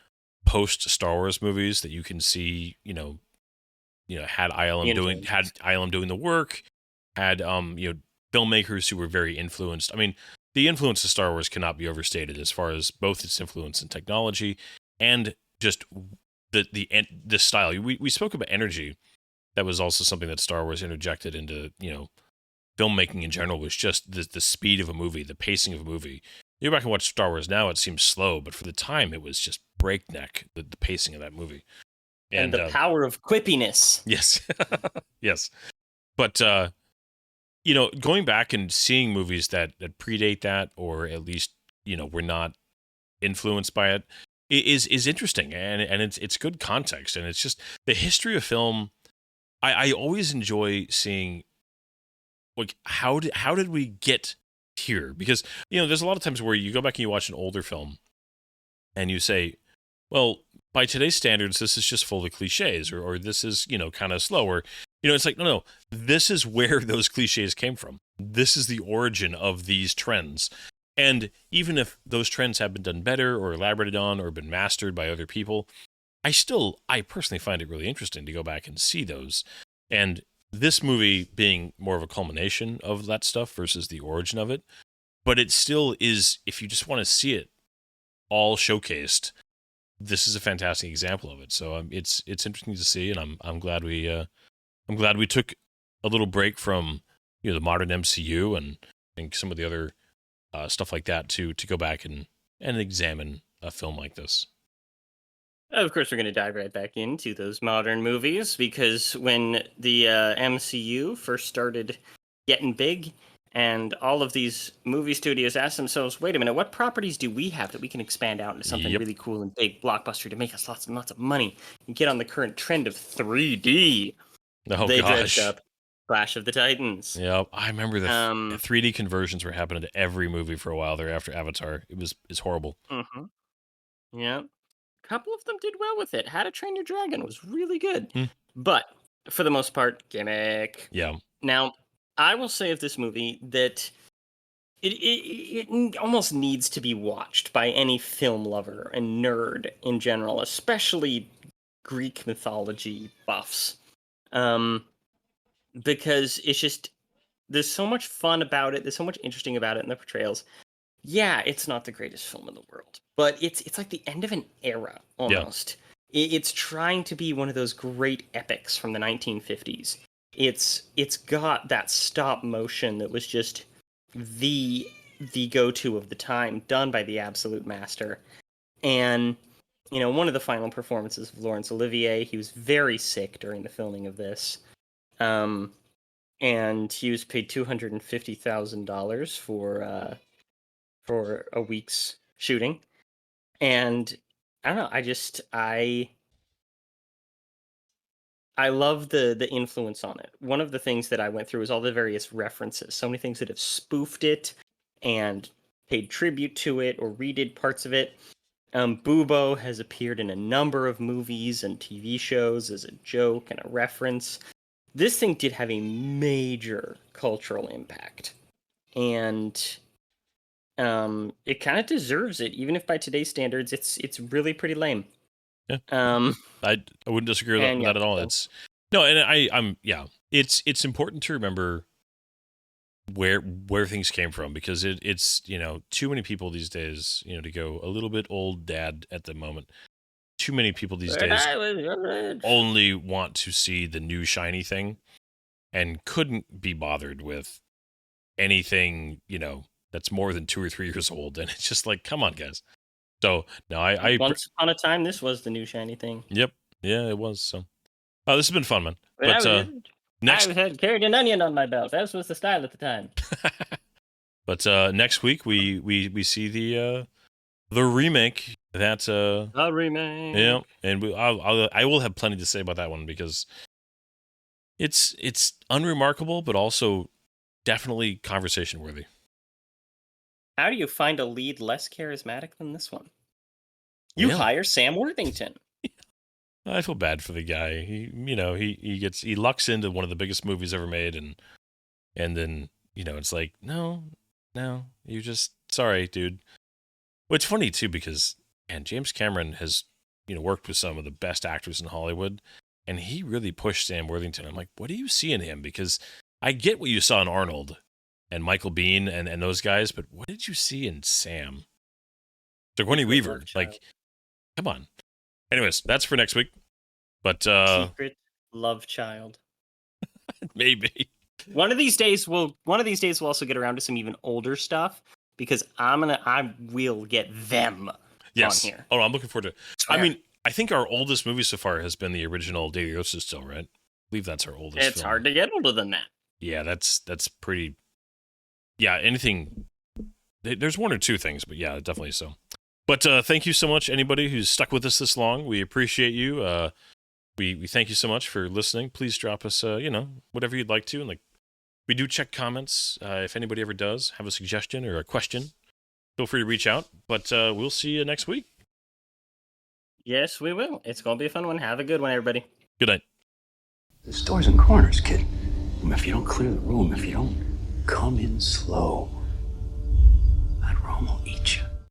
post Star Wars movies that you can see, had ILM doing the work, had filmmakers who were very influenced. I mean, the influence of Star Wars cannot be overstated as far as both its influence in technology and just the style. We spoke about energy. That was also something that Star Wars interjected into, filmmaking in general, was just the speed of a movie, the pacing of a movie. You go back and watch Star Wars now, it seems slow, but for the time, it was just breakneck, the pacing of that movie. And the power of quippiness. Yes. Yes. But, going back and seeing movies that predate that, or at least, were not influenced by it, is interesting. And it's good context. And it's just the history of film. I always enjoy seeing, like, how did we get here? Because there's a lot of times where you go back and you watch an older film and you say, well, by today's standards, this is just full of cliches, or this is kind of slow, or it's like, no, this is where those cliches came from. This is the origin of these trends. And even if those trends have been done better or elaborated on or been mastered by other people, I personally find it really interesting to go back and see those. And this movie being more of a culmination of that stuff versus the origin of it, but it still is, if you just want to see it all showcased, this is a fantastic example of it. So it's interesting to see, and I'm glad we took a little break from the modern MCU and some of the other stuff like that to go back and examine a film like this. Of course, we're going to dive right back into those modern movies because when the MCU first started getting big, and all of these movie studios asked themselves, wait a minute, what properties do we have that we can expand out into something really cool and big, blockbuster to make us lots and lots of money and get on the current trend of 3D? They dredged up Clash of the Titans. Yeah, I remember the 3D conversions were happening to every movie for a while there after Avatar. It's horrible. Mm-hmm. Yeah. A couple of them did well with it. How to Train Your Dragon was really good. But for the most part, gimmick. Yeah. Now, I will say of this movie that it almost needs to be watched by any film lover and nerd in general, especially Greek mythology buffs. Because it's just, there's so much fun about it. There's so much interesting about it in the portrayals. Yeah, it's not the greatest film in the world, but it's like the end of an era almost. Yeah. It's trying to be one of those great epics from the 1950s. It's got that stop motion that was just the go-to of the time, done by the absolute master. And you know, one of the final performances of Laurence Olivier, he was very sick during the filming of this. And he was paid $250,000 for a week's shooting. And I don't know, I love the influence on it. One of the things that I went through was all the various references. So many things that have spoofed it and paid tribute to it or redid parts of it. Bubo has appeared in a number of movies and TV shows as a joke and a reference. This thing did have a major cultural impact. And it kind of deserves it, even if by today's standards it's really pretty lame. Yeah. I wouldn't disagree with that at all. It's it's important to remember where things came from, because it's you know, too many people these days, you know, to go a little bit old dad at the moment. Too many people these days only want to see the new shiny thing and couldn't be bothered with anything, you know, that's more than 2 or 3 years old. And it's just like, come on, guys. So no, I once upon a time this was the new shiny thing. Yep, yeah, it was. So, this has been fun, man. But I had carried an onion on my belt. That was the style at the time. But next week we see the remake. That's a remake. Yeah, and I will have plenty to say about that one, because it's unremarkable, but also definitely conversation worthy. How do you find a lead less charismatic than this one? You hire Sam Worthington. I feel bad for the guy. He lucks into one of the biggest movies ever made, and then, you know, it's like, no, you just, sorry, dude. Well, it's funny too, because James Cameron has, you know, worked with some of the best actors in Hollywood, and he really pushed Sam Worthington. I'm like, what do you see in him? Because I get what you saw in Arnold and Michael Biehn and those guys, but what did you see in Sam? Sigourney Weaver, like, come on. Anyways, that's for next week. But Secret Love Child. Maybe. One of these days we'll also get around to some even older stuff, because I will get them on here. Oh, I'm looking forward to it. I mean, I think our oldest movie so far has been the original Day of the Oasis still, right? I believe that's our oldest It's film. Hard to get older than that. Yeah, that's pretty. Yeah, anything. There's one or two things, but yeah, definitely so. But thank you so much, anybody who's stuck with us this long. We appreciate you. We thank you so much for listening. Please drop us, whatever you'd like to. And like, we do check comments. If anybody ever does have a suggestion or a question, feel free to reach out. But we'll see you next week. Yes, we will. It's going to be a fun one. Have a good one, everybody. Good night. There's doors and corners, kid. If you don't clear the room, if you don't come in slow, that room will